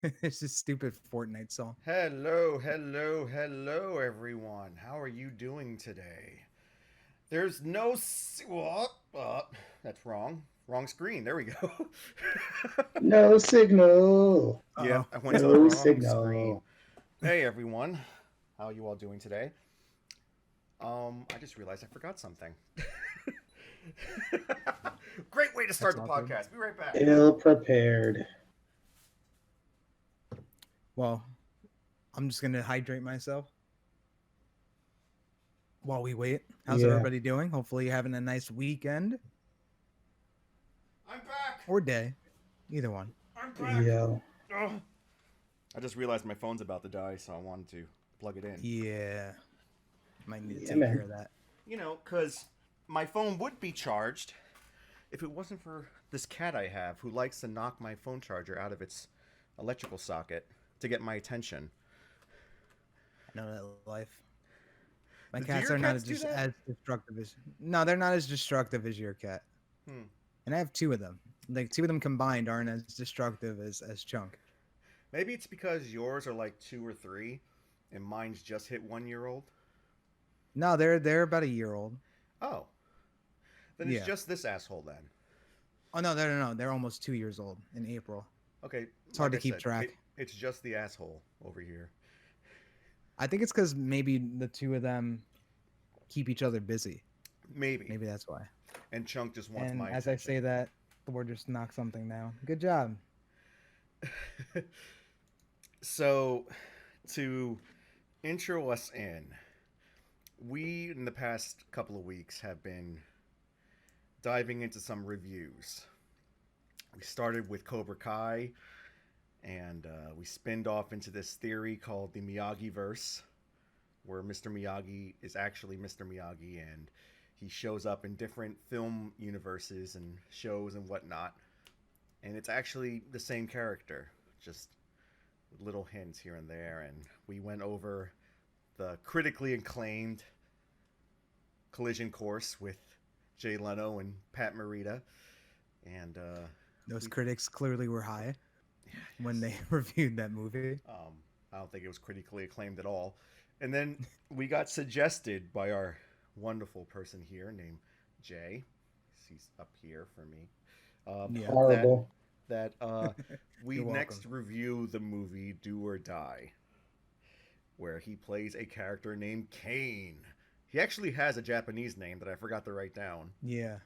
It's this stupid Fortnite song. Hello, everyone. How are you doing today? There's no. That's wrong. Wrong screen. There we go. No signal. Yep, Uh-oh. I went to the No wrong screen. signal. Hey, everyone. How are you all doing today? I just realized I forgot something. Great way to start That's the awkward. podcast. Be right back. Ill prepared. Well, I'm just gonna hydrate myself while we wait. How's Yeah. everybody doing? Hopefully you're having a nice weekend I'm back. or day. Either one. I'm back. Yeah. Ugh. I just realized my phone's about to die, so I wanted to plug it in. Yeah. Might need to Yeah, take care man. of that. Because my phone would be charged if it wasn't for this cat I have who likes to knock my phone charger out of its electrical socket to get my attention. I know that life. My Do cats your are not cats do that? as destructive as no, they're not as destructive as your cat. Hmm. And I have two of them. Like two of them combined aren't as destructive as Chunk. Maybe it's because yours are like 2 or 3 and mine's just hit 1 year old. No, they're about a year old. Oh. Then it's Yeah. just this asshole then. Oh no, they're almost 2 years old in April. Okay, It's hard like to I keep said, track. it's just the asshole over here. I think it's because maybe the two of them keep each other busy. Maybe. Maybe that's why. And Chunk just wants And my as I attention. say that, Thor just knocked something down. Good job. So, to intro us in, we in the past couple of weeks have been diving into some reviews. We started with Cobra Kai, and we spinned off into this theory called the Miyagi verse, where Mr. Miyagi is actually Mr. Miyagi, and he shows up in different film universes and shows and whatnot, and it's actually the same character, just little hints here and there. And we went over the critically acclaimed Collision Course with Jay Leno and Pat Morita, and Those we, critics clearly were high when they yes, reviewed that movie. I don't think it was critically acclaimed at all. And then we got suggested by our wonderful person here named Jay. He's up here for me. Yeah. That Horrible. we You're welcome. next review the movie Do or Die, where he plays a character named Kane. He actually has a Japanese name that I forgot to write down. Yeah.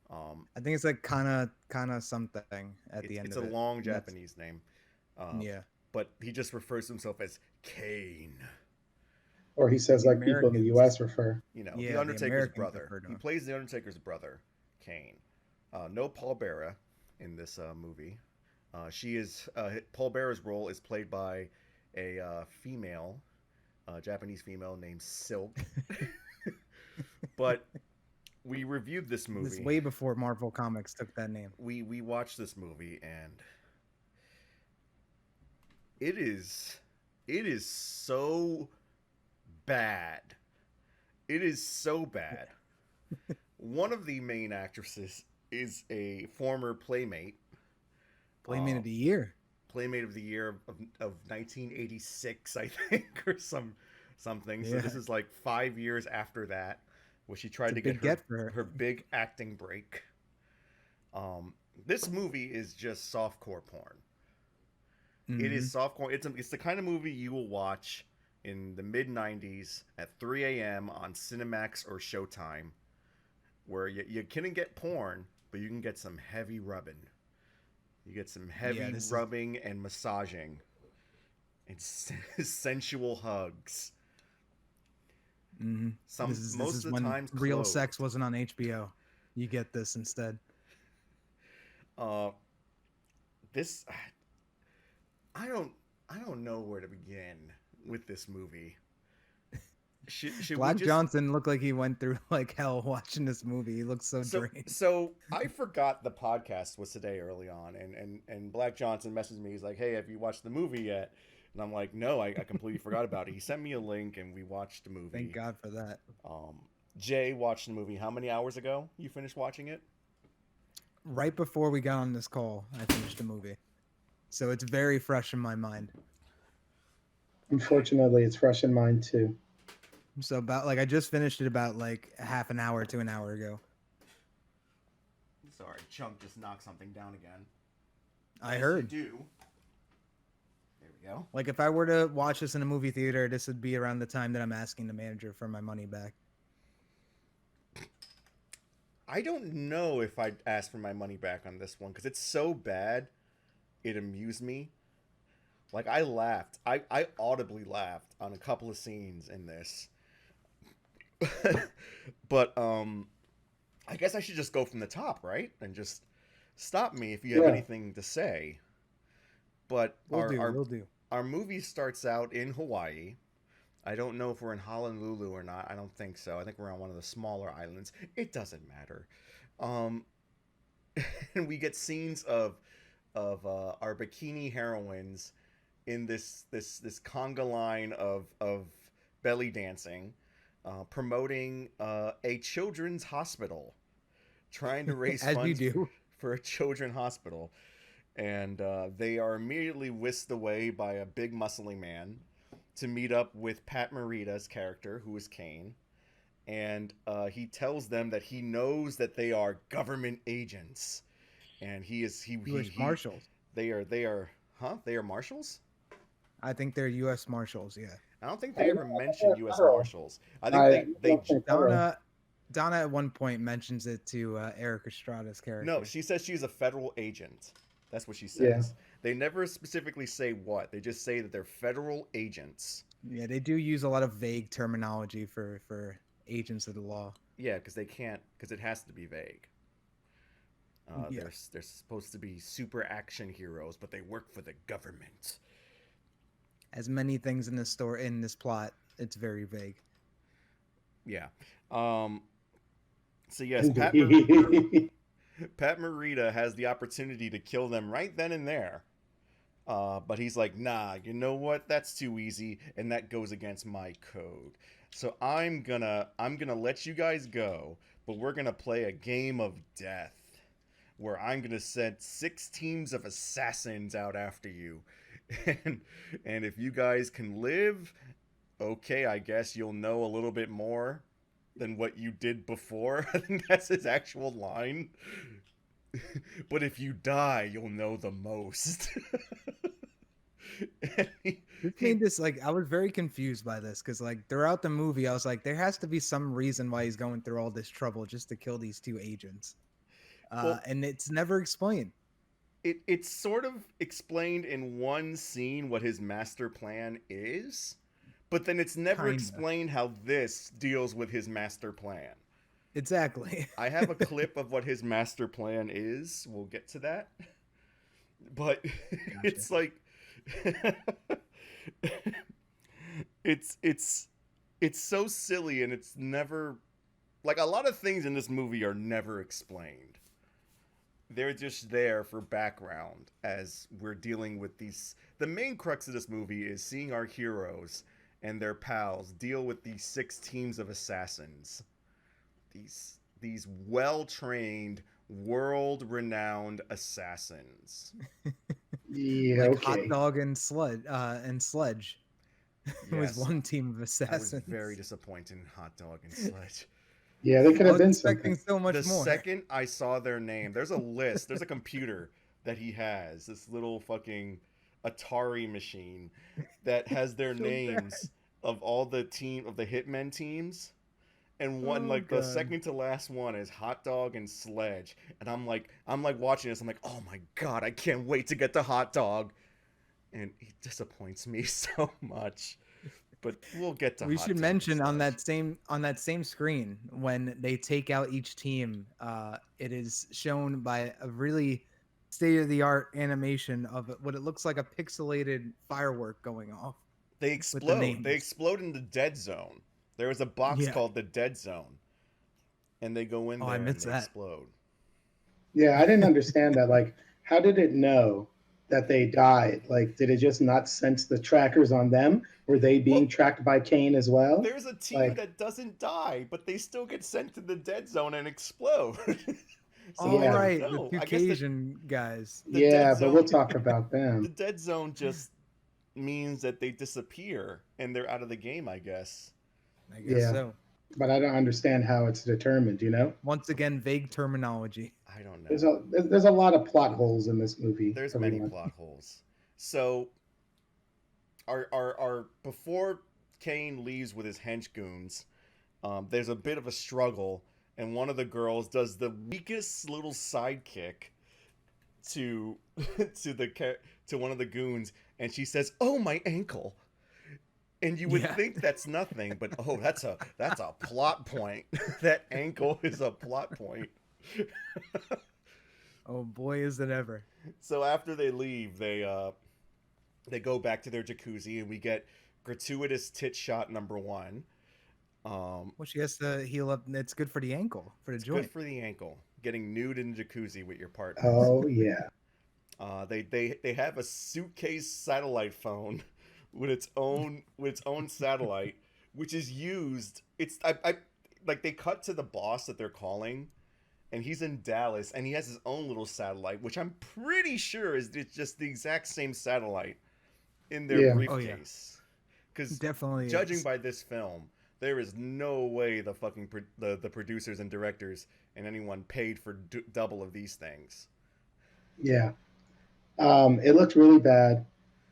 Um, I think it's like kind of something at the end it's of a it. long And that's Japanese name, uh, yeah. but he just refers to himself as Kane. Or he says The like people in the Americans. US refer. The Yeah, the Undertaker's Americans brother. refer to He him. plays the Undertaker's brother, Kane. No Paul Bearer in this movie. She is Paul Bearer's role is played by a female, Japanese female named Silk. But we reviewed this This movie. way before Marvel Comics took that name. We watched this movie, and it is so bad. It is so bad. One of the main actresses is a former Playmate uh, of the Year. playmate of the year of 1986, I think, or something. So Yeah. this is like 5 years after that, where she It's tried a to get big get for her. her big acting break. This movie is just softcore porn. It Hmm. is softcore. It's the kind of movie you will watch in the mid 90s at 3 a.m. on Cinemax or Showtime, where you couldn't get porn, but you can get some heavy rubbing. You get some Yeah, heavy this is rubbing and massaging and sensual hugs. this Some is this most is of the when times real clothed. sex wasn't on HBO. You get this instead. Uh, this I don't know where to begin with this movie. Should we Black just Johnson looked like he went through like hell watching this movie. He looked so so drained. so I forgot the podcast was today early on, and Black Johnson messaged me. He's like, "Hey, have you watched the movie yet?" And I'm like, "No, I completely forgot about it." He sent me a link, and we watched the Thank movie. God for that. Um, Jay watched the movie. How many hours ago you finished watching it? Right before we got on this call, I finished the movie. so it's very fresh in my mind. Unfortunately, it's fresh in mine too. So about like I just finished it about like half an hour to an hour ago. Sorry, Chunk just knocked something down again. I As heard. you do. There we go. Like if I were to watch this in a movie theater, this would be around the time that I'm asking the manager for my money back. I don't know if I'd ask for my money back on this one because it's so bad. It amused me. Like I laughed. I audibly laughed on a couple of scenes in this. But I guess I should just go from the top, right? And just stop me if you have Yeah. anything to say. But We'll do. our movie starts out in Hawaii. I don't know if we're in Honolulu or not. I don't think so. I think we're on one of the smaller islands. It doesn't matter. And we get scenes of our bikini heroines in this conga line of belly dancing, promoting a children's hospital, trying to raise As you funds do. for a children's hospital. And they are immediately whisked away by a big muscly man to meet up with Pat Morita's character, who is Kane. And he tells them that he knows that they are government agents, and U.S. Marshals. They are they are marshals. I think they're U.S. Marshals. Yeah. I don't think they ever mentioned U.S. Federal. Marshals. I think they don't think federal. Donna at one point mentions it to Eric Estrada's character. no. She says she's a federal agent. That's what she says. Yeah. They never specifically say what. They just say that they're federal agents. Yeah, they do use a lot of vague terminology for agents of the law. Yeah, because they can't. Because it has to be vague. Yeah. They're supposed to be super action heroes, but they work for the government. As many things in this plot, it's very vague. Yeah. So yes, Pat Morita has the opportunity to kill them right then and there. But he's like, nah, you know what? That's too easy, and that goes against my code. So I'm gonna let you guys go, but we're gonna play a game of death, where I'm gonna send 6 teams of assassins out after you, and if you guys can live, okay, I guess you'll know a little bit more than what you did before. I think that's his actual line. But if you die, you'll know the most. This made this like I was very confused by this because like throughout the movie I was like there has to be some reason why he's going through all this trouble just to kill these 2 agents, Well, and it's never explained. it's sort of explained in one scene what his master plan is, but then it's never Kinda. explained how this deals with his master plan. Exactly. I have a clip of what his master plan is. We'll get to that. But it's like it's so silly, and it's never like a lot of things in this movie are never explained. They're just there for background as we're dealing with these. The main crux of this movie is seeing our heroes and their pals deal with these 6 teams of assassins. These well-trained, world-renowned assassins. Yeah, Like okay. Hot Dog and Sledge. It was Yes, one team of I was assassins. very disappointed in Hot Dog and Sledge. Yeah, they could I have was been expecting something. so much The more. second I saw their name, there's a list, there's a computer that he has, this little fucking Atari machine that has their So names of all the Hitmen teams. And one, Oh, like the God. second to last one is Hot Dog and Sledge. And I'm like watching this, I'm like, oh my God, I can't wait to get to Hot Dog. And he disappoints me so much. But we'll get to We Hot should Dog mention and on Sledge. that same screen when they take out each team, it is shown by a really state-of-the-art animation of what it looks like a pixelated firework going off. They the explode. names. They explode in the dead zone. There was a box Yeah. called the dead zone, and they go in Oh, there I and missed they that. explode. Yeah, I didn't understand that. Like, how did it know that they died? Like, did it just not sense the trackers on them? Were they being Well, tracked by Kane as well? There's a team Like, that doesn't die, but they still get sent to the dead zone and explode. So All I Yeah, don't right, the know. two I guess Cajun guys. the dead yeah, but we'll zone talk about the them. dead zone just means that they disappear and they're out of the game, I guess. I guess Yeah, so. but I don't understand how it's determined. You know, Once again, vague terminology. I don't there's know. a lot of plot holes in this movie. There's many Everyone. plot holes. So our before Kane leaves with his hench goons, there's a bit of a struggle, and one of the girls does the weakest little sidekick to to to one of the goons, and she says, "Oh, my ankle." And you would Yeah. think that's nothing, but oh, that's a plot point. That ankle is a plot point. Oh boy, is it ever. So after they leave, they go back to their jacuzzi, and we get gratuitous tit shot number one. Well, she has to heal up. It's good for the ankle, for the It's good joint. for the ankle. Getting nude in the jacuzzi with your partners. Oh yeah, They have a suitcase satellite phone with its own satellite, which is used. It's I like they cut to the boss that they're calling, and he's in Dallas, and he has his own little satellite, which I'm pretty sure is just the exact same satellite in their yeah. Oh yeah, briefcase. Because definitely judging is. by this film, there is no way the fucking the producers and directors and anyone paid for double of these things. Yeah. It looked really bad.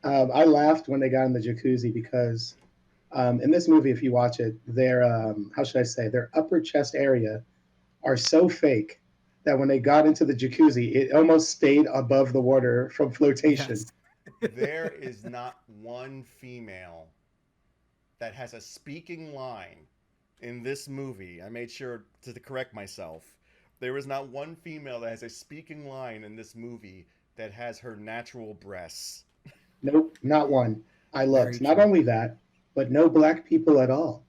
I laughed when they got in the jacuzzi because in this movie, if you watch it, their how should I say, their upper chest area are so fake that when they got into the jacuzzi, it almost stayed above the water from flotation. Yes. There is not one female that has a speaking line in this movie. I made sure to correct myself. There is not one female that has a speaking line in this movie that has her natural breasts. Nope, not one. I Very looked. Not true. only that, but no black people at all.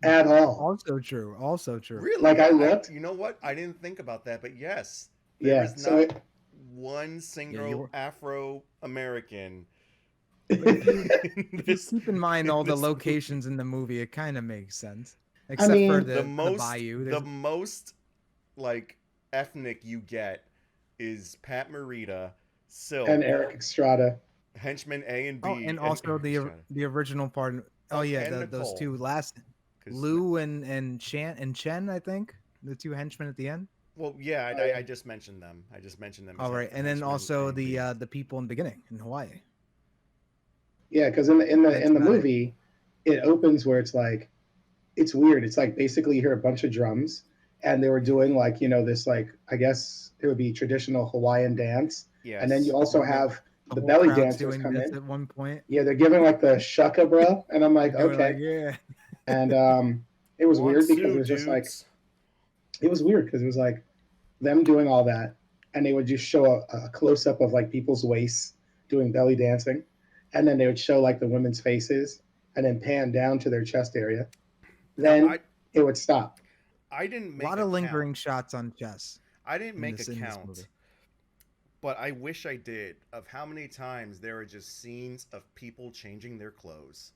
At all. Also true. Also true. Like Really? I I looked. you know what? I didn't think about that, but yes, there Yeah. is So not it, one Yeah, you single were. Afro American But if you in if you this keep in mind in all the this movie. locations in the movie, it kind of makes sense. I Except for mean, The the most bayou. the There's most like ethnic you get is Pat Morita, and Silk, Eric Estrada. Henchman A and oh, B, and and also Eric Estrada. the original part. Oh yeah, And those Nicole, two last because Lou and Chen, I think the two henchmen at the end. well, yeah, Oh yeah. I just mentioned them. I just mentioned them as All right, and then Henchman A also and B. the people in the beginning in Hawaii. Yeah, because in That's the about it. movie, it opens where it's like it's weird. It's like basically you hear a bunch of drums, and they were doing like this like I guess it would be traditional Hawaiian dance, and then you Yes, also Yep. have The the whole belly crowd's dancers doing come this in. at one point. Yeah, they're giving like the shaka bro, and I'm They're like doing like okay, yeah. and it was one, weird because two it was just like dudes. it was weird because it was like them doing all that, and they would just show a close up of like people's waists doing belly dancing, and then they would show like the women's faces, and then pan down to their chest area. Now Then it would stop. I didn't A make lot a of count. lingering shots on chess I didn't make a in this count, movie. but I wish I did of how many times there are just scenes of people changing their clothes.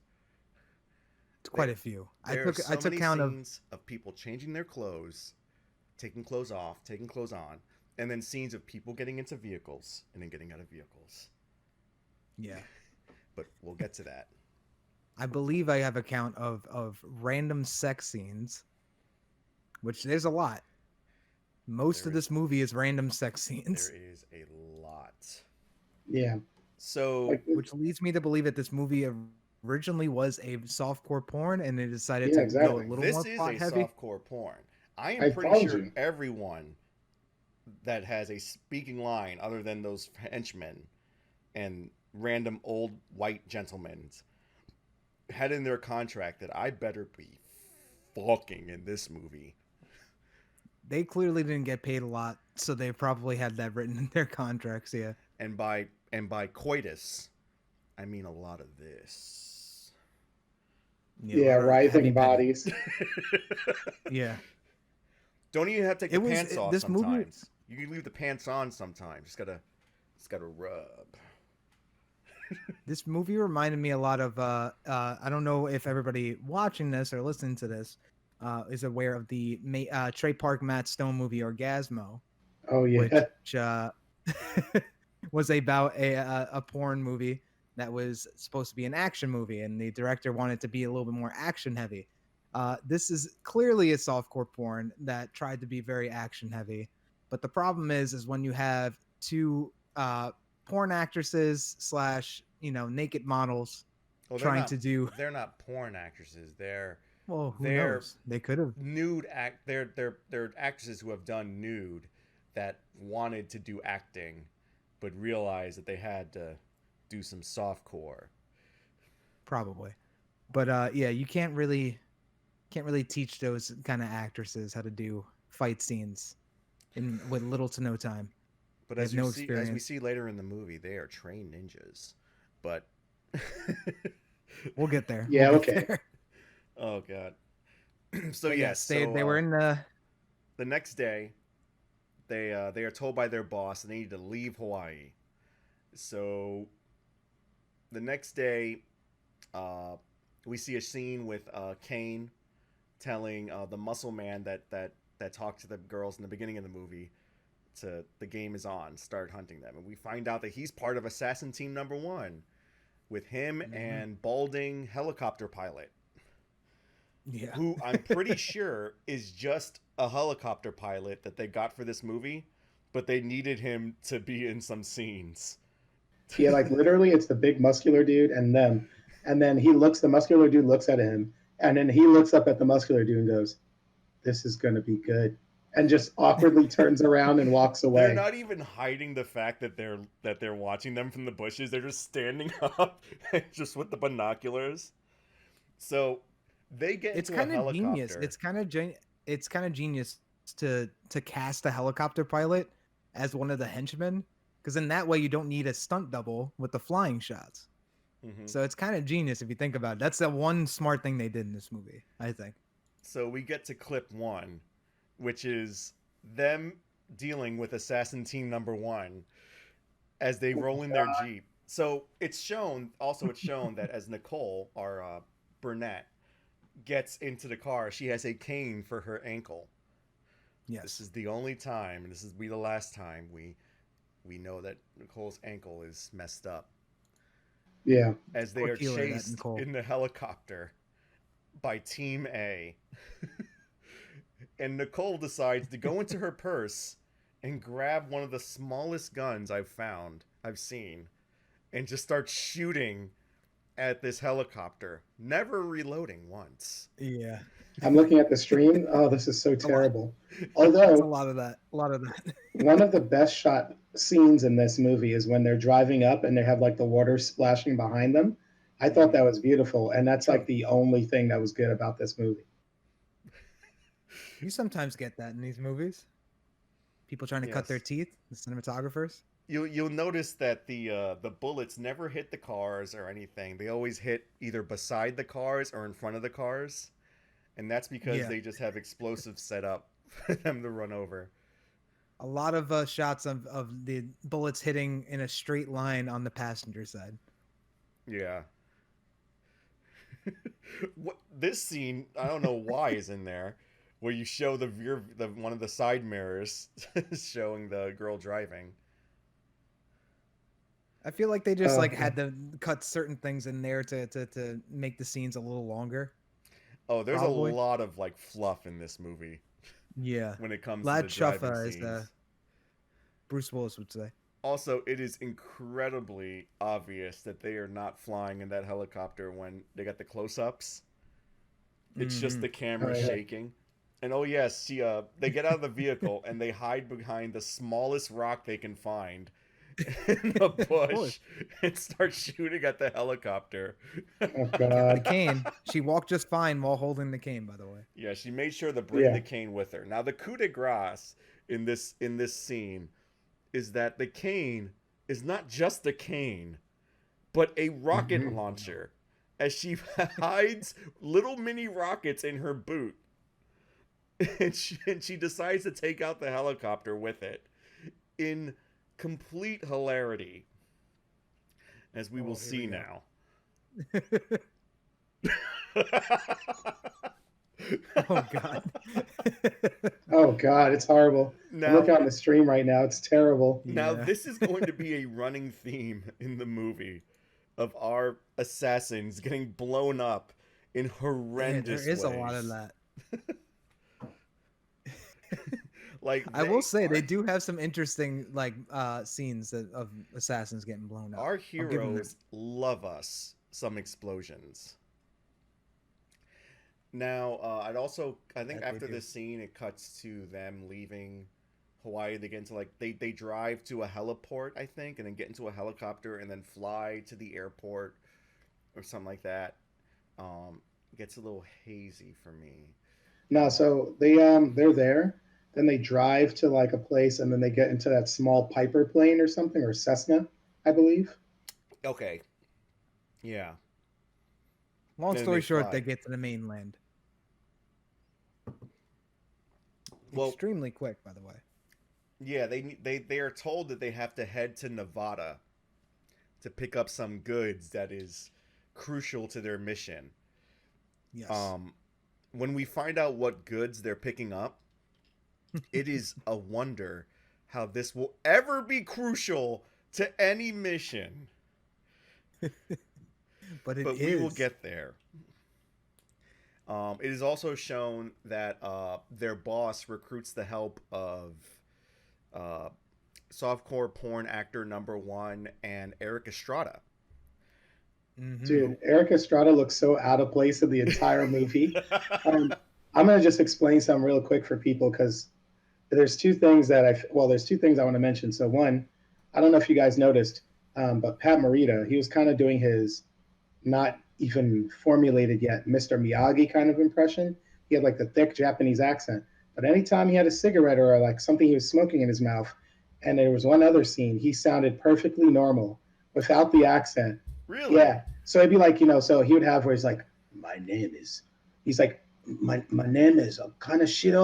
It's quite There, a few. there are I so took many count of scenes of people changing their clothes, taking clothes off, taking clothes on, and then scenes of people getting into vehicles and then getting out of vehicles. yeah. But we'll get to that. I believe I have a count of random sex scenes, which there's a lot. Most of There is this movie is random sex there scenes, is a lot. Yeah, So like which leads me to believe that this movie originally was a softcore porn and they decided yeah, to go a exactly. little this more is plot a heavy. softcore porn. I am I pretty told sure you. everyone that has a speaking line other than those henchmen and random old white gentlemen had in their contract that I better be fucking in this movie. They clearly didn't get paid a lot, so they probably had that written in their contracts. Yeah. And by coitus, I mean a lot of this. Yeah, a Yeah, lot of heavy writhing petty. bodies. Yeah. Don't even have to take It the was pants off this movie. sometimes. You can leave the pants on sometimes. Just gotta rub. This movie reminded me a lot of I don't know if everybody watching this or listening to this is aware of the Trey Park Matt Stone movie Orgasmo, Oh which yeah. was about a porn movie that was supposed to be an action movie, and the director wanted to be a little bit more action heavy. This is clearly a softcore porn that tried to be very action heavy, but the problem is when you have two porn actresses slash naked models Well, trying to do they're not porn actresses. well, who They're knows? They could have. nude act. They're actresses who have done nude that wanted to do acting, but realized that they had to do some softcore. Probably. But yeah, you can't really teach those kind of actresses how to do fight scenes in with little to no time. But They have no as we experience. see later in the movie, they are trained ninjas. But We'll get there. Yeah. We'll get Okay. there. oh god. So But yes, yes, they were in the next day they are told by their boss they need to leave Hawaii. So the next day, uh, we see a scene with Kane telling the muscle man that talked to the girls in the beginning of the movie to the game is on, start hunting them, and we find out that he's part of Assassin Team Number One with him Mhm. and balding helicopter pilot, Yeah. who I'm pretty sure is just a helicopter pilot that they got for this movie, but they needed him to be in some scenes. Yeah, like literally, it's the big muscular dude and them, and then the muscular dude looks at him, and then he looks up at the muscular dude and goes, "This is gonna be good," and just awkwardly turns around and walks They're away. not even hiding the fact that they're watching them from the bushes. They're just standing up, just with the binoculars. So they get It's into a kind of genius. helicopter. It's kind of genius to cast a helicopter pilot as one of the henchmen, because in that way you don't need a stunt double with the flying shots. hmm So it's kind of genius if you think about it. That's the one smart thing they did in this movie, I think. So we get to clip one, which is them dealing with Assassin Team Number One as they roll in their jeep. So it's shown that as Nicole, our brunette, gets into the car, she has a cane for her ankle. This Yes. is the only time, and this is be the last time we know that Nicole's ankle is messed up Yeah. as they Poor are Keeler, that chased Nicole. in the helicopter by Team A. And Nicole decides to go into her purse and grab one of the smallest guns I've seen, and just start shooting at this helicopter, never reloading once. Yeah. I'm looking at the stream. Oh, this is so A lot. terrible. It's a Although lot of that. A lot of that. one of the best shot scenes in this movie is when they're driving up and they have like the water splashing behind them. I thought Mm-hmm. that was beautiful, and that's Oh, like the only thing that was good about this movie. you sometimes get that in these movies. People trying to cut their Yes. teeth, the cinematographers. You'll notice that the bullets never hit the cars or anything. They always hit either beside the cars or in front of the cars, and that's because Yeah. they just have explosives set up for them to run over. A lot of shots of the bullets hitting in a straight line on the passenger side. Yeah. What this scene, I don't know why, is in there, where you show the one of the side mirrors showing the girl driving. I feel like they just Oh, like okay. had to cut certain things in there to make the scenes a little longer. Oh, there's Probably. a lot of like fluff in this movie Yeah. when it comes to Lad the driving Chuffa, as scenes. Bruce Willis would say. Also, it is incredibly obvious that they are not flying in that helicopter when they got the close-ups. It's just Mhm. the camera Oh, yeah. shaking. And oh yes, they get out of the vehicle and they hide behind the smallest rock they can find in the Of course. bush and start shooting at the helicopter. Oh Kept the God. cane. She walked just fine while holding the cane, by the way. Yeah, she made sure to bring Yeah. the cane with her. Now the coup de grace in this scene is that the cane is not just a cane, but a rocket Mhm. launcher, as she hides little mini rockets in her boot. And she decides to take out the helicopter with it in complete hilarity, as we will Oh, here see we go. now. Oh God. Oh God, it's horrible. I'm Now, looking on the stream right now. It's terrible. now Yeah. this is going to be a running theme in the movie of our assassins getting blown up in There horrendous is a lot of ways. that. Like I will they say they do have some interesting like scenes of assassins getting blown up. our I'll give them that. heroes love us some explosions. Now, I think That they after do. this scene, it cuts to them leaving Hawaii. They get into like they drive to a heliport, I think, and then get into a helicopter and then fly to the airport or something like that. It gets a little hazy for me. No, Um, so they're there. Then they drive to like a place, and then they get into that small Piper plane or something, or Cessna, I believe. okay, yeah, Long and then they story short, they fly. get to the mainland Well, extremely quick, by the way. yeah, they are told that they have to head to Nevada to pick up some goods that is crucial to their mission. Yes. Um, when we find out what goods they're picking up, it is a wonder how this will ever be crucial to any mission. But it But we will is. get there. It is also shown that their boss recruits the help of uh, softcore porn actor number one and Eric Estrada. Mm-hmm. Dude, Eric Estrada looks so out of place in the entire movie. Um, I'm gonna just explain something real quick for people because there's two things I want to mention. So one, I don't know if you guys noticed, but Pat Morita, he was kind of doing his not even formulated yet Mr. Miyagi kind of impression. He had like the thick Japanese accent, but anytime he had a cigarette or like something he was smoking in his mouth, and there was one other scene, he sounded perfectly normal without the accent. Really? Yeah, so it'd be like so he would have where he's like, my name is, he's like, my name is kind of shit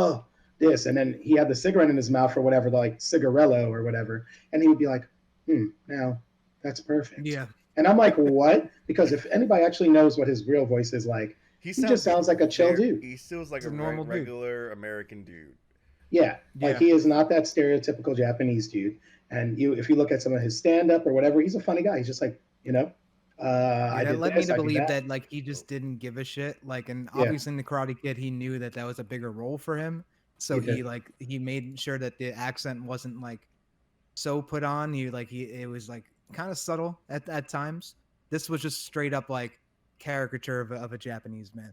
this, and then he had the cigarette in his mouth or whatever, like cigarello or whatever, and he would be like, now that's perfect. Yeah. And I'm like, what? Because if anybody actually knows what his real voice is like, He he just sounds sounds like a chill very. dude. He feels like He's a a normal dude. regular American dude. Yeah, like Yeah. he is not that stereotypical Japanese dude. And if you look at some of his stand up or whatever, he's a funny guy. He's just like, Yeah, I that did led me this, to I do believe that. that like he just didn't give a shit. Like, and Yeah, obviously in the Karate Kid, he knew that that was a bigger role for him. he So did. he made sure that the accent wasn't like so put on. He it was like kind of subtle at times. This was just straight up like caricature of a Japanese man.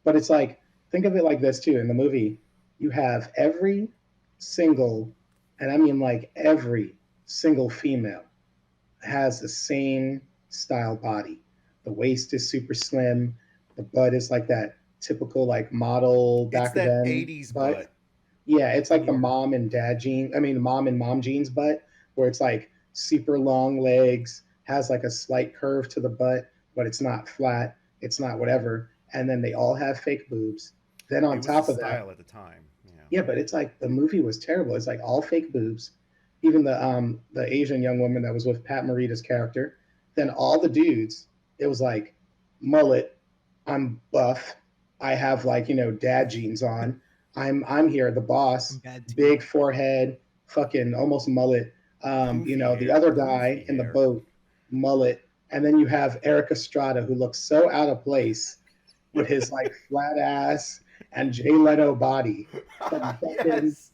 But it's like, think of it like this too. In the movie, you have every single, and I mean like every single female has the same style body. The waist is super slim. The butt is like that typical like model It's back that then '80s butt. butt. Yeah, it's like the Yeah. mom and dad jeans. I mean, mom and mom jeans butt, where it's like super long legs, has like a slight curve to the butt, but it's not flat. It's not whatever. And then they all have fake boobs. Then It on was the top of that, style at the time. Yeah. yeah, but it's like the movie was terrible. It's like all fake boobs. Even the Asian young woman that was with Pat Morita's character. Then all the dudes, it was like mullet. I'm buff. I have like dad jeans on. I'm here, the boss, Bad big teeth. forehead, fucking almost mullet. Poofy The hair. other guy Poofy in the hair. boat, mullet, and then you have Eric Estrada who looks so out of place with his like flat ass and Jay Leno body from fucking Yes.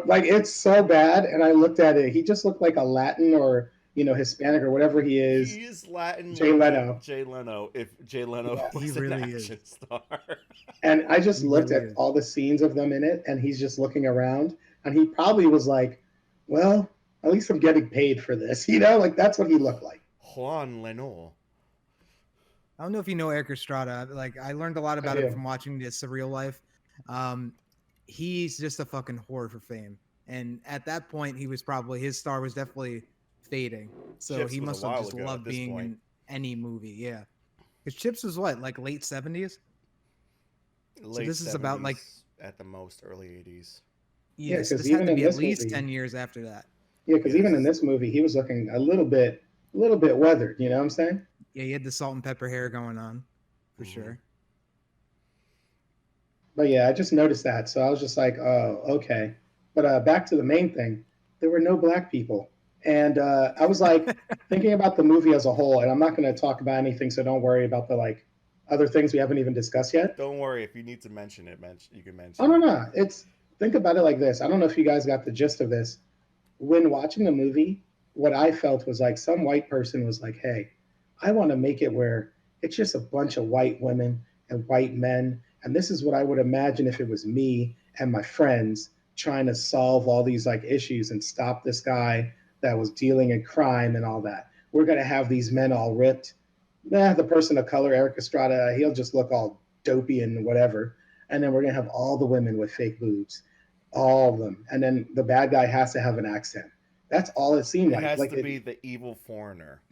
like it's so bad. And I looked at it, he just looked like a Latin or Hispanic or whatever he is. He is Latin Jay living Leno. Jay Leno if Jay Leno Yeah. He was an really is. action star. And I just He looked really at is. all the scenes of them in it, and he's just looking around, and he probably was like, "Well, at least I'm getting paid for this," like that's what he looked like. Juan Leno. I don't know if you know Eric Estrada. Like I learned a lot I about him do. from watching The Surreal Life. Um, he's just a fucking whore for fame. And at that point, he was probably his star was definitely fading. So Chips he was a must have while just ago at loved this being point. in any movie. Yeah, because Chips was what, like late 70s. So Late this is about like 70s at the most, early 80s. Yeah, yes, because this had even to in be at this least movie, 10 years after that. yeah, because Yeah, even this in is this movie, he was looking a little bit weathered. You know what I'm saying? Yeah, he had the salt and pepper hair going on, for mhm. sure. But yeah, I just noticed that. So I was just like, oh, okay. But back to the main thing, there were no black people. And I was like thinking about the movie as a whole, and I'm not going to talk about anything, so don't worry about the like other things we haven't even discussed yet. Don't worry, if you need to mention it, you can Oh, mention no, it. no. It's think about it like this. I don't know if you guys got the gist of this. When watching the movie, what I felt was like some white person was like, hey, I want to make it where it's just a bunch of white women and white men. And this is what I would imagine if it was me and my friends trying to solve all these like issues and stop this guy that was dealing in crime and all that. We're going to have these men all ripped. The person of color, Eric Estrada, he'll just look all dopey and whatever. And then we're going to have all the women with fake boobs, all of them. And then the bad guy has to have an accent. That's all it seemed It like. has Like to it, be the evil foreigner.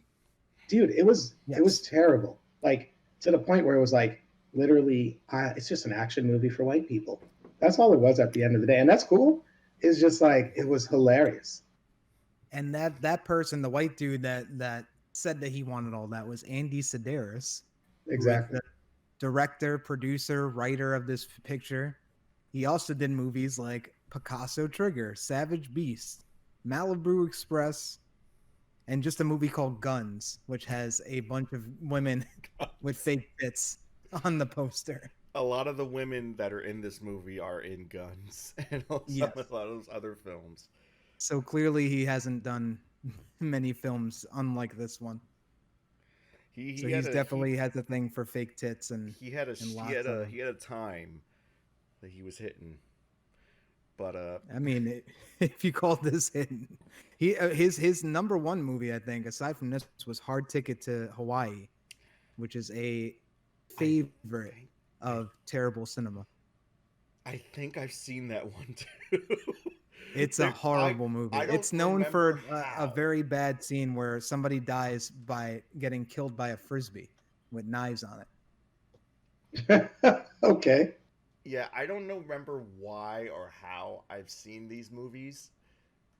dude, it was Yes. terrible. Like to the point where it was like literally, it's just an action movie for white people. That's all it was at the end of the day, and that's cool. It's just like it was hilarious. And that person, the white dude that said that he wanted all that, was Andy Sedaris, who is Exactly. the director, producer, writer of this picture. He also did movies like Picasso Trigger, Savage Beast, Malibu Express, and just a movie called Guns, which has a bunch of women with fake tits on the poster. A lot of the women that are in this movie are in Guns and also a Yes. lot of those other films. So clearly he hasn't done many films unlike this one. So He had he's a definitely has a thing for fake tits and he lots had of a them. he had a time that he was hitting, but I mean, if you call this his number one movie, I think, aside from this, was Hard Ticket to Hawaii, which is a I favorite think I of terrible cinema. I think I've seen that one too. It's a there, horrible movie. I don't It's known remember for a how. very bad scene where somebody dies by getting killed by a frisbee with knives on it. Okay. Yeah, I don't know remember why or how I've seen these movies,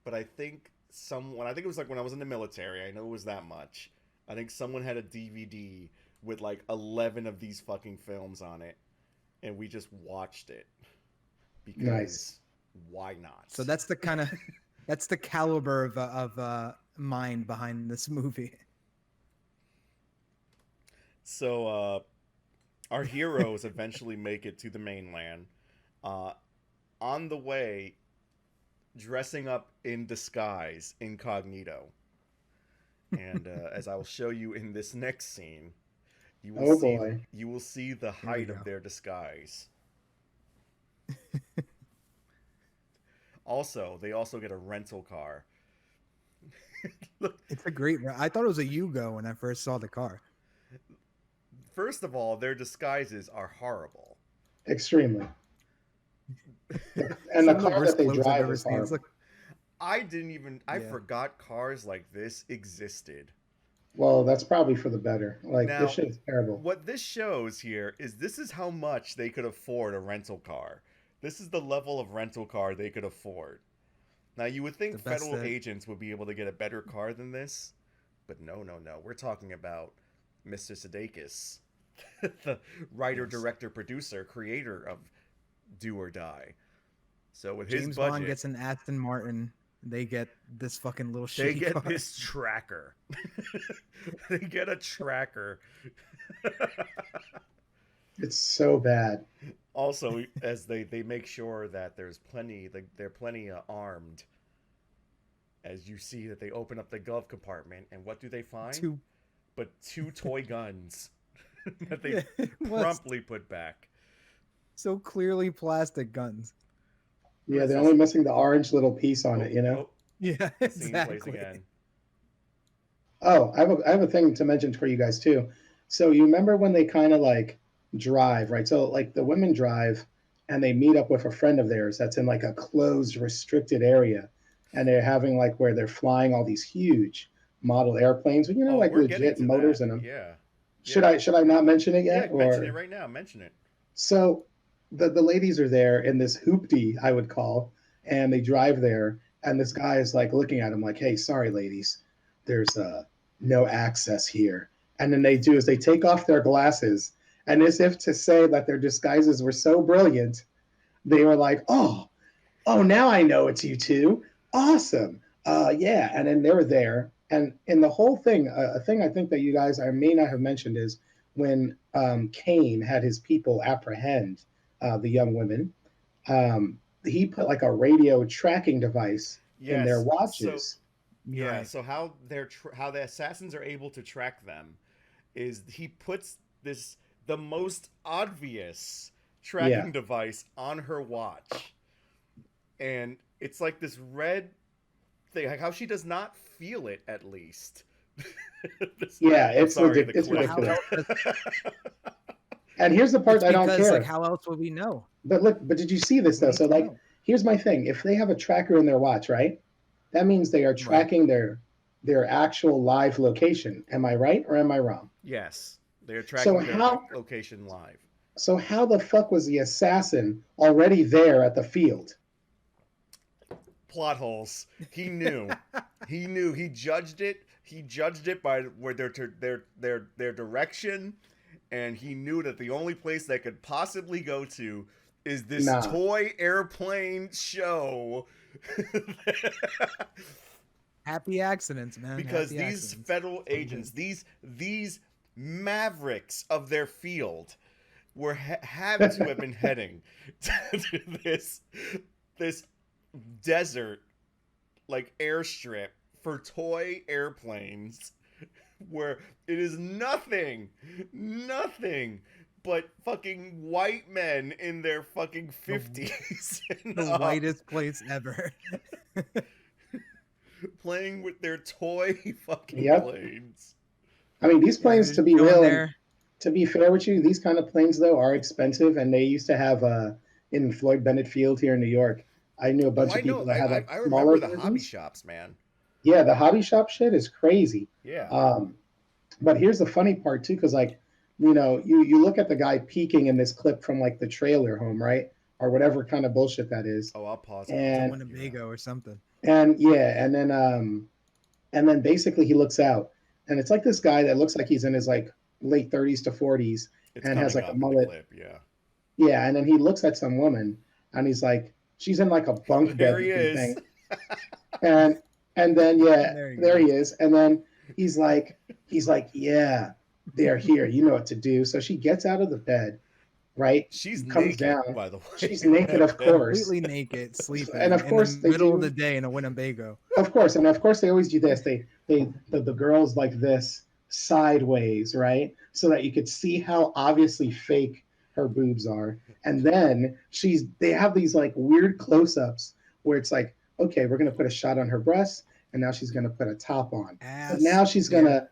but I think someone I think it was like when I was in the military. I know it was that much. I think someone had a DVD with like 11 of these fucking films on it, and we just watched it Nice. because why not? So that's the kind of that's the caliber of mind behind this movie. So our heroes eventually make it to the mainland. Uh, on the way, dressing up in disguise, incognito. And as I will show you in this next scene, Oh boy. you will see the Here we height of go. their disguise. Also, they also get a rental car. Look, It's a great. I thought it was a Yugo when I first saw the car. first of all, their disguises are horrible. Extremely. And the Some of the car that worst they clothes I've drive ever is seen. It's like, horrible. I yeah, forgot cars like this existed. Well, that's probably for the better. Like this Now, shit is terrible. what this shows here is this is how much they could afford a rental car. This is the level of rental car they could afford. Now, you would think the best federal that agents would be able to get a better car than this, but no, no, no. We're talking about Mr. Sudeikis, the writer, yes. director, producer, creator of Do or Die. So with his James Bond budget, gets an Aston Martin. They get this fucking little they shitty get car. this tracker. They get a tracker. It's so bad. Also, as they make sure that there's plenty, like they're plenty armed. As you see that they open up the glove compartment, and what do they find? Two. But two toy guns that they Yeah, it was promptly put back. so clearly plastic guns. What Yeah, is they're this? only missing the orange little piece on Oh, it, you know? oh, Yeah, the scene plays exactly. again. Oh, I have a thing to mention for you guys too. So you remember when they kind of like drive, right? So like the women drive and they meet up with a friend of theirs that's in like a closed, restricted area, and they're having like where they're flying all these huge model airplanes with Oh, like we're getting legit to motors that. in them. Yeah, Should yeah, I not mention it yeah. yet, Mention it or right now. Mention it. so the ladies are there in this hoopty, I would call, and they drive there, and this guy is like looking at them like, "Hey, sorry, ladies, there's no access here." And then they do is they take off their glasses, And as if to say that their disguises were so brilliant, they were like, oh, now I know it's you two. Awesome. Yeah. And then they were there. And in the whole thing, a thing I think that you guys I may not have mentioned is when Kane had his people apprehend the young women, he put like a radio tracking device in their Yes. So watches. You're yeah. right. So how how the assassins are able to track them is he puts this the most obvious Yeah. tracking device on her watch, and it's like this red thing. Like how she does not feel it, at least. This- Yeah. I'm It's sorry, the ridiculous. It's Well, clip. how ridiculous. else? And here's the part It's I don't because like care. how else would we know? But look, but did you see this We though? need So to like, know. here's my thing. If they have a tracker in their watch, right? That means they are Right. tracking their actual live location. Am I right or am I wrong? Yes, they're So tracking their how location live. so how the fuck was the assassin already there at the field? Plot holes. He knew. He knew. He judged it. He judged it by where their direction, and he knew that the only place they could possibly go to is this Nah. toy airplane show. Happy accidents, man. Because Happy these accidents. federal agents, these mavericks of their field, were had to have been heading to this desert like airstrip for toy airplanes where it is nothing but fucking white men in their fucking 50s and The up, whitest place ever. playing with their toy fucking Yep. planes. I mean, these Yeah, planes, just to be going real and there. to be fair with you, these kind of planes though are expensive, and they used to have in Floyd Bennett Field here in New York. I knew a Oh, bunch I of people know. that had like I smaller remember the hobby versions. shops, man. Yeah, the hobby shop shit is crazy. Yeah. Um, but here's the funny part too, because like, you look at the guy peeking in this clip from like the trailer home, right, or whatever kind of bullshit that is, Oh, I'll pause it. To and Yeah. Winnebago or something. yeah, and then basically he looks out, and it's like this guy that looks like he's in his like late 30s to 40s, It's and has coming like a up in the mullet. clip. Yeah. Yeah, and then he looks at some woman, and he's like, she's in like a bunk There bed he looking is. thing, and then yeah, There you there go. he is, and then he's like, yeah, they're here, you know what to do. So she gets out of the bed, right, She's comes naked, down, by the way. she's in naked, that of bed. course, Completely naked, and sleeping of in the course they middle of do, the day in a Winnebago. of course they always do this. The girls like this sideways, right, so that you could see how obviously fake her boobs are. And then they have these like weird close-ups where it's like, okay, we're gonna put a shot on her breasts, and now she's gonna put a top on, but Ass. now she's gonna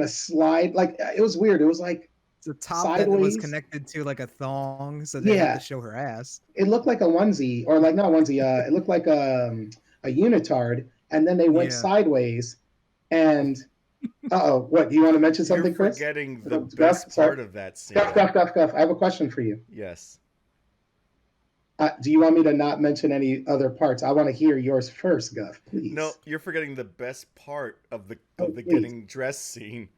slide. Like, it was weird. It was like It's a top that was sideways. connected to like a thong, so they had to Yeah, show her ass. it looked like a onesie, or like not onesie. It looked like a unitard, and then they went Yeah. sideways. And what? Do you want to mention You're something, Chris? forgetting the Guff, best sorry. part of that scene. Guff. I have a question for you. Yes. Do you want me to not mention any other parts? I want to hear yours first, Guff, No, please. you're forgetting the best part of the Oh, please. getting dressed scene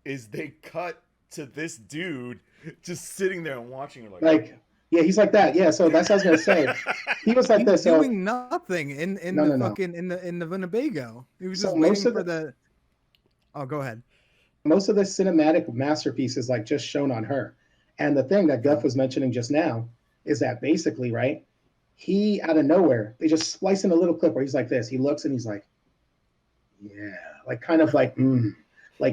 is they cut to this dude just sitting there and watching her Like, yeah, he's like that. Yeah, so that's what I was gonna say. He was like He's this. So doing nothing in no, the no, no. fucking in the Winnebago. He was So just waiting for the. Oh, go ahead. most of the cinematic masterpiece is like just shown on her. And the thing that Okay. Guff was mentioning just now is that basically, right, he out of nowhere, they just splice in a little clip where he's like this. He looks and he's like, yeah, like kind of like,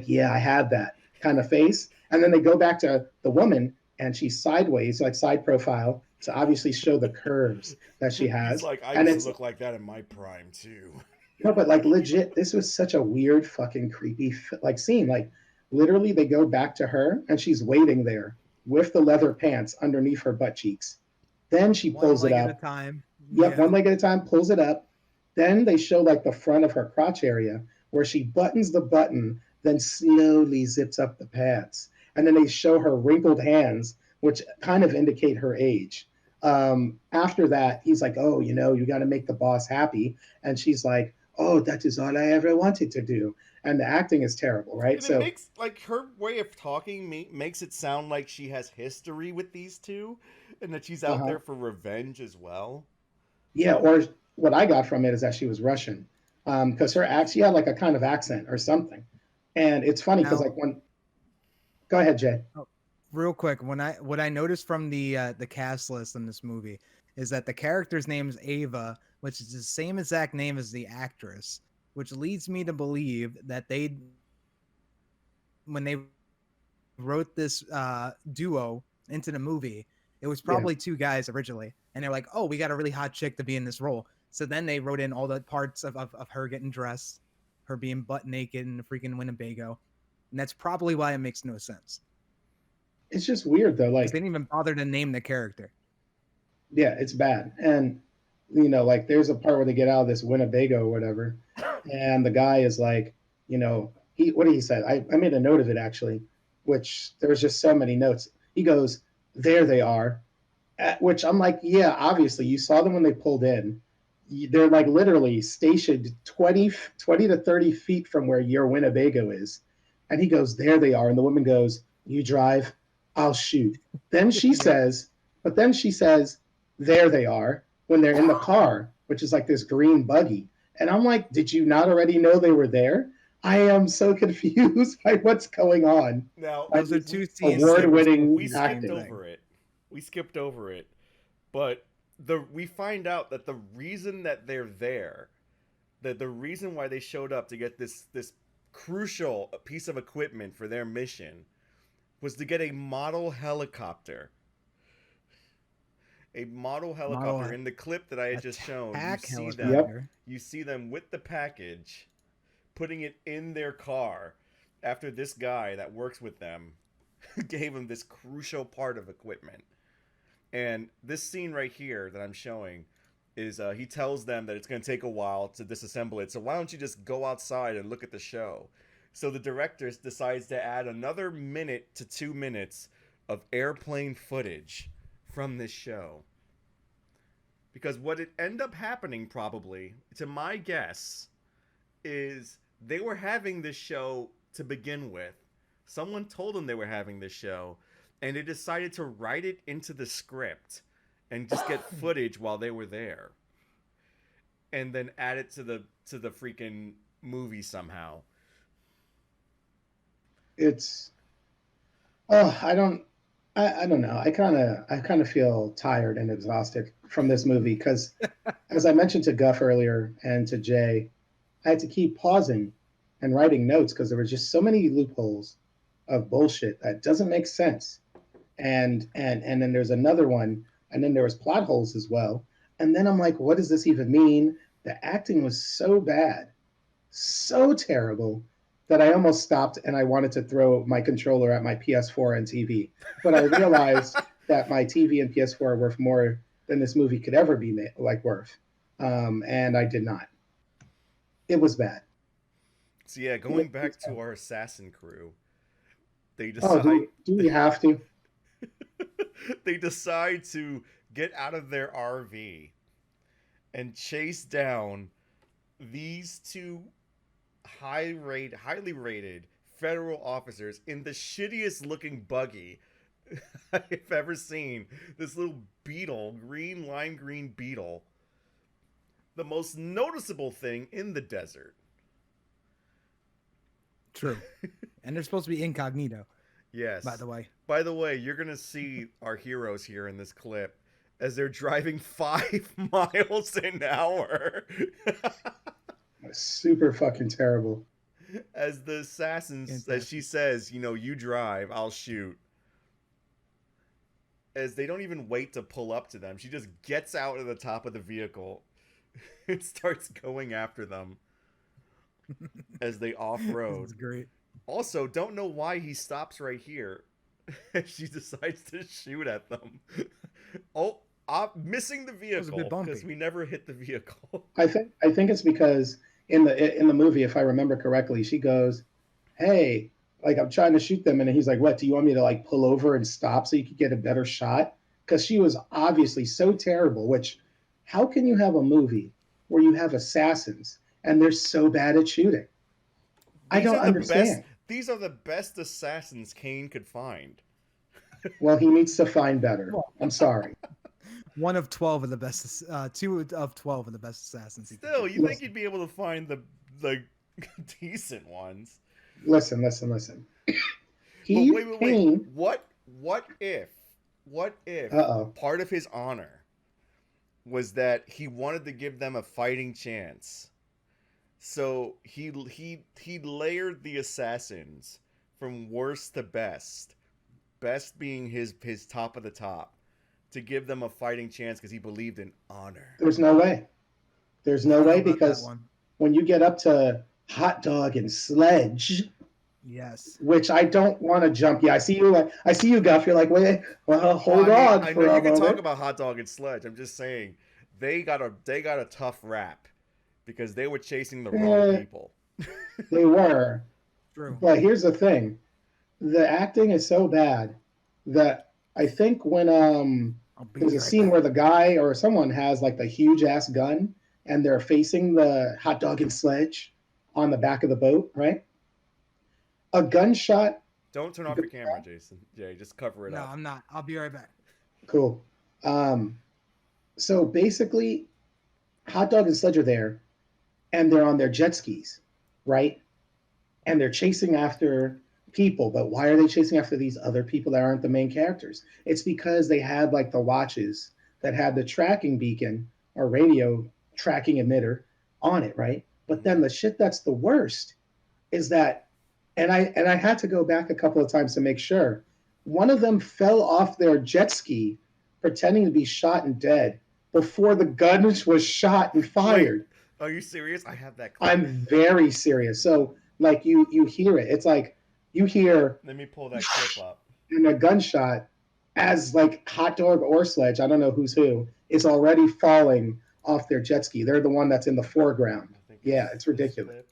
yeah, I had that kind of face. And then they go back to the woman, and she's sideways, like side profile, to obviously show the curves that she He's has. like, I And used it's to look like that in my prime too. no, but like legit, this was such a weird, fucking creepy like scene. Like, literally, they go back to her, and she's waiting there with the leather pants underneath her butt cheeks. Then she One pulls it leg at a up. time. Yep, Yeah. one leg at a time, pulls it up. Then they show like the front of her crotch area where she buttons the button, then slowly zips up the pants. And then they show her wrinkled hands, which kind of indicate her age. After that, he's like, oh, you got to make the boss happy. And she's like, oh, that is all I ever wanted to do. and the acting is terrible, right? And it So makes like her way of talking makes it sound like she has history with these two, and that she's out uh-huh. there for revenge as well. Yeah, or what I got from it is that she was Russian, because her act, she had like a kind of accent or something, and it's funny because Now, like when, go ahead, Jay. oh, real quick, what I noticed from the cast list in this movie is that the character's name is Ava, which is the same exact name as the actress, which leads me to believe that they when they wrote this duo into the movie, it was Yeah, probably two guys originally, and they're like, "Oh, we got a really hot chick to be in this role." So then they wrote in all the parts of her getting dressed, her being butt naked in the freaking Winnebago, and that's probably why it makes no sense it's just weird though. because they Like, didn't even bother to name the character. yeah, it's bad, and like there's a part where they get out of this Winnebago or whatever, and the guy is like, he what did he say? I made a note of it actually, which there was just so many notes. He goes, "There they are," at which I'm like, yeah, obviously you saw them when they pulled in. They're like literally stationed 20 to 30 feet from where your Winnebago is. And he goes, there they are. And the woman goes, you drive, I'll shoot. Then she Yep. says, but then she says, there they are when they're in the car, which is like this green buggy. And I'm like, did you not already know they were there? I am so confused by what's going on. Now By Those are these two we scenes that skipped were supposed to award-winning be we the same skipped acting. thing. over it. We skipped over it, but we find out that the reason that they're there, that the reason why they showed up to get this crucial piece of equipment for their mission was to get a model helicopter. A model helicopter. Model In the clip that I had just shown, attack Yep. helicopter. you see them with the package, putting it in their car after this guy that works with them gave him this crucial part of equipment. And this scene right here that I'm showing is he tells them that it's going to take a while to disassemble it. So why don't you just go outside and look at the show? So the director decides to add another minute to 2 minutes of airplane footage from this show. Because what it ended up happening, probably, to my guess, is they were having this show to begin with. Someone told them they were having this show, and they decided to write it into the script and just get footage while they were there, and then add it to the freaking movie somehow. It's oh, I don't know. I kind of feel tired and exhausted from this movie because as I mentioned to Guff earlier and to Jay, I had to keep pausing and writing notes because there were just so many loopholes of bullshit that doesn't make sense. And then there's another one, and then there was plot holes as well. And then I'm like, what does this even mean? The acting was so bad, so terrible that I almost stopped and I wanted to throw my controller at my PS4 and TV. But I realized that my TV and PS4 are worth more than this movie could ever be worth, and I did not. It was bad. So yeah, going back to our assassin crew, they Oh, decide do we have to? they decide to get out of their RV and chase down these two highly rated federal officers in the shittiest looking buggy I've ever seen. This little beetle, lime green beetle. The most noticeable thing in the desert. True. And they're supposed to be incognito, Yes. by the way. By the way, you're going to see our heroes here in this clip as they're driving 5 miles an hour. Super fucking terrible. As the assassins, as Fantastic. she says, you drive, I'll shoot. As they don't even wait to pull up to them, she just gets out of the top of the vehicle and starts going after them as they off This road. is great. Also, don't know why he stops right here. She decides to shoot at them. Oh, I'm missing the was a vehicle bit bumpy. because we never hit the vehicle. I think it's because in the movie, if I remember correctly, she goes, "Hey, like I'm trying to shoot them," and he's like, "What? Do you want me to like pull over and stop so you could get a better shot?" Because she was obviously so terrible. Which, how can you have a movie where you have assassins and they're so bad at shooting? I These don't are the best. understand. These are the best assassins Kane could find. Well, he needs to find better. Well, I'm sorry. one of 12 of the best, two of 12 of the best assassins he could Still, get. you think Listen, you'd be able to find the decent ones? listen. But He wait. Kane. What if Uh-oh. part of his honor was that he wanted to give them a fighting chance? So he layered the assassins from worst to best, best being his top of the top, to give them a fighting chance because he believed in honor. There's no way. There's I no don't know way about that because one. when you get up to Hot Dog and Sledge, Yes. which I don't want to jump. Yeah, I see you, Guff. You're like, wait, well, Well, hold I mean, on I know for you a can talk moment. about Hot Dog and Sledge. I'm just saying they got a tough rap because they were chasing the wrong Eh, people. they were, True. but here's the thing: the acting is so bad that I think when I'll there's be a right scene where back. the guy or someone has like the huge ass gun and they're facing the Hot Dog and Sledge on the back of the boat, right? A gunshot. Don't turn off your camera, Jason. Jay, just cover it No, up. I'm not. I'll be right back. Cool. Um, so basically, Hot Dog and Sledge are there, and they're on their jet skis, right? And they're chasing after people. But why are they chasing after these other people that aren't the main characters? It's because they had like the watches that had the tracking beacon or radio tracking emitter on it, right? But then the shit that's the worst is that, and I had to go back a couple of times to make sure. One of them fell off their jet ski, pretending to be shot and dead before the gun was shot and Wait, fired. are you serious? I have that clip. I'm very serious. So like you hear it. It's like you hear Let me pull that clip up. in a gunshot as like Hot Dog or Sledge, I don't know who's who, is already falling off their jet ski. They're the one that's in the foreground. I think Yeah, it's this ridiculous. clip.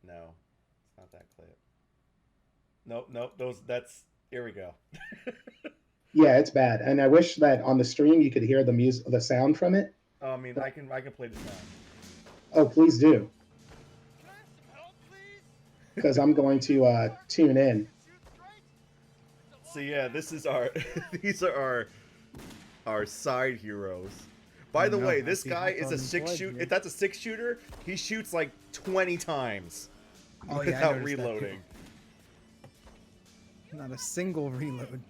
No, it's not that clip. Nope. That's here we go. Yeah, it's bad. And I wish that on the stream you could hear the music, the sound from it. I mean, I can play this now. Oh, please do, because I'm going to tune in. So yeah, this is our these are our side heroes. By the No, way, I this see guy Hot is Dog a and six Sledge shoot. here. If that's a six shooter, he shoots like 20 times Oh, yeah, I without noticed that, too. reloading. Not a single reload.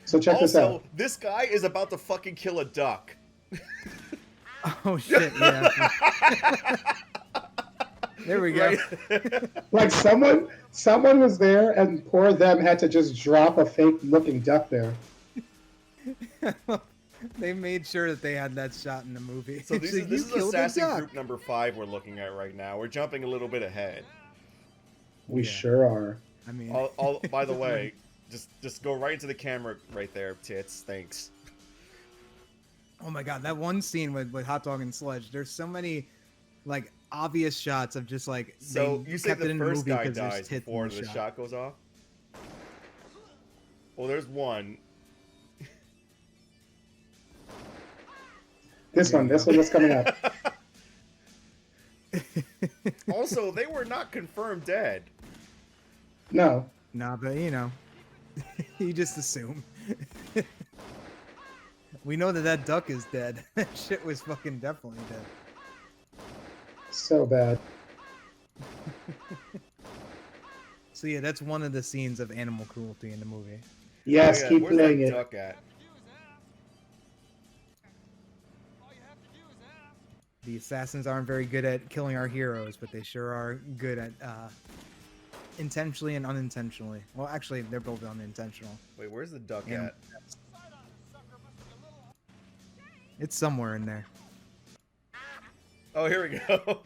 So check this Also, out. this guy is about to fucking kill a duck. Oh shit! Yeah. There we go. Right? Like someone was there, and poor them had to just drop a fake looking duck there. They made sure that they had that shot in the movie. So this It's like, is "You killed a assassin duck." group number 5 we're looking at right now. We're jumping a little bit ahead. We Yeah. sure are. I mean, All by the way, just go right into the camera right there, tits. Thanks. oh my god, that one scene with Hot Dog and Sledge. There's so many like obvious shots of just like So they you say kept it the in the first movie guy 'cause there's dies tits in before the shot goes off? Well, there's one. This one that's coming up. Also, they were not confirmed dead. No, Nah, but you know, you just assume. We know that that duck is dead. That shit was fucking definitely dead. so bad. So yeah, that's one of the scenes of animal cruelty in the movie. Yes, Oh, yeah, keep where's playing that it. duck at? The assassins aren't very good at killing our heroes, but they sure are good at intentionally and unintentionally. Well, actually, they're both unintentional. Wait, where's the duck Animal at? deaths. It's somewhere in there. Oh, here we go.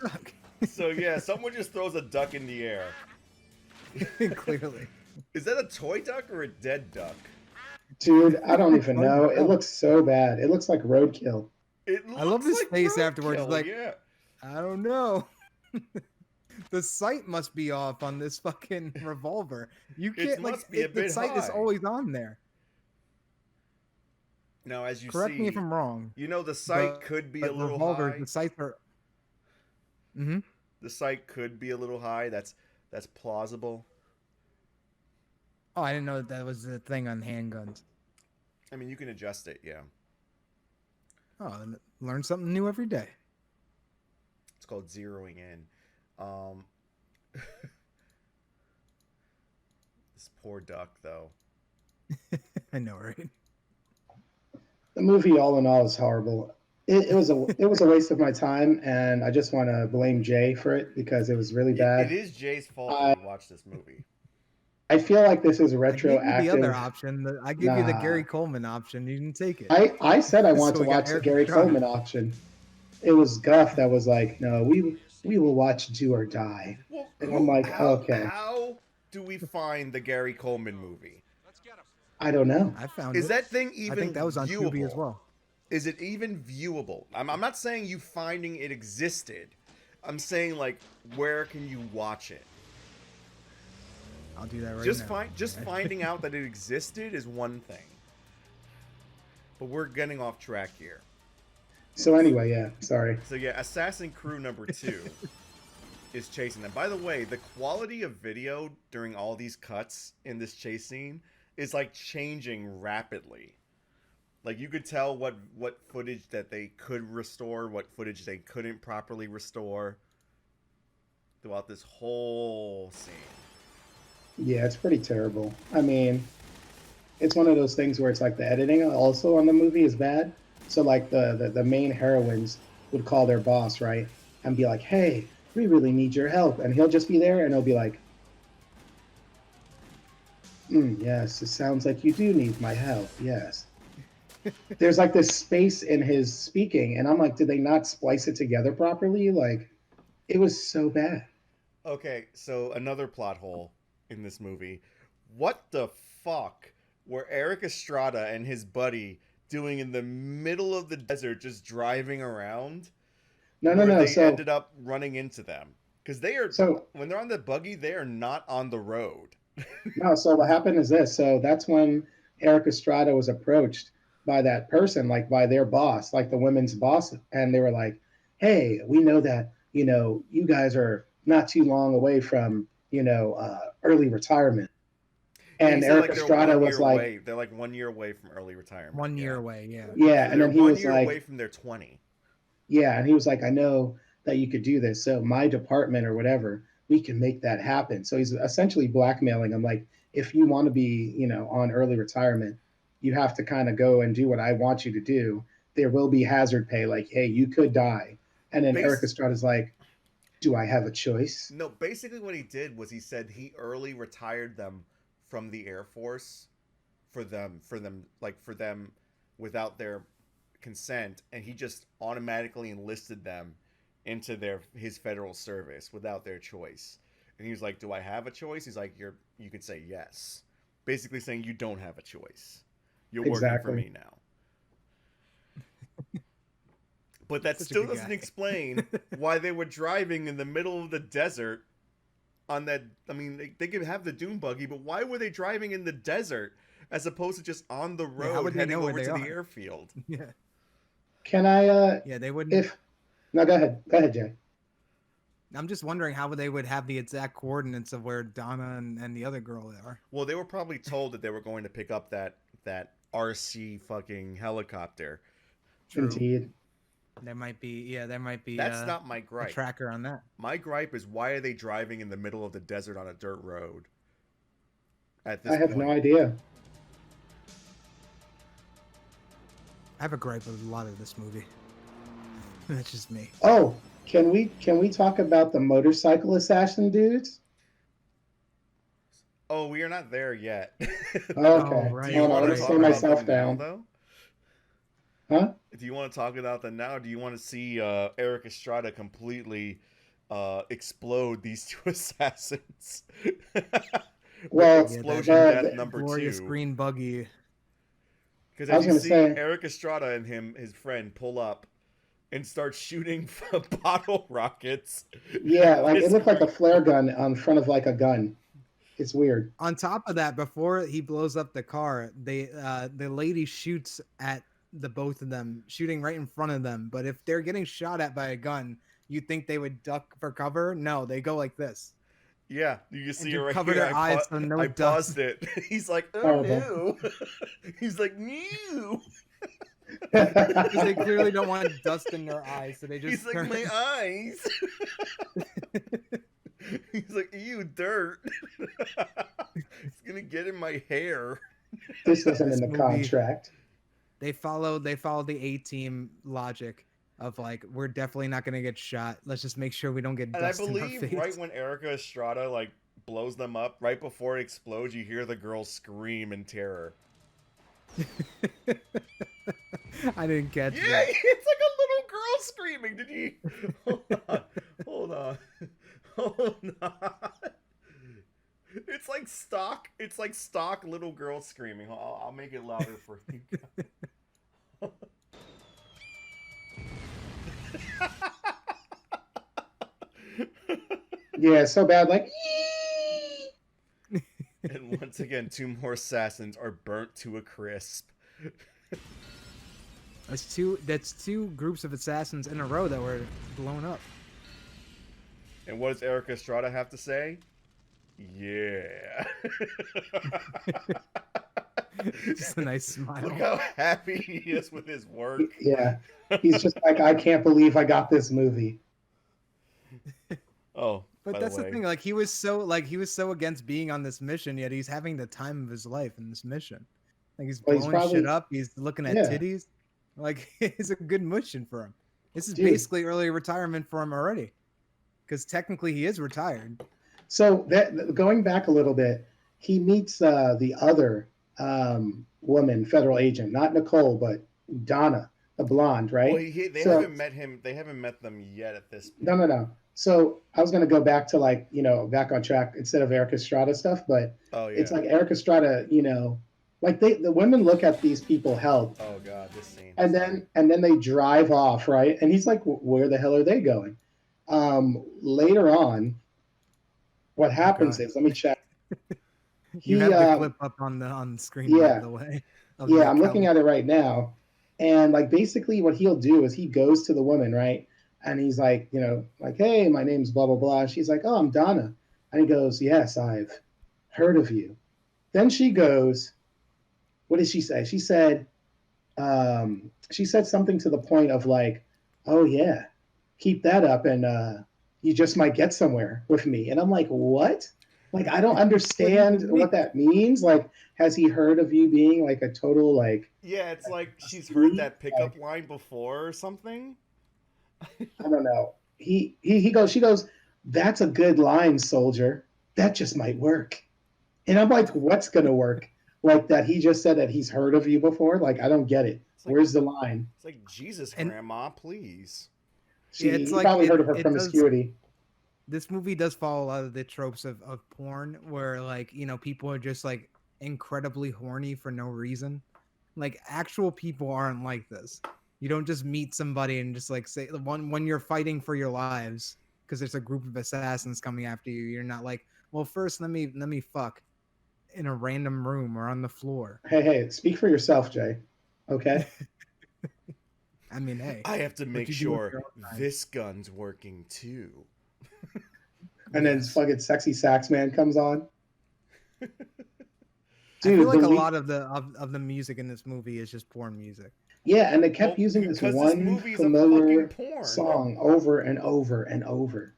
Duck. So yeah, someone just throws a duck in the air. Clearly. Is that a toy duck or a dead duck? Dude, I don't even know. It Oh. looks so bad. It looks like roadkill. It I love looks his like face afterwards, roadkill, like- yeah. I don't know. The sight must be off on this fucking revolver. You It can't like must be a the bit sight is high. always on there. Now, as you Correct see, me if I'm wrong. you know the sight but- could be but a little revolvers, high. the sights are. Mm-hmm. The sight could be a little high. That's plausible. Oh, I didn't know that was the thing on handguns. I mean, you can adjust it. Yeah, Oh, learn something new every day. it's called zeroing in. Um, this poor duck, though. I know, right? The movie, all in all, is horrible. It was a waste of my time, and I just want to blame Jay for it because it was really It bad. is Jay's fault that I we watched this movie. I feel like this is I gave you the other retroactive. option. I gave you the Gary Nah, Coleman option. You didn't take it. I said I want So to we got watch the Eric Gary Estrada. Coleman option. It was Guff that was like, no, we will watch Do or Die, Well, and I'm like, okay, how do we find the Gary Coleman movie? I don't know. I found Is it. that thing I think even that was on Tubi as viewable? well. Is it even viewable? I'm not saying you finding it existed. I'm saying like where can you watch it? I'll do that right Just now. finding out that it existed is one thing. But we're getting off track here. So anyway, yeah, sorry. So yeah, Assassin Crew number 2 is chasing them. By the way, the quality of video during all these cuts in this chase scene is like changing rapidly. Like you could tell what footage that they could restore, what footage they couldn't properly restore throughout this whole scene. Yeah, it's pretty terrible. I mean, it's one of those things where it's like the editing also on the movie is bad. So like the main heroines would call their boss, right? And be like, hey, we really need your help. And he'll just be there and he'll be like, yes, it sounds like you do need my help. Yes. There's like this space in his speaking. And I'm like, did they not splice it together properly? Like, it was so bad. Okay, so another plot hole in this movie. What the fuck were Eric Estrada and his buddy doing in the middle of the desert just driving around No, no, where no. they So, ended up running into them? Because they are, so when they're on the buggy, they are not on the road. No, so what happened is this. So that's when Eric Estrada was approached by that person, like by their boss, like the women's boss, and they were like, "Hey, we know that you guys are not too long away from early retirement." Yeah, he And said Eric like they're Estrada 1 year was like, away. They're like 1 year away from early retirement. 1 year Yeah. away. Yeah. "Yeah," So and they're then he one was year away like, from their 20. "Yeah," and he was like, "I know that you could do this, so my department or whatever, we can make that happen." So he's essentially blackmailing him, like, if you want to be, on early retirement, you have to kind of go and do what I want you to do. There will be hazard pay, like, hey, you could die. And then Eric Base Estrada's like, do I have a choice? No, basically what he did was he said he early retired them from the Air Force for them without their consent, and he just automatically enlisted them into his federal service without their choice. And he was like, "Do I have a choice?" He's like, "You can say yes." Basically saying you don't have a choice. You're working for Exactly. me now. But that Such a still good doesn't guy. explain why they were driving in the middle of the desert on that. I mean, they could have the dune buggy, but why were they driving in the desert as opposed to just on the Yeah. How road would they heading know where over they to the are? airfield? Yeah. Can I, Yeah. They wouldn't. if, no, go ahead. Go ahead, Jay. I'm just wondering how they would have the exact coordinates of where Donna and the other girl are. Well, they were probably told that they were going to pick up that RC fucking helicopter. True. Indeed. There might be. Yeah. There might be. That's not my a gripe. tracker on that. My gripe is why are they driving in the middle of the desert on a dirt road at this I have point? no idea. I have a gripe with a lot of this movie. That's just me. Oh, can we talk about the motorcycle assassin dudes? Oh, we are not there yet. Okay. Oh, right. Do you Hold on, want let to me talk slow about myself them now, down. though? Huh? Do you want to talk about them now? Or do you want to see Eric Estrada completely explode these two assassins? Well, Explosion the- death number Glorious 2. green buggy. Because I as was you gonna see say- Eric Estrada and his friend pull up and start shooting bottle rockets. Yeah, like it This- looked like a flare gun on front of like a gun. It's weird. On top of that, before he blows up the car, the lady shoots at the both of them, shooting right in front of them. But if they're getting shot at by a gun, you think they would duck for cover. No, they go like this Yeah, you can and see it just right cover here. their eyes so no I dust. paused it. He's like, oh Horrible. no. He's like, no. Because they clearly don't want dust in their eyes, so they He's just like, turn. my eyes. He's like, ew, dirt. It's gonna get in my hair. This wasn't in This the movie, contract. they followed the A-team logic of like, we're definitely not gonna get shot. Let's just make sure we don't get And I dust in our believe right face. when Erica Estrada like blows them up, right before it explodes, you hear the girl scream in terror. I didn't catch Yeah, that. it's like a little girl screaming. Did you? Hold on, hold on, hold on. It's like stock. It's like stock little girl screaming. I'll make it louder for you guys. Yeah, so bad. Like, And once again, two more assassins are burnt to a crisp. That's two groups of assassins in a row that were blown up. And what does Erica Estrada have to say? Yeah. Just a nice smile. Look how happy he is with his work. yeah, he's just like, I can't believe I got this movie. Oh, But by that's the the way, thing. Like he was so against being on this mission, yet he's having the time of his life in this mission. Like he's Well, blowing he's probably, shit up. He's looking at yeah, titties. Like it's a good mission for him. This is dude. basically early retirement for him already, because technically he is retired. So that going back a little bit, he meets the other woman, federal agent, not Nicole, but Donna, the blonde, well, right? they So haven't met him. They haven't met them yet at this no, point. no, no. So I was going to go back to like, back on track instead of Eric Estrada stuff, but Oh it's yeah. like Eric Estrada, like the women look at these people help, Oh god, this scene. and then they drive off, right? And he's like, where the hell are they going? Later on, what happens God. is, let me check. You He, have the clip up on the screen, by yeah, the way, of yeah, Nick I'm looking Kelly. at it right now, and like basically what he'll do is he goes to the woman, right? And he's like, like, hey, my name's blah blah blah. She's like, oh, I'm Donna, and he goes, yes, I've heard of you. Then she goes, what did she say? She said something to the point of like, oh yeah, keep that up, and you just might get somewhere with me. And I'm like, what? Like, I don't What do you understand mean? what that means. Like, has he heard of you being like a total like Yeah, it's like a she's heard sweet? that pickup line before or something. I don't know. He goes. She goes. That's a good line, soldier. That just might work. And I'm like, what's gonna work? Like that? He just said that he's heard of you before. Like, I don't get it. It's like Where's the line? it's like Jesus, And Grandma, please. yeah, She it's he like probably heard of her it does. promiscuity. This movie does follow a lot of the tropes of porn, where like people are just like incredibly horny for no reason. Like actual people aren't like this. You don't just meet somebody and just like say when you're fighting for your lives because there's a group of assassins coming after you. You're not like, well, first let me fuck in a random room or on the floor. Hey, speak for yourself, Jay. Okay. I mean, hey, I have to what make you do with sure your own time. this gun's working too. And then Yes. fucking sexy sax man comes on. I Dude, feel like a the lot of the music in this movie is just porn music. yeah, and they Well, kept using this because this one movie is a fucking familiar porn. song over and over and over.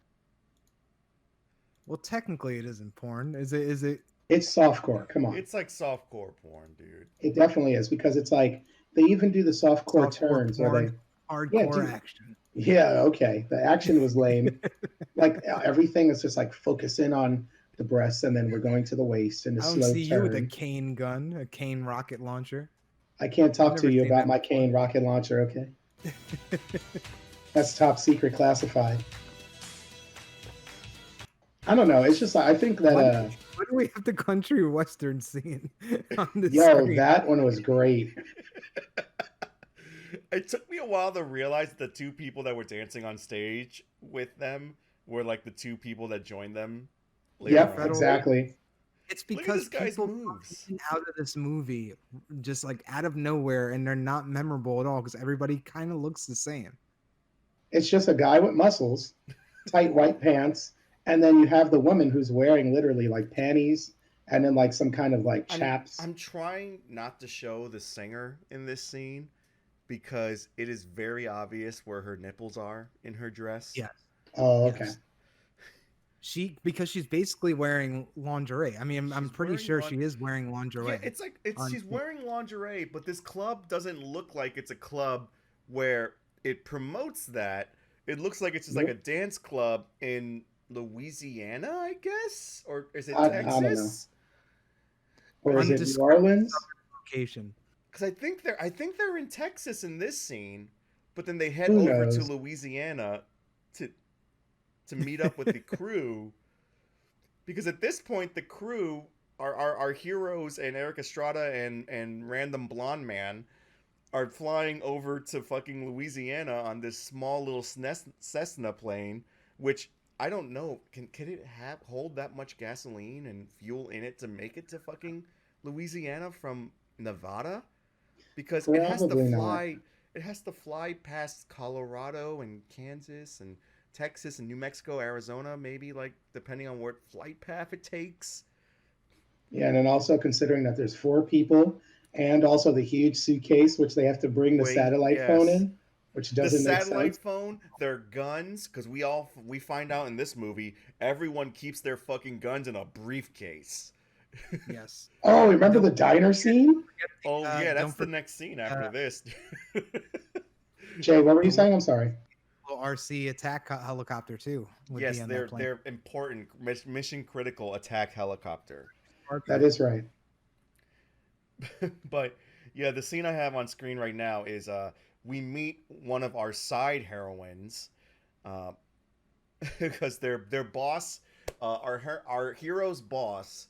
Well, technically, it isn't porn. Is it? Is it? It's softcore. Come on. It's like softcore porn, dude. It definitely is because it's like they even do the softcore Softcore turns where they porn, yeah, hardcore dude. action. Yeah, okay. The action was lame. Like everything is just like focusing on the breasts and then we're going to the waist and the I don't slow see you with a turn. cane gun, a cane rocket launcher. I can't I've talk to never you seen about that my before. cane rocket launcher, okay? That's top secret classified. I don't know. It's just I think that Why do we have the country western scene on the yo, screen? that one was great. It took me a while to realize that the two people that were dancing on stage with them were like the two people that joined them later Yep, on. exactly. It's Look at because this guy's people come moves. in and out of this movie just like out of nowhere, and they're not memorable at all because everybody kind of looks the same. It's just a guy with muscles, tight white pants, and then you have the woman who's wearing literally like panties and then like some kind of like I'm chaps. I'm trying not to show the singer in this scene because it is very obvious where her nipples are in her dress. Yes, Oh, okay. yes. Because she's basically wearing lingerie. I mean, I'm She's pretty wearing sure she is wearing Yeah, lingerie. it's like it's On she's wearing lingerie, but this club doesn't look like it's a club where it promotes that. It looks like it's just like a Nope. dance club in Louisiana, I guess, or is it I don't know. Texas? Or is it New undescribed Orleans? location. Because I think they're in Texas in this scene, but then they head Who over to knows? Louisiana to to meet up with the crew. Because at this point, the crew our heroes and Eric Estrada and random blonde man are flying over to fucking Louisiana on this small little Cessna plane, which I don't know. Can it hold that much gasoline and fuel in it to make it to fucking Louisiana from Nevada? Because it has to Probably not. fly. It has to fly past Colorado and Kansas and Texas and New Mexico, Arizona, maybe like depending on what flight path it takes. Yeah, and then also considering that there's four people and also the huge suitcase which they have to bring the Wait, satellite phone yes, in, which the doesn't make satellite sense. phone, their guns, because we find out in this movie everyone keeps their fucking guns in a briefcase. Yes, Oh, and remember the diner scene? Oh yeah, that's don't the forget next scene uh, after this. Jay, what were the you little saying? I'm sorry. RC attack helicopter too would be Yes, on that plane. they're important mission critical attack helicopter. That Parker. is right. But yeah, the scene I have on screen right now is we meet one of our side heroines, uh, because their boss, our hero's boss,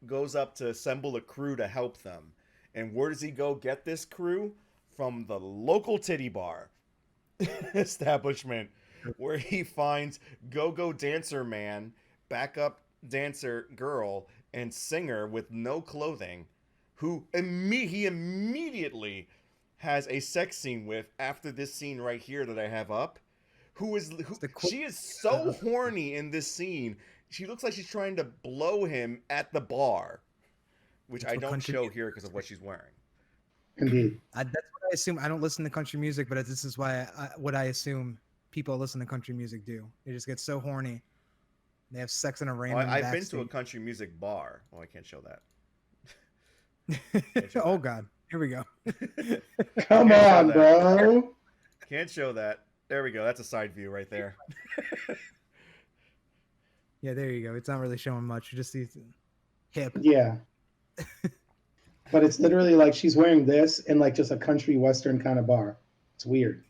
goes up to assemble a crew to help them. And where does he go get this crew? From the local titty bar establishment, where he finds go-go dancer man, backup dancer girl, and singer with no clothing, who he immediately has a sex scene with after this scene right here that I have up. It's the She is so horny in this scene. She looks like she's trying to blow him at the bar, which That's I what don't country show music here because of what she's wearing. Indeed. that's what I assume. I don't listen to country music, but this is what I assume people listen to country music do. They just get so horny. They have sex in a Oh, random I've been to a backstage. country music bar. Oh, I can't show that. Can't show Oh that. God, here we go. Come Can't show on, that. bro. Can't show that. There we go. That's a side view right there. Yeah, there you go. It's not really showing much. You just see hip. Yeah. But it's literally like she's wearing this in like just a country western kind of bar. It's weird.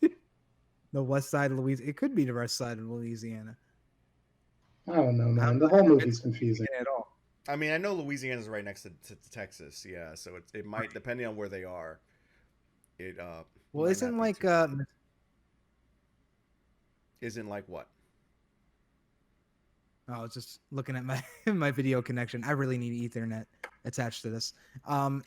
The west side of Louisiana. It could be the west side of Louisiana. I don't know, I'm man. not The whole movie's convinced confusing. at all. I mean, I know Louisiana's right next to Texas. Yeah, so it might, depending on where they are, it Well, might isn't not be like too far. Isn't like what? I was just looking at my my video connection. I really need Ethernet attached to this.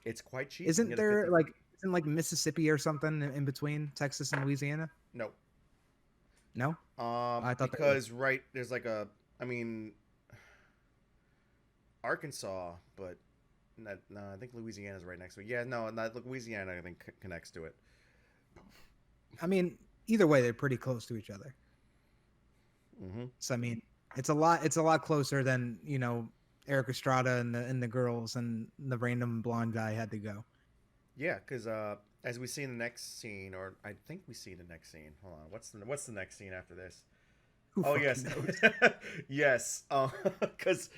It's quite cheap. You can Isn't get a there 50. like isn't like Mississippi or something in between Texas and Louisiana? No. No, I thought there was. Because right there's like a, I mean, Arkansas, but no, I think Louisiana's right next to it. Yeah, no, not Louisiana. I think connects to it. I mean, either way, they're pretty close to each other. Mm-hmm. So I mean, it's a lot. It's a lot closer than Eric Estrada and the girls and the random blonde guy had to go. Yeah, because as we see in the next scene, or I think we see the next scene. Hold on, what's the next scene after this? Who Oh fucking yes, knows? yes. Because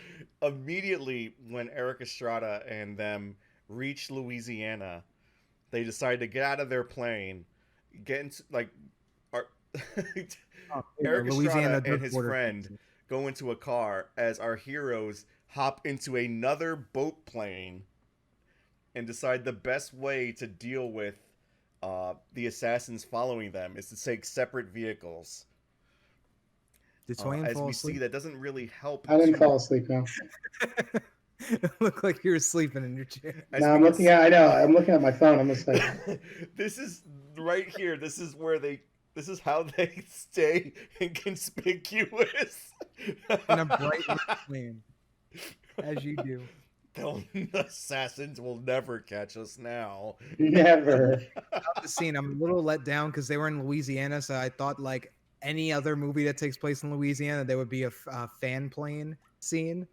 immediately when Eric Estrada and them reach Louisiana, they decide to get out of their plane, get into like, our, Oh, there you Eric go, Louisiana Estrada and drug his border. friend go into a car as our heroes hop into another boat plane and decide the best way to deal with the assassins following them is to take separate vehicles. Did Toyin As fall we see, asleep? that doesn't really help. I didn't fall asleep now. It looked like you were sleeping in your chair. As No, we I'm can looking at. I know. I'm looking at my phone. I'm just like, this is right here. This is where they This is how they stay inconspicuous. In a bright red flame, as you do. The assassins will never catch us now. Never. The scene, I'm a little let down because they were in Louisiana, so I thought like any other movie that takes place in Louisiana, there would be a fan plane scene,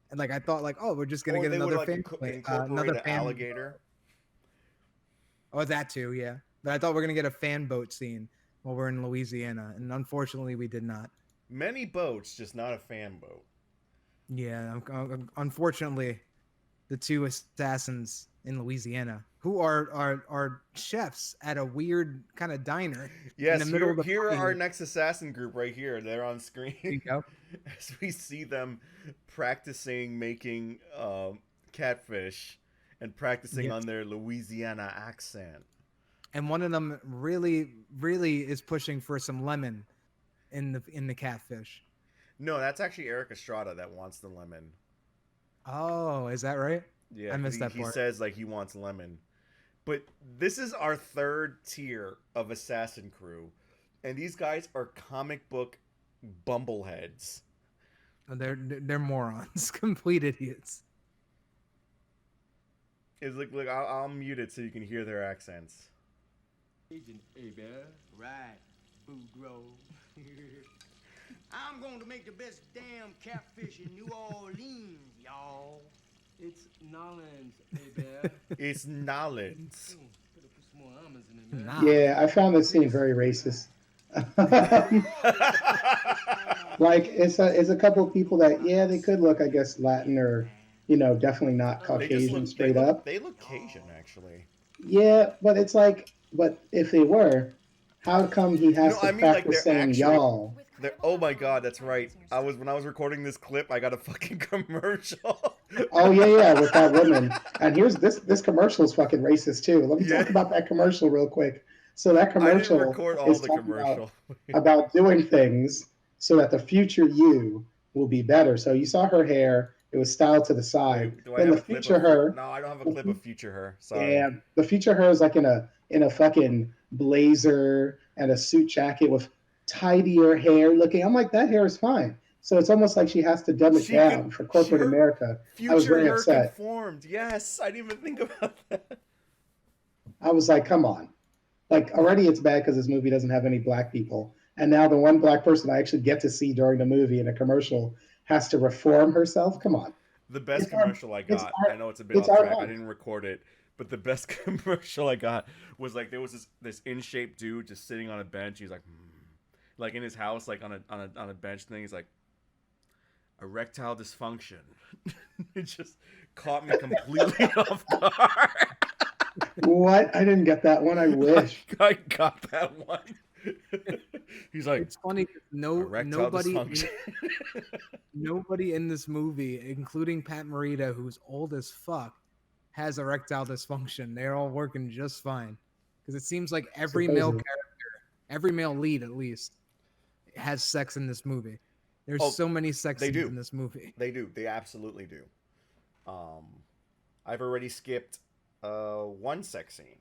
and like I thought like, oh, we're just gonna Or get they would another like fan plane, incorporate another an fan. alligator. Oh, that too, yeah. But I thought we are gonna get a fan boat scene while we're in Louisiana, and unfortunately, we did not. Many boats, just not a fan boat. Yeah, unfortunately, the two assassins in Louisiana, who are chefs at a weird kind of diner in the Yes, middle here of the here are our fucking. next assassin group right here. They're on There you screen go. as we see them practicing making catfish and practicing Yes. on their Louisiana accent. And one of them really is pushing for some lemon in the catfish. No, that's actually Eric Estrada that wants the lemon. Oh, is that right? Yeah, I because missed that he part. says like he wants lemon. But this is our third tier of assassin crew, and these guys are comic book bumbleheads. They're morons, complete idiots. It's like, look, I'll mute it so you can hear their accents. Agent Abel. Right, Boudreaux. I'm going to make the best damn catfish in New Orleans, y'all. It's Nolans, Abel. It's Nolans. Better put some more almonds in it, man. Nah. Yeah, I found this scene very racist. Like it's a couple of people that they could look, I guess, Latin or definitely not They just Caucasian look, straight up. they look Cajun, actually. Yeah, but it's like, but if they were, how come he has No, to I mean, like, practice they're saying actually- y'all? Oh my god, that's right. When I was recording this clip, I got a fucking commercial. Oh yeah, with that woman. And here's this commercial is fucking racist too. Let me Yeah. talk about that commercial real quick. So that I didn't commercial record all is the talking commercial. about doing things so that the future you will be better. So you saw her hair; it was styled to the side. Wait, do I Then have the a clip future of her, No, I don't have a clip of future her. Sorry. yeah, the future her is like in a fucking blazer and a suit jacket with tidier hair looking. I'm like, that hair is fine. So it's almost like she has to dumb it She down could- for corporate her America. I was Future very her upset. conformed. Yes, I didn't even think about that. I was like, come on. Like already it's bad because this movie doesn't have any black people. And now the one black person I actually get to see during the movie in a commercial has to reform herself. Come on. The best It's our- commercial I it's got, our- I know it's a bit it's off our track, I life. didn't record it, but the best commercial I got was like there was this in shape dude just sitting on a bench. He's like, like in his house, like on a bench thing. He's like, erectile dysfunction. It just caught me completely off guard. What? I didn't get that one. I wish. I got that one. He's like, It's funny. erectile dysfunction. Nobody in this movie, including Pat Morita, who's old as fuck, has erectile dysfunction. They're all working just fine. Because it seems like every male Supposedly. character, every male lead at least, has sex in this movie. There's Oh, so many sex they scenes do. in this movie. They do. They absolutely do. I've already skipped one sex scene.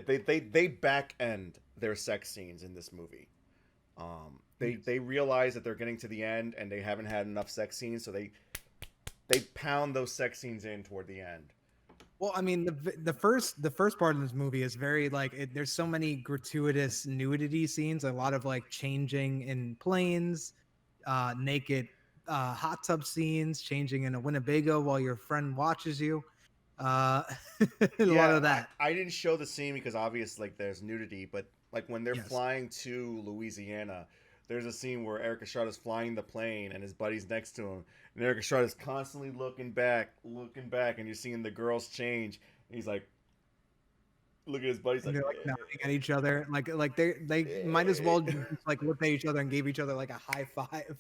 They back end their sex scenes in this movie. They realize that they're getting to the end and they haven't had enough sex scenes, so they pound those sex scenes in toward the end. Well, I mean, the first part of this movie is very like there's so many gratuitous nudity scenes, a lot of like changing in planes, naked hot tub scenes, changing in a Winnebago while your friend watches you. A lot of that. I didn't show the scene because obviously like there's nudity, but like when they're Yes. flying to Louisiana, there's a scene where Eric Estrada's flying the plane and his buddy's next to him, and Eric Estrada's constantly looking back, and you're seeing the girls change. And he's like, look at his buddy's And like, they're like nodding at each other, like they might as well just like look at each other and gave each other like a high five.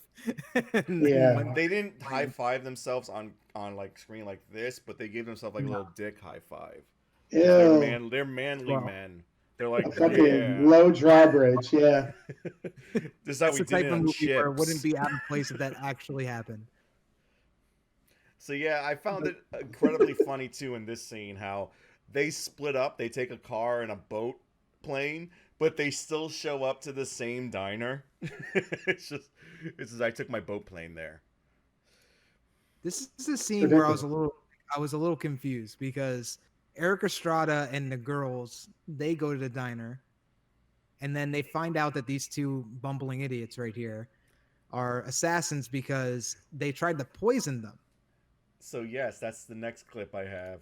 And then Yeah. went- they didn't high five themselves on like screen like this, but they gave themselves like a little dick high five. Ew. They're manly Wow. men. They're like, A fucking yeah. low drawbridge. Yeah. This is how It's we the did type it of on movie where it ships. wouldn't be out of place if that actually happened. So yeah, I found it incredibly funny too in this scene how they split up. They take a car and a boat plane, but they still show up to the same diner. It's just I took my boat plane there. This is a scene where ridiculous. I was a little confused because Eric Estrada and the girls, they go to the diner and then they find out that these two bumbling idiots right here are assassins because they tried to poison them, So yes, that's the next clip I have.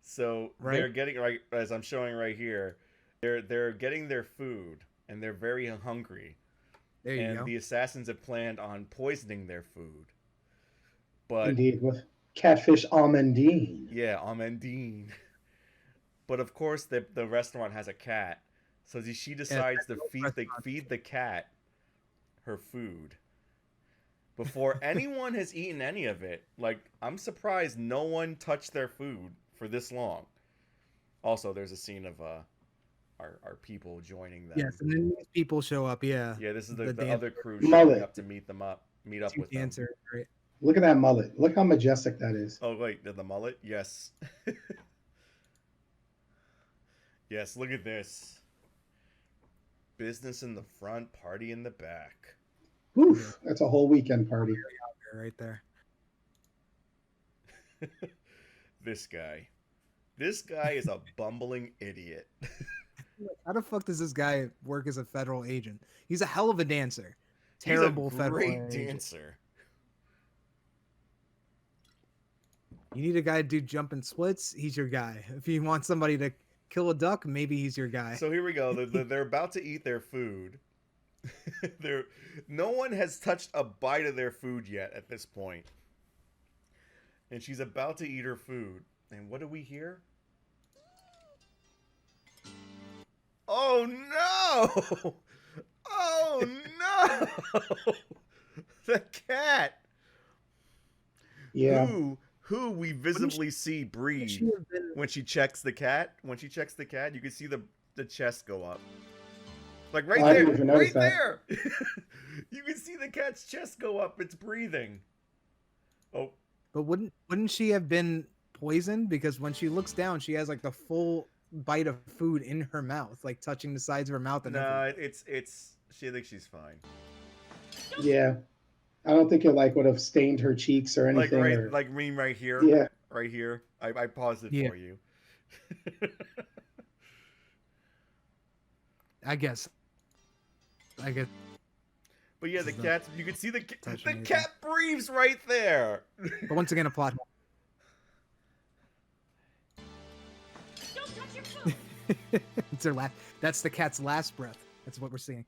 So right? they're getting right as I'm showing right here. They're getting their food and they're very hungry. There you And go. the assassins have planned on poisoning their food. But Indeed, with catfish almondine. yeah, Amandine. But of course, the restaurant has a cat, so she Yeah, decides to restaurant. feed the cat her food before anyone has eaten any of it. Like, I'm surprised no one touched their food for this long. Also, there's a scene of our people joining them. Yes, and then these people show up. Yeah, Yeah, this is the the dance other crew showing Mullet. up to meet up two with them. dancer, right? Look at that mullet. Look how majestic that is. Oh wait, the mullet? Yes. Yes, look at this. Business in the front, party in the back. Oof, that's a whole weekend party. Right there. This guy. This guy is a bumbling idiot. How the fuck does this guy work as a federal agent? He's a hell of a dancer. He's a Terrible federal great agent. dancer. You need a guy to do jumping splits. He's your guy. If you want somebody to kill a duck, maybe he's your guy. So here we go. They're about to eat their food. No one has touched a bite of their food yet at this point. And she's about to eat her food. And what do we hear? Oh no! Oh no! The cat! Yeah. Who we visibly see breathe She have been- when she checks the cat. When she checks the cat, you can see the chest go up. Like right Oh, I there, didn't even right notice that. there. You can see the cat's chest go up. It's breathing. Oh, But wouldn't she have been poisoned? Because when she looks down, she has like the full bite of food in her mouth, like touching the sides of her mouth and nah, everything. it's. She thinks she's fine. Yeah. I don't think it like would have stained her cheeks or Like anything. right, or... like me right here. Yeah. Right here. I paused it Yeah. for you. I guess. But yeah, the This is cat. You can see the touching the anything. cat breathes right there. But once again, a plot hole. Don't touch your food. It's her last. That's the cat's last breath. That's what we're seeing.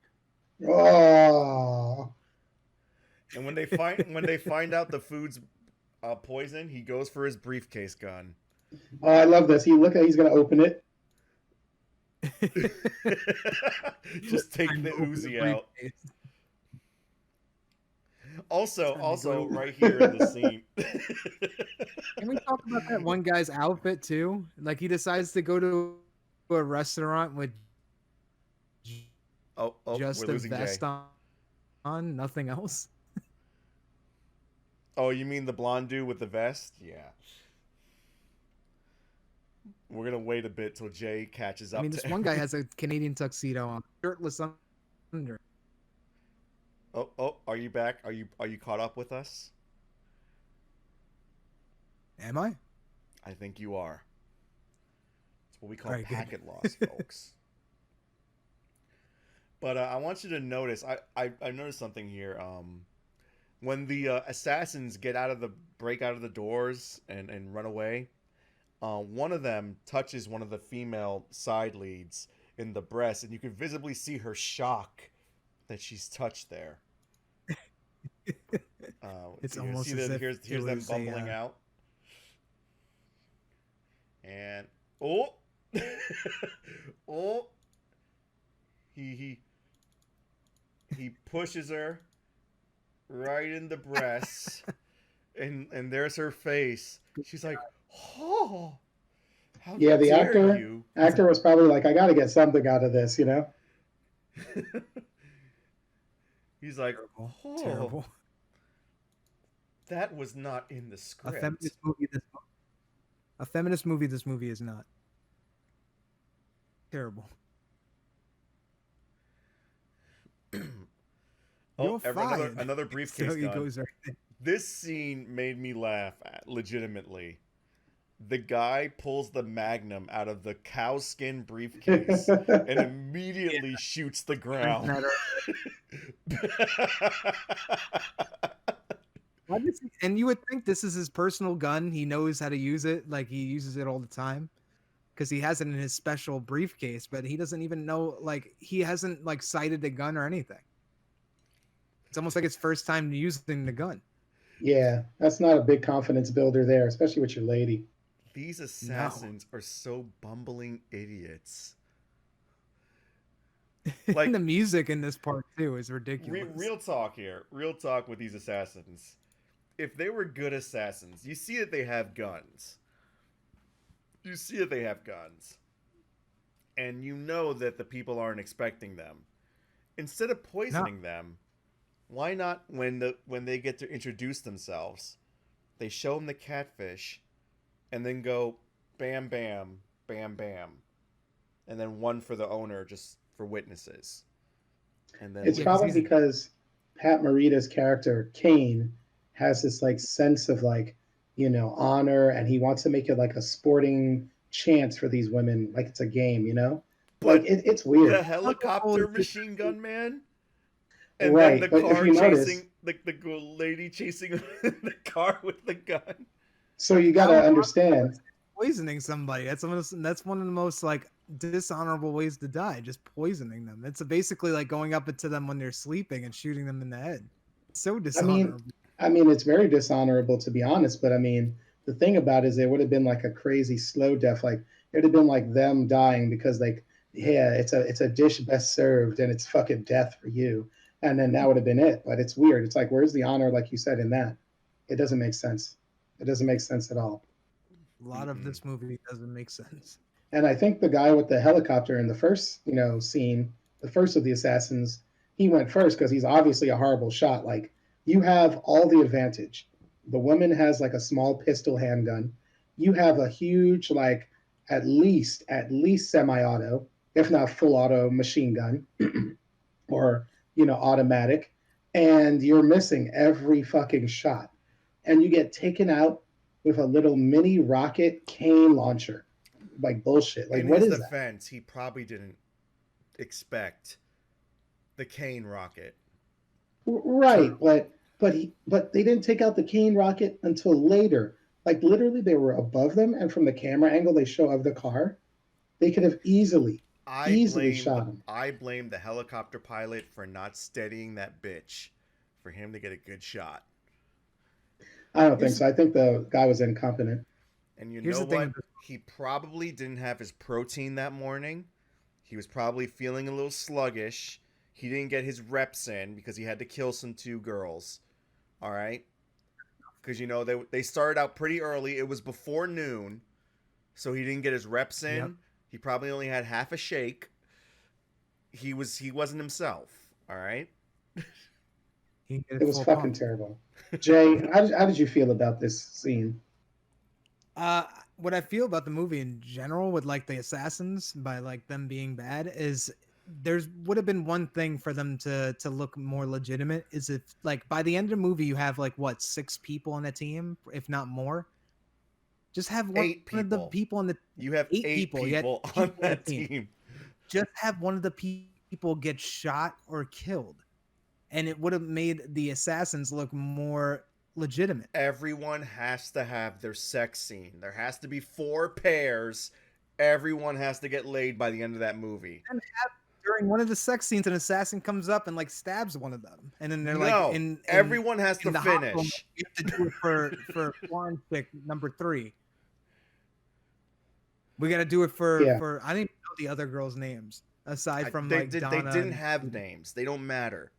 Oh. And when they find out the food's poison, he goes for his briefcase gun. Oh, I love this. He's gonna open it. Just take the Open Uzi briefcase. out. Also, Time to go. right here in the scene. Can we talk about that one guy's outfit too? Like he decides to go to a restaurant with Oh, just we're a losing vest Jay. on, nothing else. Oh, you mean the blonde dude with the vest? Yeah. We're gonna wait a bit till Jay catches up. I mean, to this one guy has a Canadian tuxedo on, shirtless under. Oh, are you back? Are you caught up with us? Am I? I think you are. It's what we call Alright, good. packet loss, folks. But I want you to notice. I noticed something here. When the assassins break out of the doors and run away, one of them touches one of the female side leads in the breast, and you can visibly see her shock that she's touched there. It's so you almost see as that if here's it them was bumbling a, out, and oh, oh, he pushes her right in the breast, and there's her face. She's like, oh, how Yeah, the dare you? actor was probably like, I got to get something out of this, you know? He's like, terrible. oh, Terrible. that was not in the A script. feminist movie. A feminist movie. This movie is not. Terrible. You're another fine. another So briefcase he gun. goes right there. This scene made me laugh legitimately. The guy pulls the magnum out of the cow skin briefcase and immediately shoots the ground. And you would think this is his personal gun. He knows how to use it. Like he uses it all the time because he has it in his special briefcase, but he doesn't even know, like he hasn't like sighted the gun or anything. It's almost like his first time using the gun. Yeah, that's not a big confidence builder there, especially with your lady. These No. assassins are so bumbling idiots. Like the music in this part too is ridiculous. Real talk here. Real talk with these assassins. If they were good assassins, you see that they have guns. You see that they have guns. And you know that the people aren't expecting them. Instead of poisoning them, why not when they get to introduce themselves, they show them the catfish and then go bam bam bam bam. And then one for the owner just for witnesses. And then It's probably because Pat Morita's character Kane has this like sense of like, honor, and he wants to make it like a sporting chance for these women, like it's a game, But like it's weird. the helicopter machine gun man, and right, then the but car if you chasing notice, the lady chasing the car with the gun. so you got to understand. Poisoning somebody. That's one of the most like dishonorable ways to die. Just poisoning them. It's basically like going up into them when they're sleeping and shooting them in the head. It's so dishonorable. I mean, it's very dishonorable to be honest. But I mean, the thing about it is, it would have been like a crazy slow death. Like it would have been like them dying because, like, yeah, it's a dish best served, and it's fucking death for you. And then that would have been it. But it's weird. It's like, where's the honor, like you said, in that? It doesn't make sense. It doesn't make sense at all. A lot of this movie doesn't make sense. And I think the guy with the helicopter in the first, scene, the first of the assassins, he went first because he's obviously a horrible shot. Like you have all the advantage. The woman has like a small pistol handgun. You have a huge, like at least semi-auto, if not full auto machine gun, or automatic, and you're missing every fucking shot, and you get taken out with a little mini rocket cane launcher. Like bullshit. Like In what his is that? defense, he probably didn't expect the cane rocket. Right, but they didn't take out the cane rocket until later. Like literally, they were above them, and from the camera angle they show of the car, they could have easily shot him. I blame the helicopter pilot for not steadying that bitch for him to get a good shot. I don't think so. I think the guy was incompetent. And you Here's know the thing what? He probably didn't have his protein that morning. He was probably feeling a little sluggish. He didn't get his reps in because he had to kill some 2 girls. All right? Because, they started out pretty early. It was before noon. So he didn't get his reps in. Yep. He probably only had half a shake. He wasn't himself. All right? It was fucking terrible. Jay, how did you feel about this scene? What I feel about the movie in general with like the assassins, by like them being bad, is there's would have been one thing for them to look more legitimate, is if like by the end of the movie you have like 6 people on a team, if not more. Just have one of the people on the you have 8 people on that team. Just have one of the people get shot or killed, and it would have made the assassins look more legitimate. Everyone has to have their sex scene. There has to be 4 pairs. Everyone has to get laid by the end of that movie. And during one of the sex scenes, an assassin comes up and like stabs one of them, and then they're everyone has to finish. You have to do it for Blonde Chick number 3. We got to do it for I didn't know the other girls' names aside from Donna. They didn't have names. They don't matter.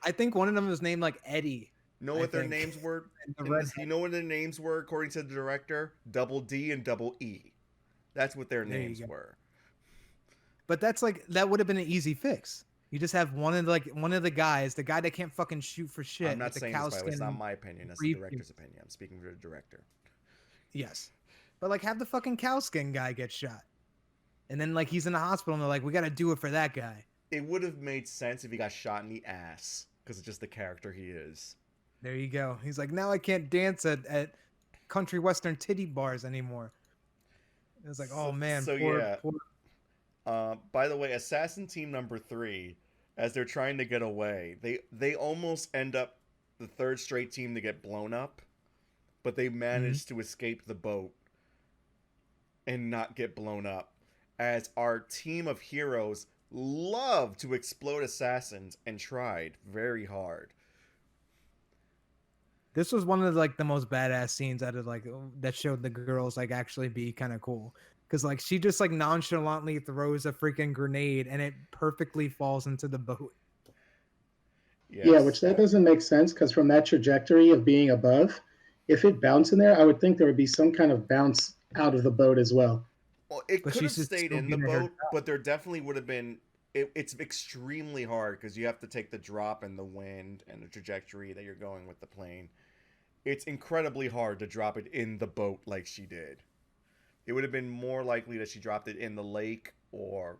I think one of them was named like Eddie. Know what their names were? You know what their names were according to the director? Double D and Double E. That's what their names were. But that would have been an easy fix. You just have one of the guys, the guy that can't fucking shoot for shit. I'm not saying this, by the way. It's not my opinion. That's the director's opinion. I'm speaking for the director. Yes. But like have the fucking cowskin guy get shot. And then like he's in the hospital and they're like, we got to do it for that guy. It would have made sense if he got shot in the ass. because it's just the character he is. There you go. He's like, now I can't dance at country western titty bars anymore. It was like, oh man, So poor, yeah. poor. By the way, assassin team number 3, as they're trying to get away, they almost end up the third straight team to get blown up, but they managed to escape the boat and not get blown up. As our team of heroes love to explode assassins and tried very hard. This was one of like the most badass scenes out of like that showed the girls like actually be kind of cool. Because like she just like nonchalantly throws a freaking grenade and it perfectly falls into the boat. Yes. Yeah, which that doesn't make sense because from that trajectory of being above, if it bounced in there, I would think there would be some kind of bounce out of the boat as well. Well, it But could have she's just stayed still in the giving her boat, but there definitely would have been. It's extremely hard because you have to take the drop and the wind and the trajectory that you're going with the plane. It's incredibly hard to drop it in the boat like she did. It would have been more likely that she dropped it in the lake or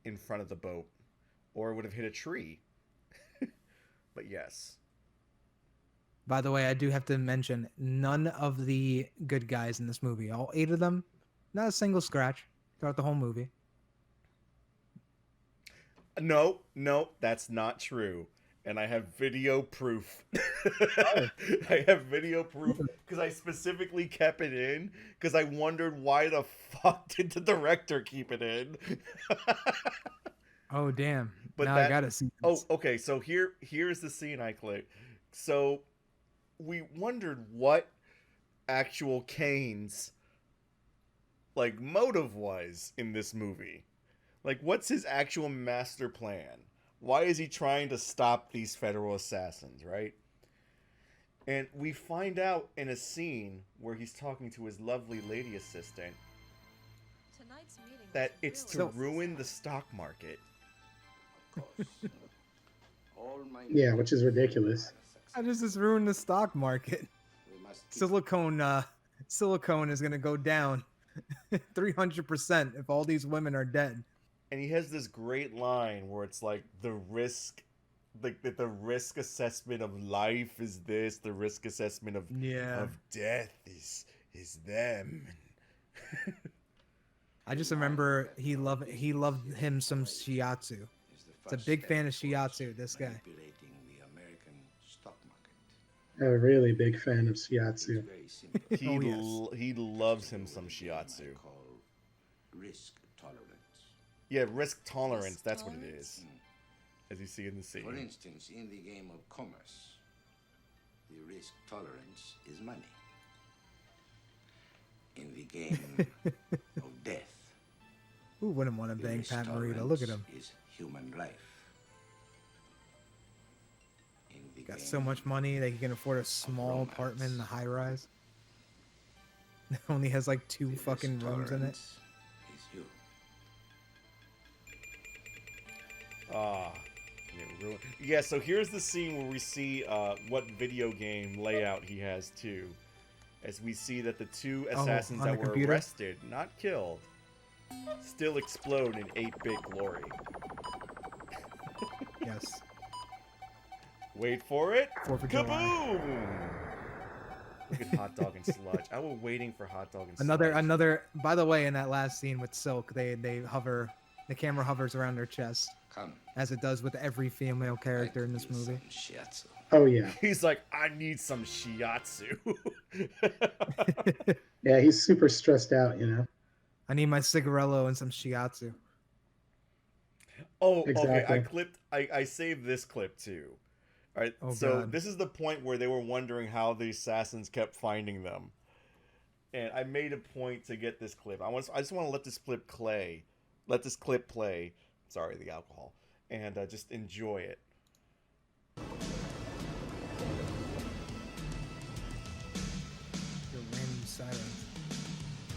in front of the boat, or it would have hit a tree. But yes. By the way, I do have to mention none of the good guys in this movie, all 8 of them, not a single scratch throughout the whole movie. No, that's not true. And I have video proof. I have video proof because I specifically kept it in because I wondered why the fuck did the director keep it in. Oh damn! But now I gotta see. Oh, This. okay. So here's the scene I clicked. So we wondered what actual Kane's like motive was in this movie. Like, what's his actual master plan? Why is he trying to stop these federal assassins, right? And we find out in a scene where he's talking to his lovely lady assistant Tonight's meeting that was it's to really ruin the successful. stock market. Of course. All my Yeah, which is ridiculous. How does this ruin the stock market? We must keep Silicone is gonna go down 300% if all these women are dead. And he has this great line where it's like the risk assessment of life is this, the risk assessment of death is them. I just remember he loved him some shiatsu. It's a big fan of shiatsu, this guy. Manipulating the American stock market. I'm a really big fan of shiatsu. It's very simple. He loves him some shiatsu. I call risk tolerance. Yeah, risk tolerance, Risk that's what it tolerance? is. As you see in the scene. For instance, in the game of commerce, the risk tolerance is money. In the game of death, Who wouldn't want to the bang risk Pat Morita? Look at him. tolerance is human life. In the Got game so much money that he can afford a small romance. apartment in the high rise. Only has like 2 the risk fucking rooms in it. tolerance is you. Ah. Yeah, so here's the scene where we see what video game layout he has too. As we see that the 2 assassins on that the were computer? arrested, not killed, still explode in 8-bit glory. Yes. Wait for it. 4th of July. Kaboom! Look at Hot Dog and Sludge. I was waiting for Hot Dog and Sludge. Another. By the way, in that last scene with Silk, they hover. The camera hovers around their chest, Come. as it does with every female character in this I could use movie. some shiatsu. Oh yeah, He's like, I need some shiatsu. yeah. He's super stressed out, you know. I need my cigarello and some shiatsu. Oh, okay. Exactly. I saved this clip too. All right. Oh, so God. this is the point where they were wondering how the assassins kept finding them, and I made a point to get this clip. I just want to let this clip play. Let this clip play. Sorry, the alcohol, and just enjoy it. The random sirens.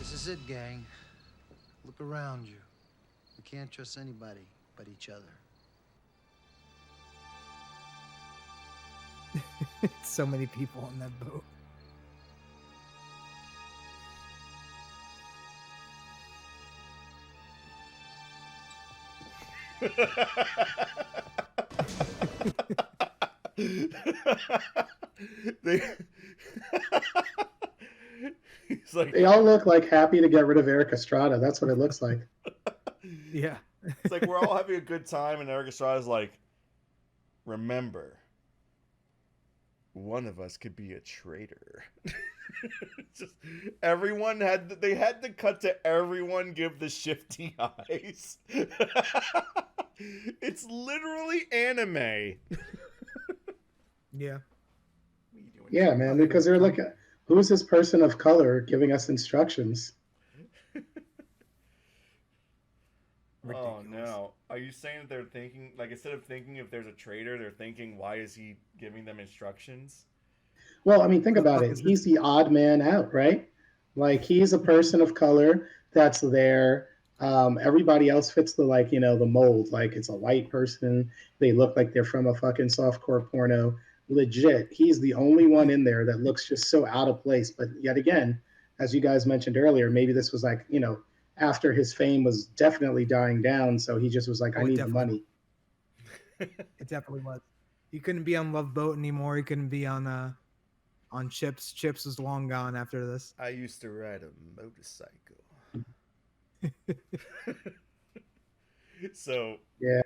This is it, gang. Look around you. We can't trust anybody but each other. So many people on that boat. they he's like They all look like happy to get rid of Eric Estrada. That's what it looks like. Yeah. it's like we're all having a good time, and Eric Estrada's like, remember, one of us could be a traitor. Just everyone had to cut to everyone give the shifty eyes. It's literally anime. Yeah. Yeah, man, because they're like, who's this person of color giving us instructions? Oh no. Are you saying that they're thinking, like, instead of thinking if there's a traitor, they're thinking, why is he giving them instructions? Well, I mean, think Who the about fuck it. is He's the odd man out, right? Like, he's a person of color that's there. Everybody else fits the, like, the mold. Like, it's a white person. They look like they're from a fucking softcore porno. Legit. He's the only one in there that looks just so out of place. But yet again, as you guys mentioned earlier, maybe this was like, after his fame was definitely dying down. So he just was like, I Oh, it need the definitely money. It definitely was. He couldn't be on Love Boat anymore. He couldn't be on Chips. Chips was long gone after this. I used to ride a motorcycle. So Yeah.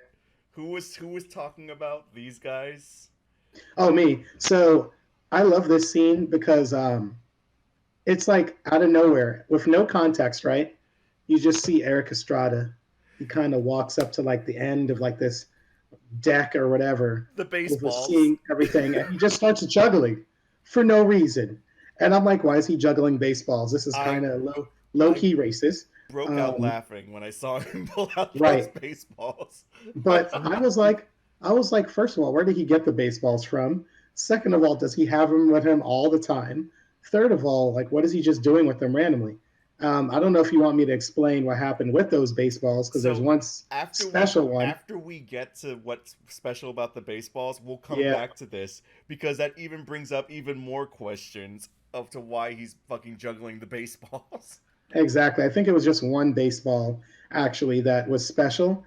who was talking about these guys? Oh, me. So I love this scene because it's like out of nowhere with no context, right? You just see Eric Estrada. He kind of walks up to like the end of like this deck or whatever, The baseballs. seeing everything, and he just starts juggling for no reason. And I'm like, why is he juggling baseballs? This is kind of low key racist. Broke out laughing when I saw him pull out those Right. baseballs. But I was like, first of all, where did he get the baseballs from? Second of all, does he have them with him all the time? Third of all, like, what is he just doing with them randomly? I don't know if you want me to explain what happened with those baseballs, because there's one special one. After we get to what's special about the baseballs, we'll come Yeah. back to this, because that even brings up even more questions of to why he's fucking juggling the baseballs. Exactly. I think it was just one baseball actually that was special,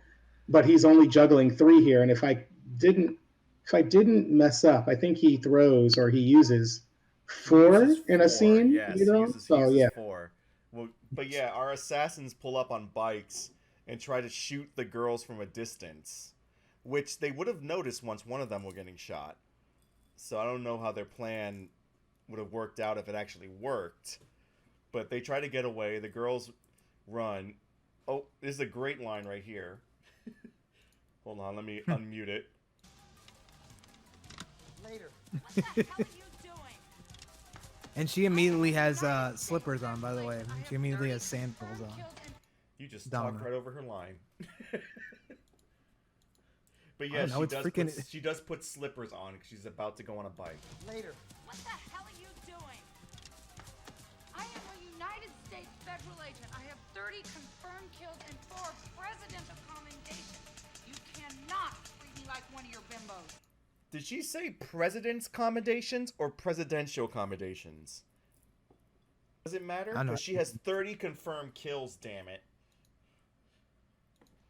but he's only juggling 3 here. And if I didn't mess up, I think he throws or he uses 4 He uses in a 4, scene. yes, he uses 4. Well, but yeah, our assassins pull up on bikes and try to shoot the girls from a distance, which they would have noticed once one of them were getting shot. So I don't know how their plan would have worked out if it actually worked. But they try to get away. The girls run. Oh, this is a great line right here. Hold on, let me unmute it. Later. What the hell are you doing? And she immediately has slippers on, by the way. She immediately has sandals on. You just Domino. talked right over her line. But I yeah, don't know, it's freaking- she does put slippers on because she's about to go on a bike. Later. What the hell are you doing? I am a United States federal agent. I have 30 confirmed kills and 4 presidential commendations. You cannot treat me like one of your bimbos. Did she say president's commendations or presidential commendations? Does it matter? I know. Because she has 30 confirmed kills, damn it.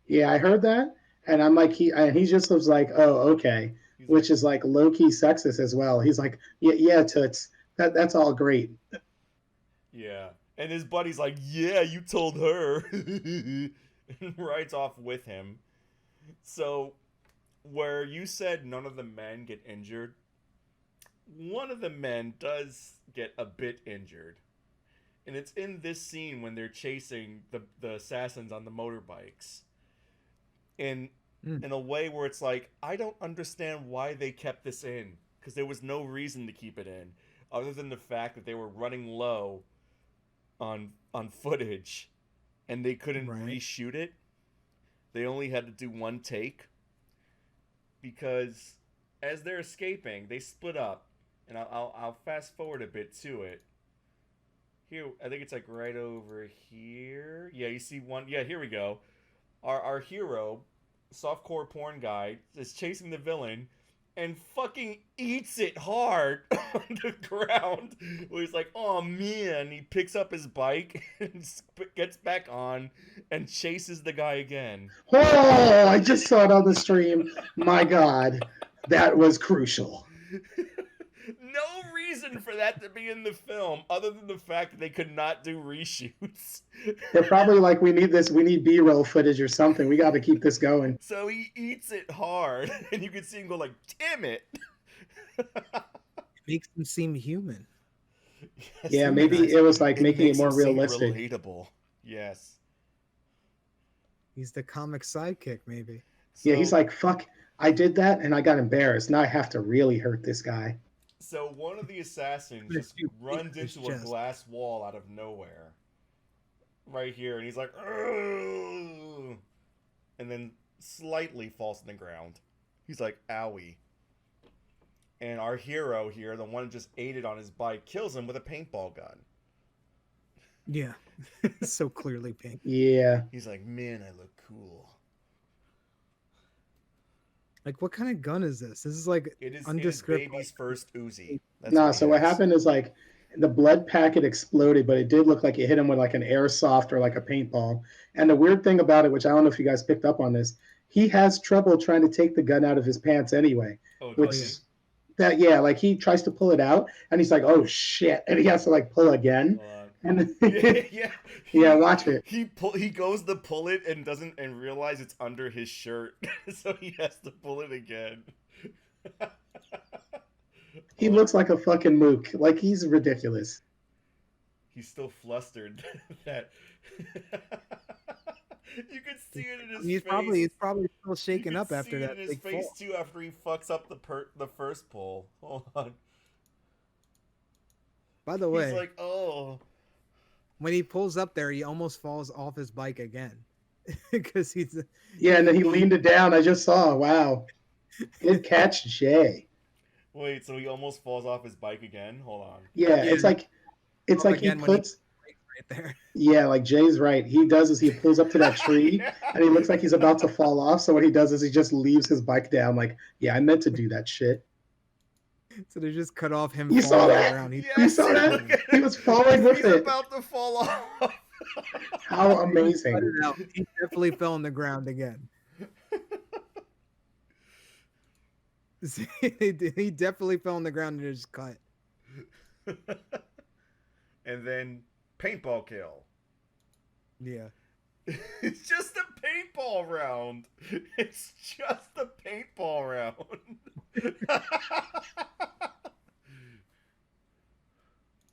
Yeah, I heard that, and I'm like, he just was like, oh, okay, which is like low key sexist as well. He's like, yeah, toots, that's all great. Yeah, and his buddy's like, yeah, you told her, and rides off with him. So, where you said none of the men get injured, one of the men does get a bit injured. And it's in this scene when they're chasing the assassins on the motorbikes. In a way where it's like, I don't understand why they kept this in. Because there was no reason to keep it in. Other than the fact that they were running low on footage. And they couldn't reshoot it. They only had to do one take. Because as they're escaping, they split up. And I'll fast forward a bit to it. Here, I think it's like right over here. Yeah, you see one. Yeah, here we go. Our hero, softcore porn guy, is chasing the villain and fucking eats it hard on the ground. Where he's like, oh man. He picks up his bike and gets back on and chases the guy again. Oh, I just saw it on the stream. My God, that was crucial. No reason for that to be in the film other than the fact that they could not do reshoots. They're probably like, we need B-roll footage or something. We got to keep this going. So he eats it hard, and you can see him go like, "Damn it!" It makes him seem human. Yes, Yeah, maybe it was like making it makes more him seem realistic. relatable. Yes. He's the comic sidekick, maybe. Yeah, he's So- like, fuck, I did that and I got embarrassed. Now I have to really hurt this guy. So one of the assassins But just if you runs hit his into a chest. glass wall out of nowhere. Right here, and he's like, "Ugh," and then slightly falls to the ground. He's like, "Owie." And our hero here, the one who just ate it on his bike, kills him with a paintball gun. Yeah. So clearly pink. Yeah. He's like, "Man, I look cool." Like, what kind of gun is this? This is like It is undescript. baby's first Uzi. That's No, he so what has. happened is like the blood packet exploded, but it did look like it hit him with like an airsoft or like a paintball. And the weird thing about it, which I don't know if you guys picked up on this, he has trouble trying to take the gun out of his pants anyway. Oh, Which does that yeah, like he tries to pull it out and he's like, oh shit, and he has to like pull again. he? And Yeah. yeah, watch it. He goes to pull it and doesn't and realize it's under his shirt, so he has to pull it again. He looks like a fucking mook. Like he's ridiculous. He's still flustered that you can see it in his He's face. probably still You shaken can up see after it that in his big face fall. too after he fucks up the first pull. Hold on. By the way, He's like, "Oh." when he pulls up there, he almost falls off his bike again. Because he's Yeah, and then he leaned it down. I just saw. Wow. Good catch, Jay. Wait, so he almost falls off his bike again? Hold on. Yeah, Yeah. it's like he Again, when he puts right there. yeah, like Jay's right. He does is he pulls up to that tree Yeah. and he looks like he's about to fall off. So what he does is he just leaves his bike down. Like, yeah, I meant to do that shit. So they just cut off him You saw falling on the that? ground. He, Yes, You saw that? look at He was falling with He's it. about to fall off. How cut amazing! it out. He definitely fell on the ground again. He definitely fell on the ground and just cut. And then paintball kill. Yeah. It's just a paintball round. It's just a paintball round.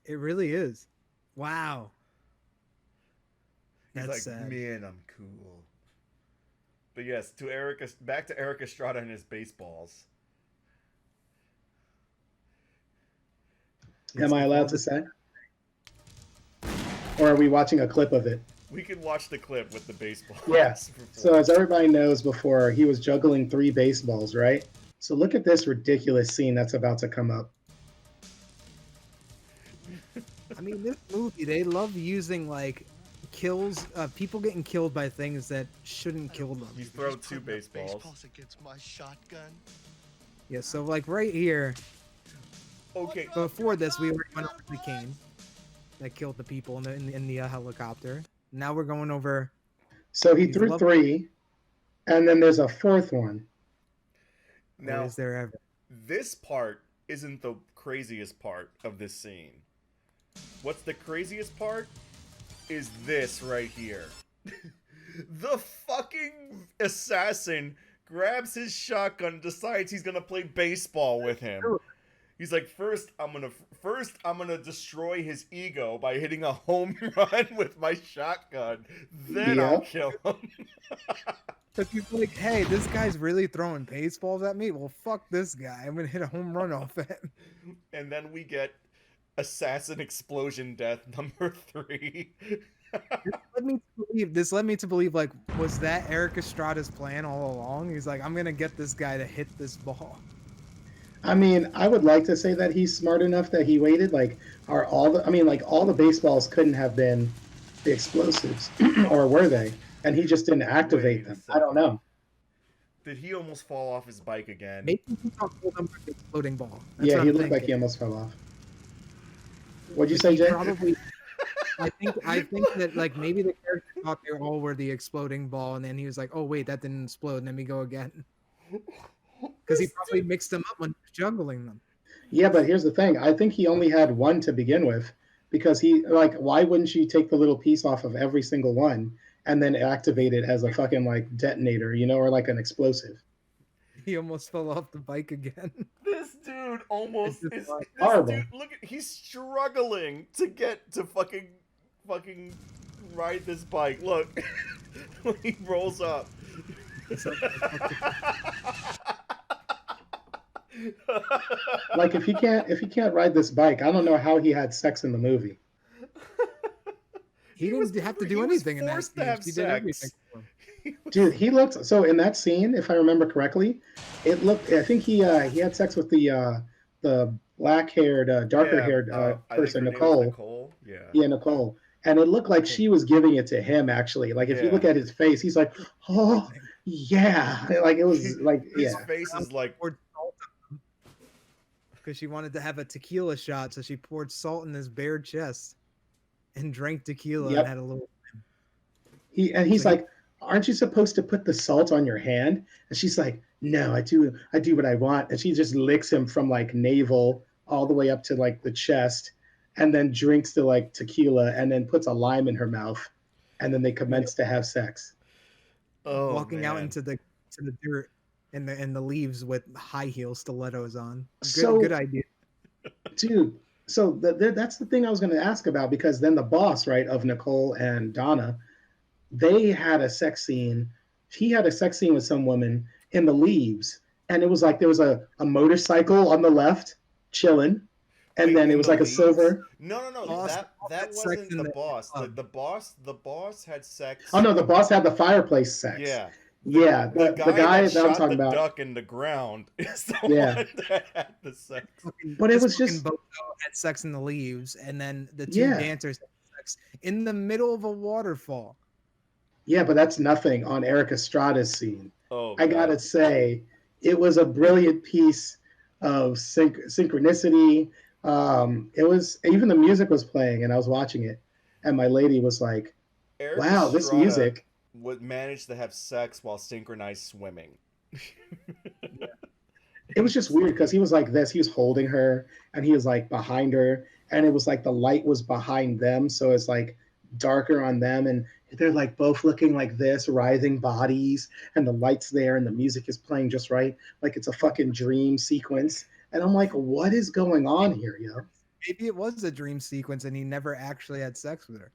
It really is. Wow. He's That's like, sad. "Man, I'm cool." But yes, back to Eric Estrada and his baseballs. Am I allowed to say? Or are we watching a clip of it? We can watch the clip with the baseball. Yes. So as everybody knows before, he was juggling 3 baseballs, right? So look at this ridiculous scene that's about to come up. I mean, this movie, they love using like kills, people getting killed by things that shouldn't kill them. You throw 2 baseballs. against my shotgun. Yeah, so like right here, Okay. before this, we already went over the cane that killed the people in the helicopter. Now we're going over. So he He's threw love- 3, and then there's a 4th one. Now, Now, is there ever? this part isn't the craziest part of this scene. What's the craziest part is this right here. The fucking assassin grabs his shotgun and decides he's gonna play baseball with him. He's like, first I'm gonna destroy his ego by hitting a home run with my shotgun. Then I'll kill him. So people like, hey, this guy's really throwing baseballs at me. Well, fuck this guy. I'm gonna hit a home run off him. And then we get assassin explosion death number 3. This led me to believe, like, was that Eric Estrada's plan all along? He's like, I'm gonna get this guy to hit this ball. I mean, I would like to say that he's smart enough that he waited. Like, all the baseballs couldn't have been the explosives, or were they? And he just didn't activate Wait a them. I don't know. Did he almost fall off his bike again? Maybe he thought them with the exploding ball. That's Yeah, what he I'm looked like he thinking. almost fell off. What'd you say, Jay? Probably. I think that like maybe the character thought they all were the exploding ball, and then he was like, "Oh wait, that didn't explode." And then we go again, because he probably mixed them up when he was juggling them. Yeah, but here's the thing. I think he only had one to begin with because he like why wouldn't you take the little piece off of every single one and then activate it as a fucking like detonator, or like an explosive? He almost fell off the bike again. This dude It's almost just is. like, This Horrible. dude, look at, he's struggling to get to fucking ride this bike. Look, when he rolls up. Like if he can't ride this bike, I don't know how he had sex in the movie. he didn't have to do he was anything in that forced to scene. have She did everything sex. for him. Dude, he looked so in that scene, if I remember correctly, it looked I think he had sex with the black-haired, Yeah, darker-haired I think person, her name was Nicole. Nicole. Yeah. Yeah, Nicole. And it looked like she was giving it to him actually. Like if you look Yeah. at his face, he's like, "Oh, yeah." Like it was like, His yeah. face is like. Because she wanted to have a tequila shot, so she poured salt in his bare chest and drank tequila and Yep. had a little. He's So he, like, "Aren't you supposed to put the salt on your hand?" And she's like, "No, I do what I want." And she just licks him from like navel all the way up to like the chest, and then drinks the like tequila, and then puts a lime in her mouth, and then they commence to have sex. Oh walking out man. into the dirt and the leaves with high heel stilettos on. Good So, idea. dude, so that's the thing I was going to ask about because then the boss, right, of Nicole and Donna, they had a sex scene. He had a sex scene with some woman in the leaves, and it was like there was a motorcycle on the left chilling, and Wait, then it in was the like a leaves? silver. No. Boss That had sex wasn't in the the boss. The club. the boss the boss had Oh sex. no, the boss had the fireplace sex. Yeah. The Yeah, the the guy guy that that I'm shot talking the about. duck in the ground is the Yeah, one that had the sex. but it This was fucking just bozo had sex in the leaves, and then the two yeah, dancers had sex in the middle of a waterfall. yeah, but that's nothing on Eric Estrada's scene. Oh I god. gotta say, it was a brilliant piece of synchronicity. It was even the music was playing, and I was watching it, and my lady was like, Eric "Wow, this Estrada music." would manage to have sex while synchronized swimming. It was just weird because he was like this. He was holding her, and he was like behind her, and it was like the light was behind them, so it's like darker on them, and they're like both looking like this, writhing bodies, and the lights there, and the music is playing just right, like it's a fucking dream sequence. And I'm like, what is going on here, yo? Maybe it was a dream sequence, and he never actually had sex with her.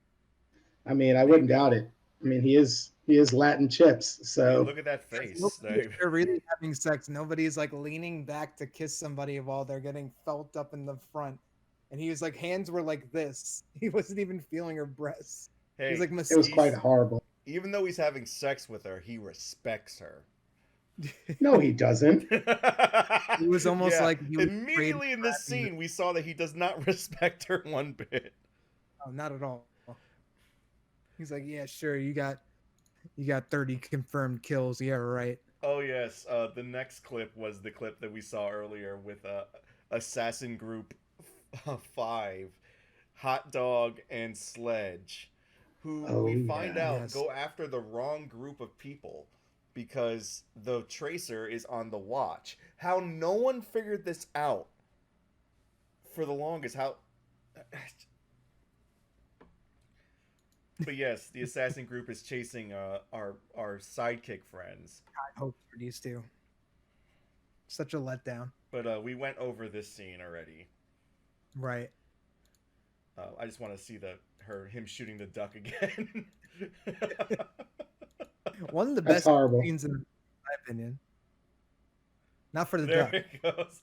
I mean, I wouldn't Maybe. doubt it. I mean, he is Latin chips, I mean, so look at that face. They're really having sex. Nobody's like leaning back to kiss somebody while they're getting felt up in the front. And he was like, hands were like this. He wasn't even feeling her breasts. He was Hey, like, it was quite horrible. even though he's having sex with her, he respects her. No, he doesn't. It was almost Yeah, like he was afraid immediately of in this grabbing scene, we saw that he does not respect her one bit. Oh, not at all. He's like, yeah, sure, you got 30 confirmed kills. Yeah, right. Oh yes, the next clip was the clip that we saw earlier with Assassin Group 5, Hot Dog and Sledge, who Oh we find yeah. out Yes. go after the wrong group of people because the tracer is on the watch. How no one figured this out for the longest. How. But yes, the assassin group is chasing our sidekick friends. I hope for these two. Such a letdown. But we went over this scene already. Right. I just want to see him shooting the duck again. One of the That's best horrible. scenes in my opinion. Not for the There duck. it goes.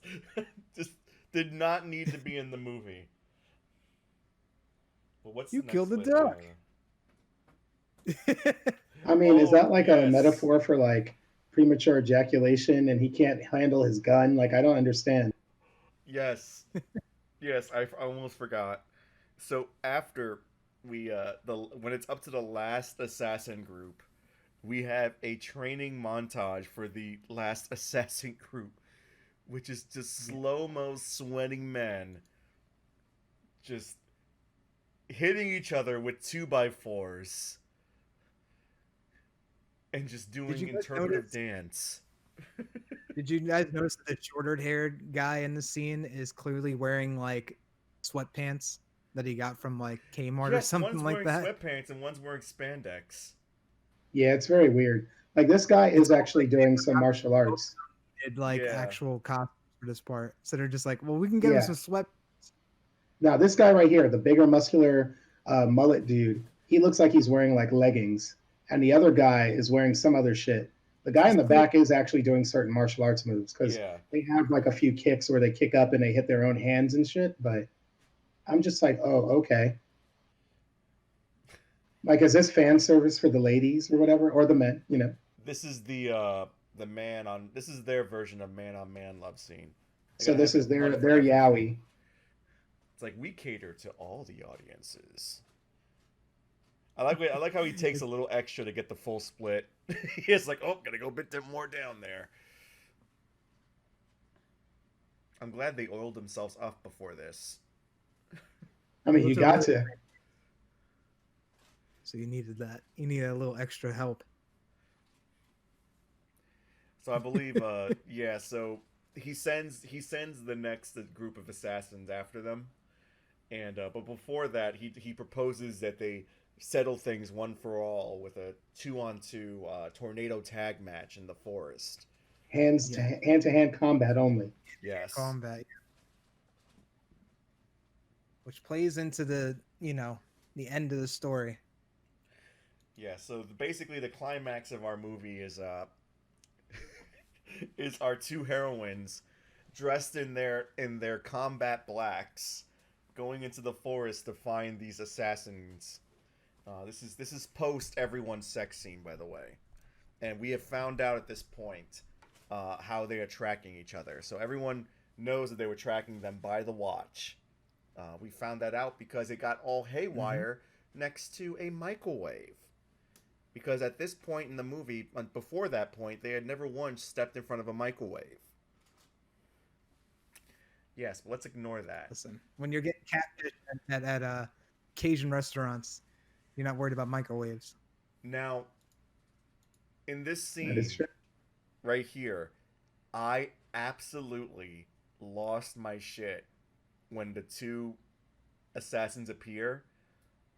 Just did not need to be in the movie. But what's You the next killed the clip? duck. I mean, is Oh, that like a yes. metaphor for like premature ejaculation and he can't handle his gun? Like, I don't understand. Yes, yes. I almost forgot. So after when it's up to the last assassin group, we have a training montage for the last assassin group, which is just slow-mo sweating men just hitting each other with 2x4s and just doing you guys interpretive notice- dance. Did you guys notice that the shorter-haired guy in the scene is clearly wearing like sweatpants that he got from like Kmart or Yes, something one's like wearing that? sweatpants and one's wearing spandex. Yeah, it's very weird. Like this guy It's is almost actually like they doing some forgot martial arts. did like Yeah. actual costumes for this part. So they're just like, well, we can get him Yeah. some sweat. Now this guy right here, the bigger muscular mullet dude, he looks like he's wearing like leggings, and the other guy is wearing some other shit. The guy in He's the clear. back is actually doing certain martial arts moves because Yeah. they have like a few kicks where they kick up and they hit their own hands and shit. But I'm just like, oh, okay. Like, is this fan service for the ladies or whatever, or the men? You know. This is the man on. This is their version of man on man love scene. They So gotta this have is blood their for their everything. yaoi. It's like we cater to all the audiences. I like how he takes a little extra to get the full split. He's like, oh, gotta go a bit more down there. I'm glad they oiled themselves up before this. I mean, you Those are got really- to. So you needed that. You needed a little extra help. So I believe, yeah. So he sends the next group of assassins after them, and but before that, he proposes that they settle things one for all with a 2-on-2 tornado tag match in the forest. Hand to hand combat only. Yes. Combat. Which plays into the the end of the story. Yeah. So basically, the climax of our movie is is our two heroines dressed in their combat blacks going into the forest to find these assassins. This is post everyone's sex scene, by the way, and we have found out at this point how they are tracking each other. So everyone knows that they were tracking them by the watch. We found that out because it got all haywire next to a microwave. Because at this point in the movie, before that point, they had never once stepped in front of a microwave. Yes, but let's ignore that. Listen, when you're getting catfish at Cajun restaurants, you're not worried about microwaves. Now, in this scene That is true. right here, I absolutely lost my shit when the two assassins appear.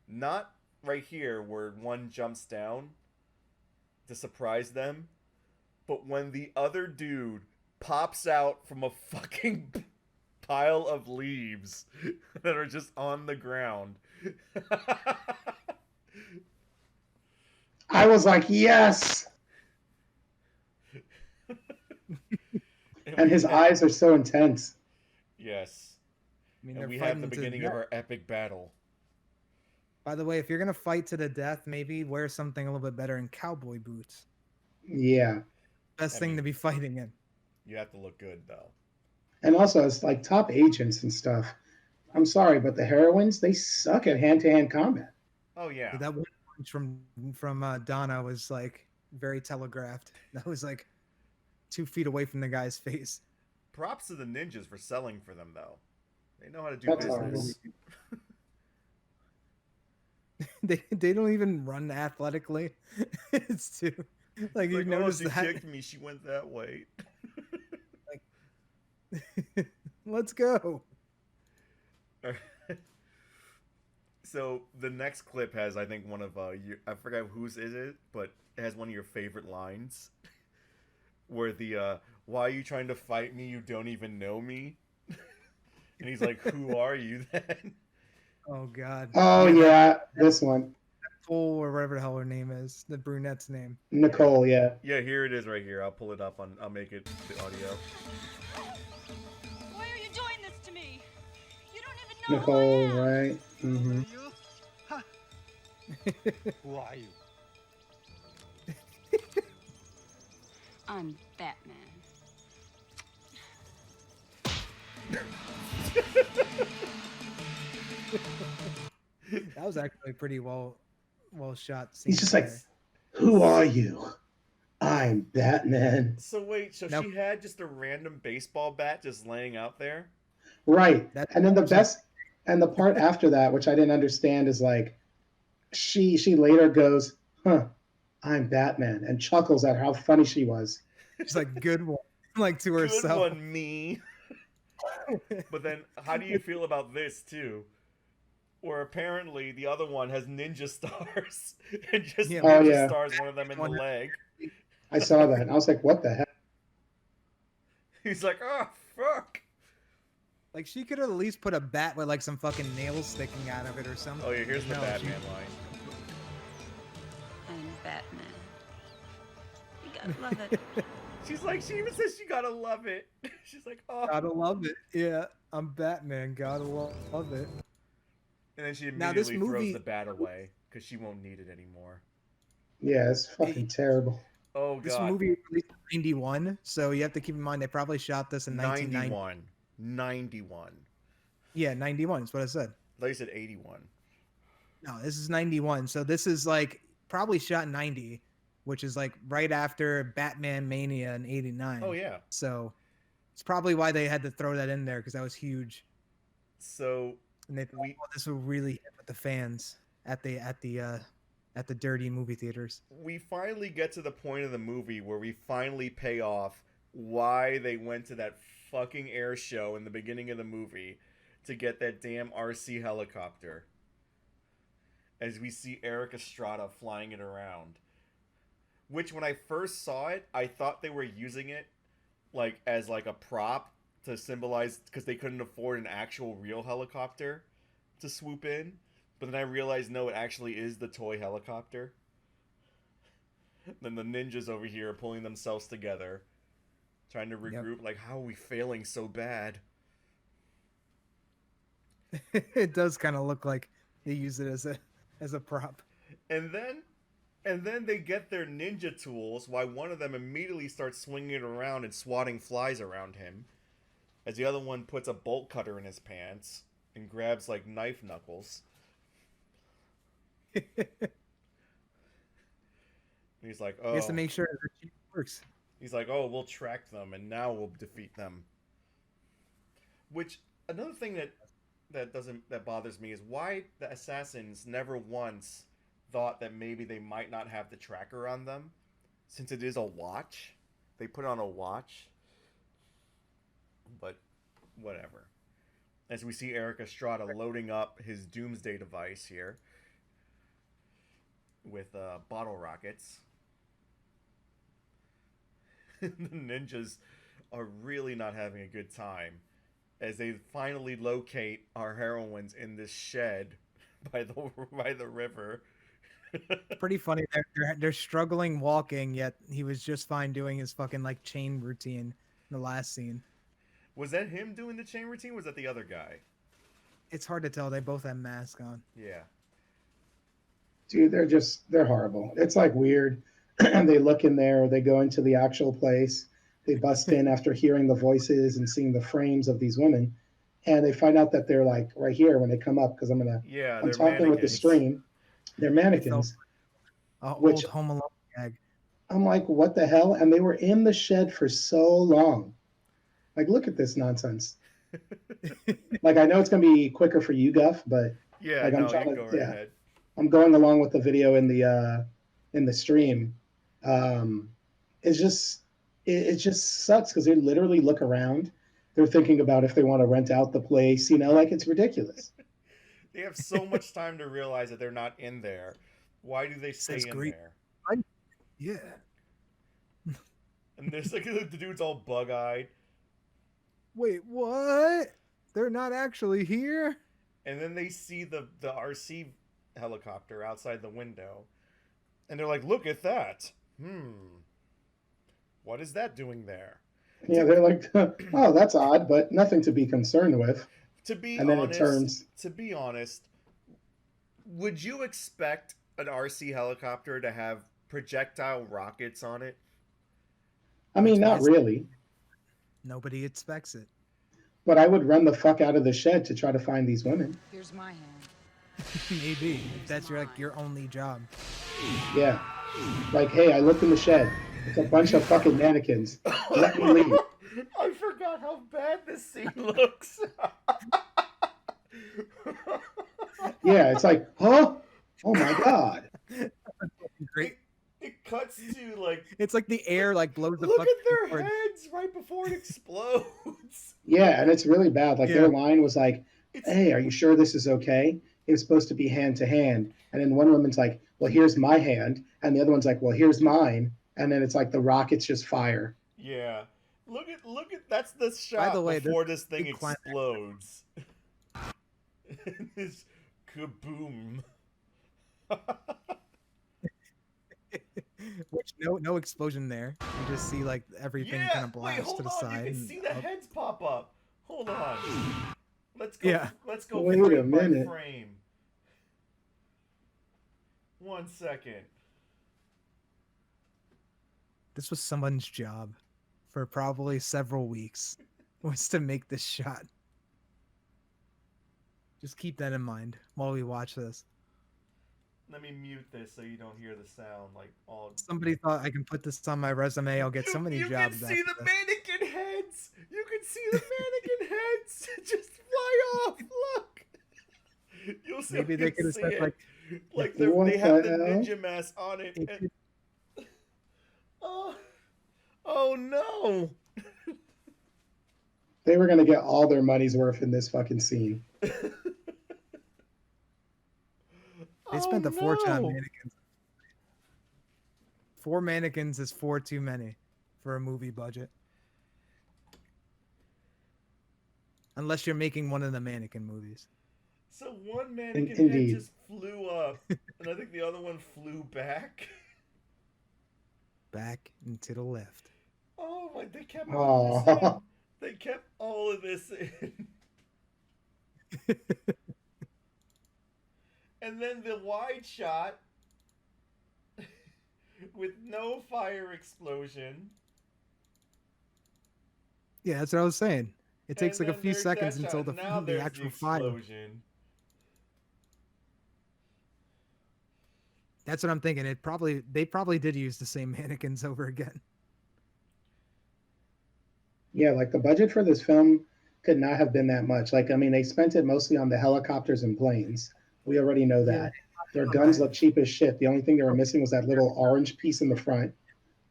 Not right here where one jumps down to surprise them, but when the other dude pops out from a fucking pile of leaves that are just on the ground. I was like, yes. And his eyes are so intense. Yes. I mean, And they're we have fighting the to beginning death. of our epic battle. By the way, if you're gonna fight to the death, maybe wear something a little bit better in cowboy boots. Yeah. Best thing to be fighting in. You have to look good, though. And also, it's like top agents and stuff. I'm sorry, but the heroines, they suck at hand to hand combat. Oh, yeah. That one punch from Donna was like very telegraphed. That was like 2 feet away from the guy's face. Props to the ninjas for selling for them, though. They know how to do That's business. They don't even run athletically. It's too like you Like, oh, notice she that. kicked me. She went that way. Let's go. So the next clip has, I think, one of I forgot whose is it, but it has one of your favorite lines, where the "Why are you trying to fight me? You don't even know me." And he's like, "Who are you then?" Oh God. Oh, yeah. This one. Nicole or whatever the hell her name is, the brunette's name. Nicole, yeah. Yeah, here it is right here. I'll pull it up on. I'll make it the audio. Why are you doing this to me? You don't even know Nicole, who I am. right? Mm-hmm. You? Huh. Who are you? I'm Batman. That was actually pretty well shot scene. He's just like, there. who are you? I'm Batman. So wait, so Now- she had just a random baseball bat just laying out there? Right. That's And then the actually- best, and the part after that, which I didn't understand, is like, she later goes, huh, I'm Batman, and chuckles at how funny she was. It's like good one. like to Good herself. one, me. But then, how do you feel about this too? Where apparently the other one has ninja stars and just Yeah, Oh ninja yeah, stars one of them in the leg. I saw that. And I was like, what the heck? He's like, oh fuck. like she could at least put a bat with like some fucking nails sticking out of it or something. Oh yeah, here's the No, Batman line. I'm Batman. You gotta love it. She's like, she even says she gotta love it. She's like, oh. Gotta love it. Yeah, I'm Batman. Gotta love it. And then she Now, this immediately throws movie- the bat away because she won't need it anymore. Yeah, it's fucking terrible. Oh god. This movie was released in 91, so you have to keep in mind they probably shot this in 1990. 91. Yeah, 91 is what I said. I thought you said 81. No, this is 91. So this is like probably shot in 90, which is like right after Batman Mania in 89. Oh yeah. So it's probably why they had to throw that in there because that was huge. So And they thought, oh, this will really hit with the fans at the dirty movie theaters. we finally get to the point of the movie where we finally pay off why they went to that fucking air show in the beginning of the movie to get that damn RC helicopter. As we see Eric Estrada flying it around. Which when I first saw it, I thought they were using it like as like a prop to symbolize because they couldn't afford an actual real helicopter to swoop in. But then I realized no, it actually is the toy helicopter. Then the ninjas over here are pulling themselves together, trying to regroup. Yep. Like, how are we failing so bad? It does kind of look like they use it as a prop. And then they get their ninja tools while one of them immediately starts swinging it around and swatting flies around him. As the other one puts a bolt cutter in his pants and grabs like knife knuckles. And he's like, oh. He has to make sure that it works. He's like, oh, we'll track them and now we'll defeat them. Which, another thing that bothers me is why the assassins never once thought that maybe they might not have the tracker on them, since it is a watch. They put on a watch. But whatever. As we see Eric Estrada loading up his doomsday device here with bottle rockets. The ninjas are really not having a good time as they finally locate our heroines in this shed by the river. Pretty funny. They're struggling walking, yet he was just fine doing his fucking like chain routine in the last scene. Was that him doing the chain routine? Or was that the other guy? It's hard to tell. They both have masks on. Yeah. Dude, they're horrible. It's like weird. They look in there, they go into the actual place, they bust in after hearing the voices and seeing the frames of these women, and they find out that they're like right here when they come up because I'm they're talking with the stream. They're mannequins. Old Home Alone gag. I'm like, what the hell? And they were in the shed for so long. Like, look at this nonsense. Like, I know it's gonna be quicker for you, Guff, but Yeah, like, no, you can go right ahead. I'm going along with the video in the stream. It's just it just sucks because they literally look around. They're thinking about if they want to rent out the place, like it's ridiculous. They have so much time to realize that they're not in there. Why do they stay in there? Yeah. And there's like the dude's all bug-eyed. Wait, what? They're not actually here? And then they see the RC helicopter outside the window. And they're like, look at that. What is that doing there? Yeah, they're like, oh, that's odd, but nothing to be concerned with. To be And then honest, it turns. to be honest, would you expect an RC helicopter to have projectile rockets on it? I mean, not really. Nobody expects it. But I would run the fuck out of the shed to try to find these women. Here's my hand. Maybe. If that's your only job. Yeah. Like, hey, I looked in the shed. It's a bunch of fucking mannequins. Let me leave. I forgot how bad this scene looks. Yeah, it's like, huh? Oh my god. Great. It cuts to like It's like the air like blows the look fuck at their towards- heads right before it explodes. Yeah, and it's really bad. Like Yeah. their line was like, It's "Hey, are you sure this is okay?" It was supposed to be hand to hand, and then one woman's like, "Well, here's my hand," and the other one's like, "Well, here's mine," and then it's like the rockets just fire. yeah. Look at that's the shot the way, before this this thing big climax. explodes. This kaboom. Which no explosion there. You just see like everything kind of wait, blast hold to the on. side. You can and see the up. heads pop up. Hold on. Let's go. Yeah. Let's go Wait a frame by minute. frame. 1 second. This was someone's job for probably several weeks was to make this shot. Just keep that in mind while we watch this. Let me mute this so you don't hear the sound like all. Somebody thought I can put this on my resume. I'll get so many you jobs. can see after the this. mannequin heads. You can see the mannequin heads just fly off. Look. You'll see. Maybe they could have said like like What they have the the hell? ninja mask on it. it And, oh no. They were gonna get all their money's worth in this fucking scene. They spent a fortune on no. mannequins. 4 mannequins is 4 too many for a movie budget. Unless you're making one of the mannequin movies. So one mannequin head Indeed. just flew up, and I think the other one flew back. Back and to the left. Oh my! They kept all of this in. Oh, They kept all of this in. And then the wide shot with no fire explosion. Yeah, that's what I was saying. It takes And like a then few there's seconds that until shot. the, Now the there's actual the fire. explosion. That's what I'm thinking. They probably did use the same mannequins over again. yeah, like the budget for this film could not have been that much. Like, I mean, they spent it mostly on the helicopters and planes. We already know that. Their guns look cheap as shit. The only thing they were missing was that little orange piece in the front.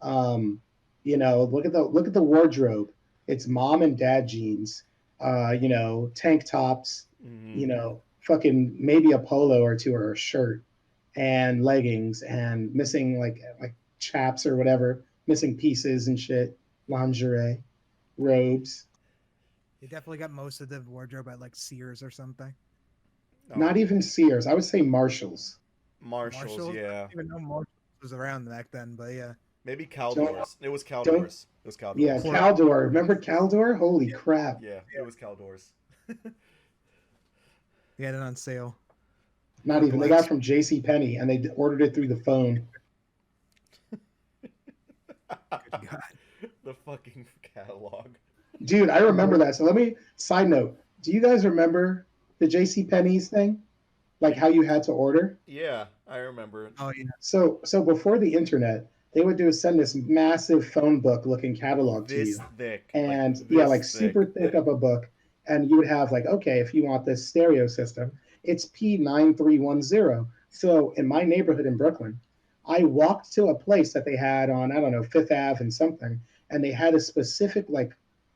You know, look at the wardrobe. It's mom and dad jeans. You know, tank tops. Mm-hmm. You know, fucking maybe a polo or two or a shirt and leggings and missing like chaps or whatever, missing pieces and shit, lingerie, robes. They definitely got most of the wardrobe at like Sears or something. Not even Sears. I would say Marshalls. Marshalls, yeah. I don't even know Marshalls was around back then, but yeah. Maybe Don't- Caldors. It was Caldors. don't- It was Caldors. Yeah, Caldor. Remember Caldor? Holy crap. Yeah, it was Caldors. They had it on sale. Not even. They got it from J.C. Penney and they ordered it through the phone. Good God. The fucking catalog. Dude, I remember that. So side note, do you guys remember the J.C. Penney's thing? Like how you had to order? Yeah, I remember it. Oh yeah. So before the internet, they would send this massive phone book looking catalog to This you. thick. And this super thick of a book. And you would have like, okay, if you want this stereo system, it's P9310. So in my neighborhood in Brooklyn, I walked to a place that they had on, I don't know, Fifth Ave and something, and they had a specific like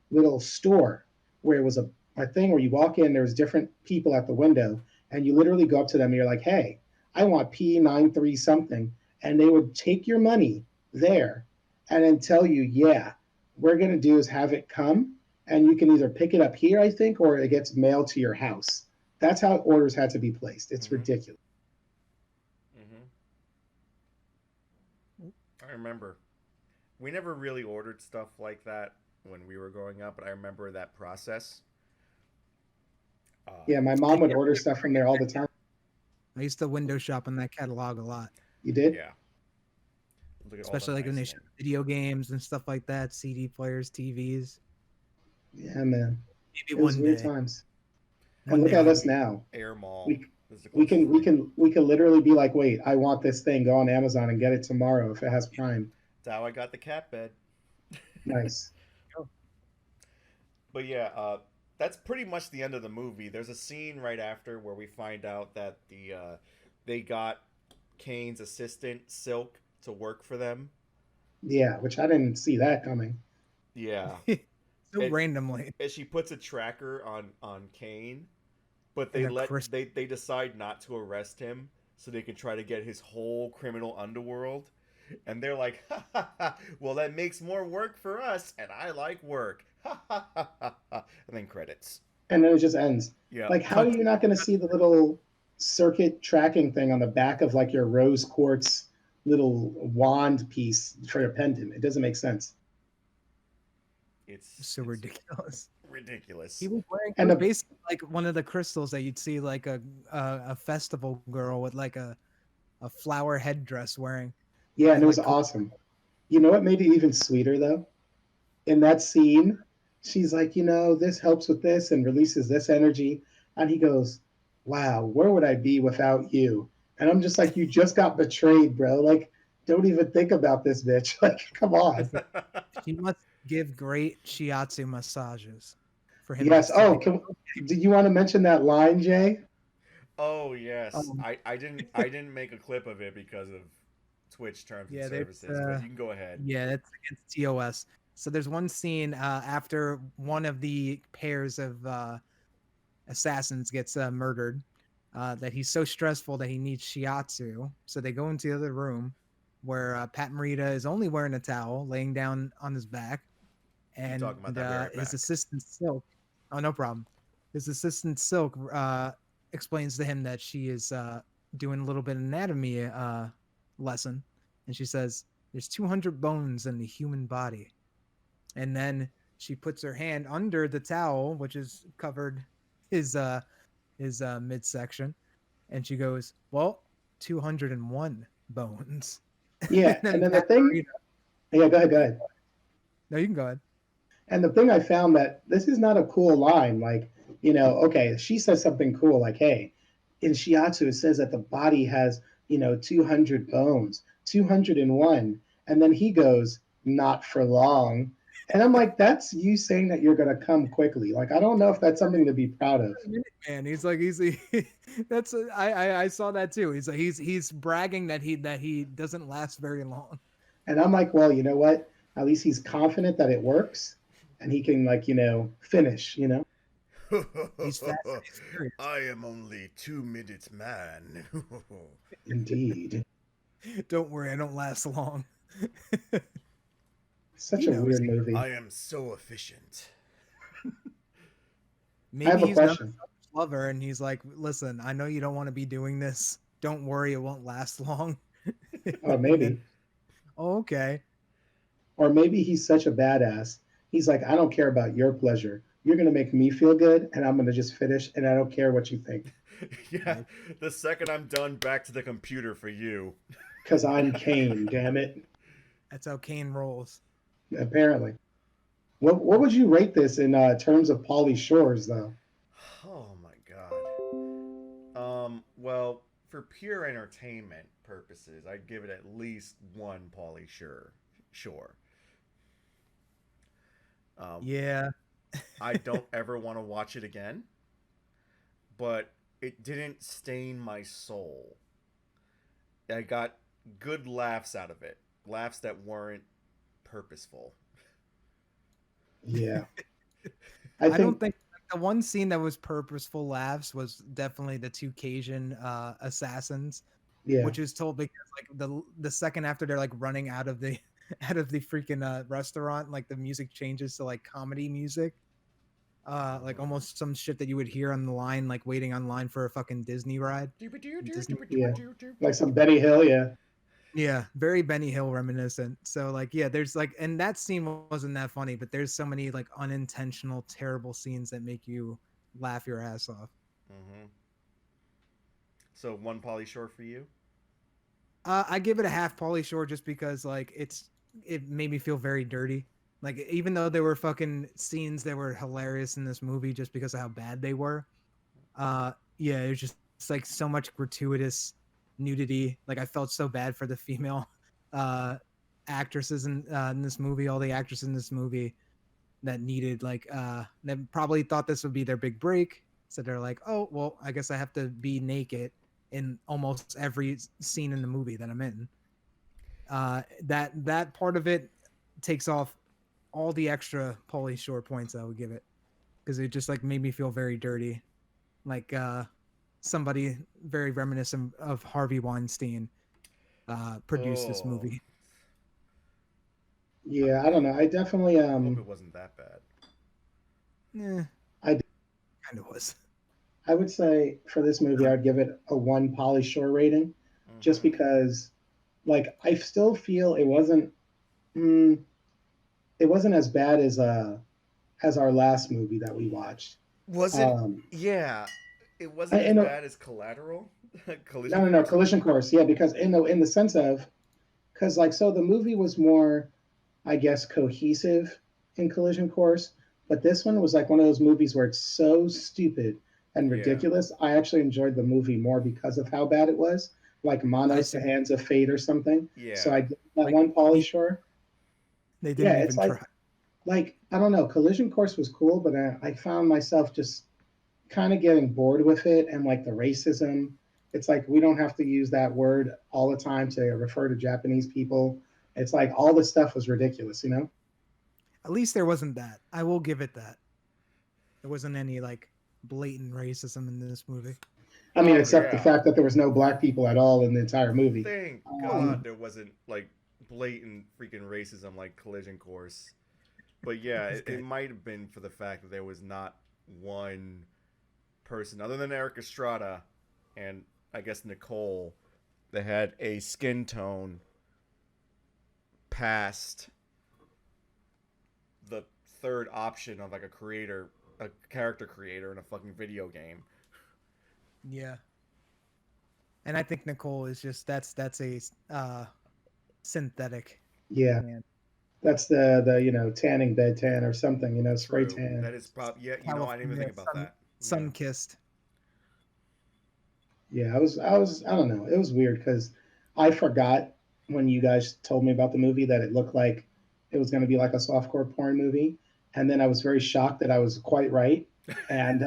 little store where it was a thing where you walk in, there's different people at the window, and you literally go up to them and you're like, hey, I want P93 something. And they would take your money there and then tell you, yeah, we're going to do is have it come and you can either pick it up here, I think, or it gets mailed to your house. That's how orders had to be placed. It's ridiculous. I remember. We never really ordered stuff like that when we were growing up, but I remember that process. Yeah, my mom would order stuff from there all the time. I used to window shop in that catalog a lot. You did? Yeah. Look at all the Especially like when they nice ship video games and stuff like that, CD players, TVs. Yeah, man. Maybe It was one weird day. times. One And look day at I'll us be- now. Air Mall. We is the we can closest one. literally be like, wait, I want this thing. Go on Amazon and get it tomorrow if it has Prime. That's how I got the cat bed. Nice. But yeah, that's pretty much the end of the movie. There's a scene right after where we find out that they got Kane's assistant Silk to work for them. Yeah, which I didn't see that coming. Yeah. So And, randomly and she puts a tracker on Kane, but in a crisp. they decide not to arrest him so they can try to get his whole criminal underworld. And they're like, ha ha ha, well, that makes more work for us, and I like work. Ha ha ha ha ha. And then credits. And then it just ends. Yep. Like, how are you not going to see the little circuit tracking thing on the back of like your rose quartz little wand piece for your pendant? It doesn't make sense. So It's ridiculous. ridiculous. He And was the, basically like one of the crystals that you'd see like a festival girl with like a flower headdress wearing, yeah, and and it was like awesome. You know what made it even sweeter though? In that scene, she's like, this helps with this and releases this energy. And he goes, wow, where would I be without you? And I'm just like, you just got betrayed, bro. Like, don't even think about this bitch. Like, come on. she must give great shiatsu massages for him Yes. just to Oh, be. do you want to mention that line, Jay? Oh yes, Um, I didn't make a clip of it because of Twitch terms and yeah, that's services, but you can go ahead. yeah, that's against TOS. So there's one scene after one of the pairs of assassins gets murdered, that he's so stressful that he needs shiatsu. So they go into the other room where Pat Morita is only wearing a towel, laying down on his back, Keep and talking about that. I'll be right his back. assistant Silk. Oh, no problem. His assistant Silk explains to him that she is doing a little bit of anatomy lesson, and she says there's 200 bones in the human body, and then she puts her hand under the towel, which is covered his midsection, and she goes, "Well, 201 bones." And Yeah. And then then the Pat thing, Morita, yeah, go ahead, go ahead. no, you can go ahead. And the thing I found that this is not a cool line. Like, okay, she says something cool, like, hey, in shiatsu, it says that the body has, 200 bones, 201. And then he goes, not for long. And I'm like, that's you saying that you're going to come quickly. Like, I don't know if that's something to be proud of. Man, he's like that's I saw that too. He's like he's bragging that he doesn't last very long. And I'm like, well, you know what? At least he's confident that it works and he can, like, finish. He's fast and he's furious. I am only 2 minutes man. Indeed. Don't worry, I don't last long. Such He a knows. weird movie. I am so efficient. I Maybe have a he's not a question. selfish lover, and he's like, "Listen, I know you don't want to be doing this. Don't worry, it won't last long." Or And then, maybe. oh, okay. Or maybe he's such a badass. He's like, I don't care about your pleasure. You're going to make me feel good, and I'm going to just finish, and I don't care what you think Yeah, the second I'm done, back to the computer for you. because I'm Kane, damn it. That's how Kane rolls. Apparently. What would you rate this in terms of Pauly Shores, though? Oh my god. Well, for pure entertainment purposes, I'd give it at least one Pauly Shore. Yeah. I don't ever want to watch it again, but it didn't stain my soul. I got good laughs out of it, laughs that weren't purposeful. Yeah. I don't think the one scene that was purposeful laughs was definitely the two Cajun assassins, yeah. which is told because like the second after they're like running out of the out of the freaking restaurant, like the music changes to like comedy music. Like almost some shit that you would hear on the line, like waiting online for a fucking Disney ride. Disney. Yeah. Like some Benny Hill, yeah. Yeah, very Benny Hill reminiscent. So like, yeah, there's like, and that scene wasn't that funny, but there's so many like unintentional, terrible scenes that make you laugh your ass off. Mm-hmm. So one Polly Shore for you. I give it a half Pauly Shore just because like it made me feel very dirty. Like even though there were fucking scenes that were hilarious in this movie just because of how bad they were. Yeah, it was just it's like so much gratuitous nudity. Like I felt so bad for the female uh actresses in this movie, all the actresses in this movie that needed like that probably thought this would be their big break. So they're like, "Oh, well, I guess I have to be naked in almost every scene in the movie that I'm in." That part of it takes off all the extra Pauly Shore points I would give it, because it just like made me feel very dirty, like somebody very reminiscent of Harvey Weinstein produced this Oh, movie. Yeah, I don't know. I definitely hope it wasn't that bad. Yeah, I kind of was. I would say for this movie I'd give it a 1 Polly Shore rating, just Hmm. because like I still feel mm, it wasn't as bad as our last movie that we watched. Was it? Um, Yeah, it I, wasn't as in a, bad as Collateral, Collision no, Course. Collision Course, yeah, because in the sense of because like so the movie was more, I guess, cohesive in Collision Course, but this one was like one of those movies where it's so stupid and Yeah. ridiculous. I actually enjoyed the movie more because of how bad it was, like I Manos, see. the Hands of Fate or something. So Yeah. I give that Like one Pauly Shore. they Yeah, didn't it's even try. like I don't know, Collision Course was cool, but I found myself just kind of getting bored with it and like the racism. It's like we don't have to use that word all the time to refer to Japanese people. It's like all this stuff was ridiculous, you know? At least there wasn't that. I will give it that. There wasn't any like blatant racism in this movie. I mean, Oh except the yeah. fact that there was no black people at all in the entire movie. Thank Um, God there wasn't like blatant freaking racism like Collision Course. But yeah, It's it good. might have been for the fact that there was not one person other than Eric Estrada and I guess Nicole that had a skin tone past the third option of like a character creator in a fucking video game. Yeah. And I think Nicole is just that's a synthetic. yeah, And that's the tanning bed tan or something, spray True. tan. That is probably yeah. You know, I didn't even California think about that. Yeah. sun kissed. Yeah, I don't know. It was weird because I forgot when you guys told me about the movie that it looked like it was going to be like a softcore porn movie, and then I was very shocked that I was quite right. And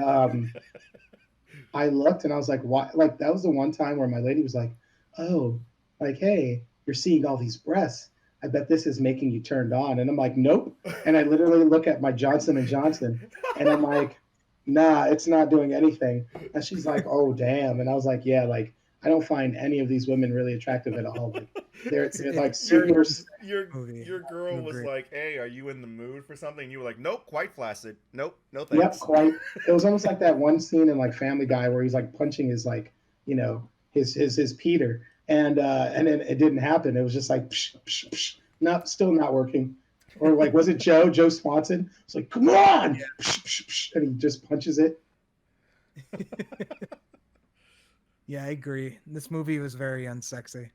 I looked and I was like, "Why?" Like that was the one time where my lady was like, "Oh, like hey, you're seeing all these breasts. I bet this is making you turned on." And I'm like, "Nope." And I literally look at my Johnson and Johnson, and I'm like, "Nah, it's not doing anything." And she's like, "Oh, damn." And I was like, "Yeah, like I don't find any of these women really attractive at all. Like they're It's like very super." your movie. your I do girl was agree. like, "Hey, are you in the mood for something?" And you were like, "Nope, quite flaccid. Nope, no Yep, thanks." quite. It was almost like that one scene in like Family Guy where he's like punching his like his Peter, and then it didn't happen. It was just like psh, psh, psh, not still not working. Or like was it Joe Swanson? It's like come on, psh, psh, psh, and he just punches it. Yeah, I agree. This movie was very unsexy.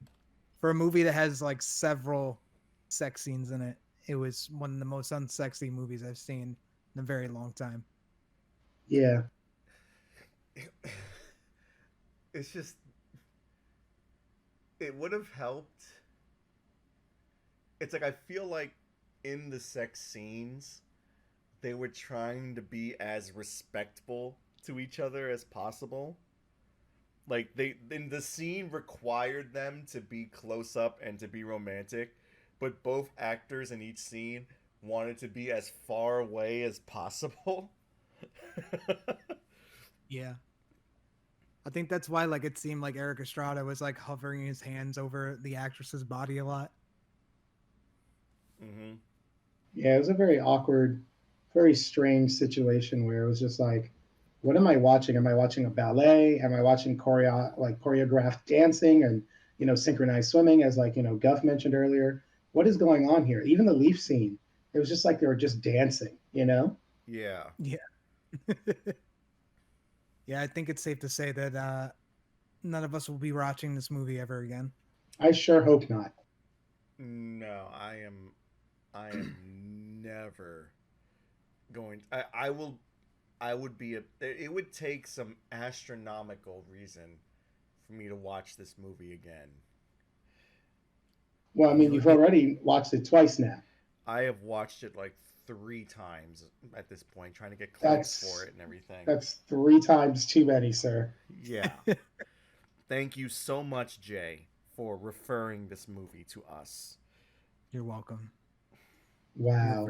For a movie that has like several sex scenes in it, it was one of the most unsexy movies I've seen in a very long time. Yeah, It's just it would have helped. It's like I feel like in the sex scenes they were trying to be as respectful to each other as possible. Like they in the scene required them to be close up and to be romantic, but both actors in each scene wanted to be as far away as possible. Yeah. I think that's why like it seemed like Eric Estrada was like hovering his hands over the actress's body a lot. Mm-hmm. yeah. It was a very awkward, very strange situation where it was just like, what am I watching? Am I watching a ballet? Am I watching choreographed dancing and synchronized swimming, as like Guff mentioned earlier? What is going on here? Even the leaf scene, it was just like they were just dancing. Yeah. Yeah. Yeah, I think it's safe to say that none of us will be watching this movie ever again. I sure hope not. No, I am never going I will I would be a it would take some astronomical reason for me to watch this movie again. Well, I mean, You would you've be already watched it twice now. I have watched it like 3 times at this point, trying to get clicks for That's it and everything. that's 3 times too many, sir. Yeah. Thank you so much, Jay, for referring this movie to us. You're welcome. Wow.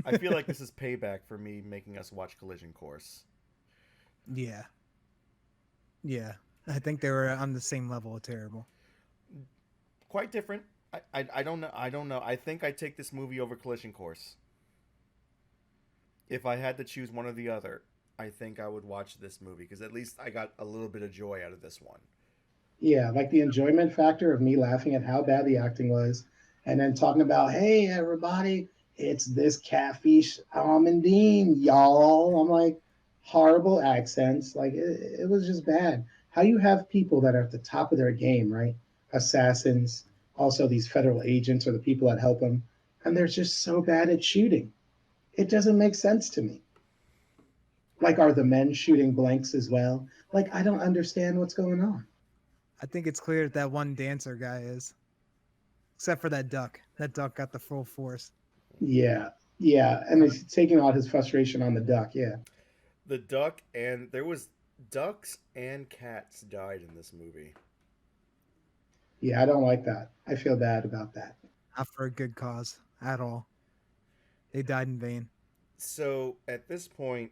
I feel like this is payback for me making us watch Collision Course. Yeah. Yeah. I think they were on the same level of terrible. Quite different. I don't know. I don't know. I think I take this movie over Collision Course. If I had to choose one or the other, I think I would watch this movie because at least I got a little bit of joy out of this one. Yeah, like the enjoyment factor of me laughing at how bad the acting was, and then talking about, hey, everybody, it's this catfish almondine, y'all. I'm like, horrible accents. Like, it was just bad. How you have people that are at the top of their game, right? Assassins, also these federal agents or the people that help them, and they're just so bad at shooting. It doesn't make sense to me. Like, are the men shooting blanks as well? Like, I don't understand what's going on. I think it's clear that one dancer guy is. Except for that duck. That duck got the full force. Yeah, yeah, and he's taking out his frustration on the duck. Yeah, The duck and there was ducks and cats died in this movie. yeah, I don't like that. I feel bad about that. Not for a good cause at all. They died in vain. So at this point,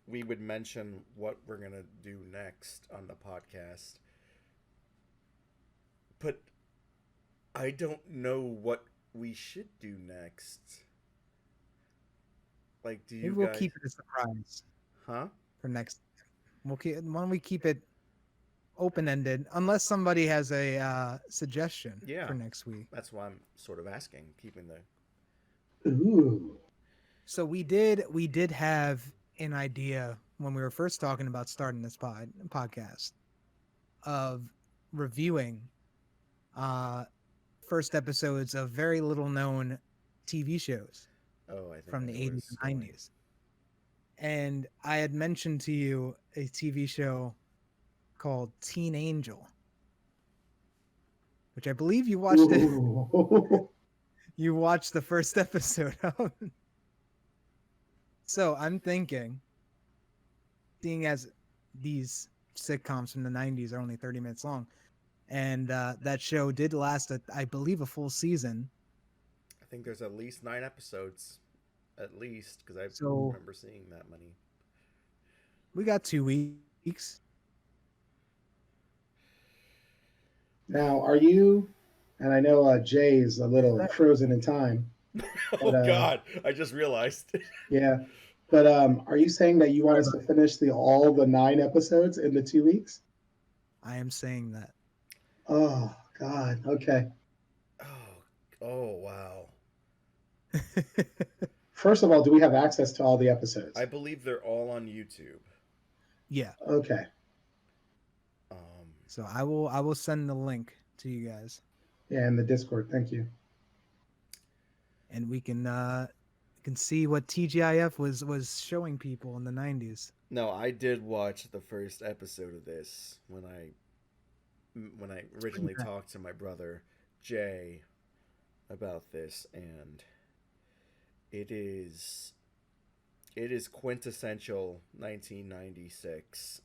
we would mention what we're gonna do next on the podcast. But I don't know what we should do next. Like, do you Maybe we'll guys? keep it a surprise Huh? for next. Why don't we keep it open ended? Unless somebody has a suggestion Yeah. for next week. That's why I'm sort of asking, keeping the. Ooh, So we did have an idea when we were first talking about starting this podcast of reviewing uh first episodes of very little known TV shows Oh, I think from I the know where 80s this is and going. 90s. And I had mentioned to you a TV show called Teen Angel, which I believe you watched it. ooh. You watched the first episode of. So I'm thinking, seeing as these sitcoms from the 90s are only 30 minutes long, and that show did last, I believe, a full season. I think there's at least 9 episodes, at least, because I So remember seeing that many. we got 2 weeks. Now, are you? And I know Jay is a little frozen in time, Oh but God! I just realized. yeah. But are you saying that you want us to finish all the 9 episodes in the 2 weeks? I am saying that. Oh God. Okay. Oh wow! First of all, do we have access to all the episodes? I believe they're all on YouTube. Yeah. Okay. So I will send the link to you guys, Yeah, in the Discord. Thank you. and we can see what TGIF was showing people in the 90s. No, I did watch the first episode of this when I originally talked to my brother Jay about this, and it is quintessential 1996.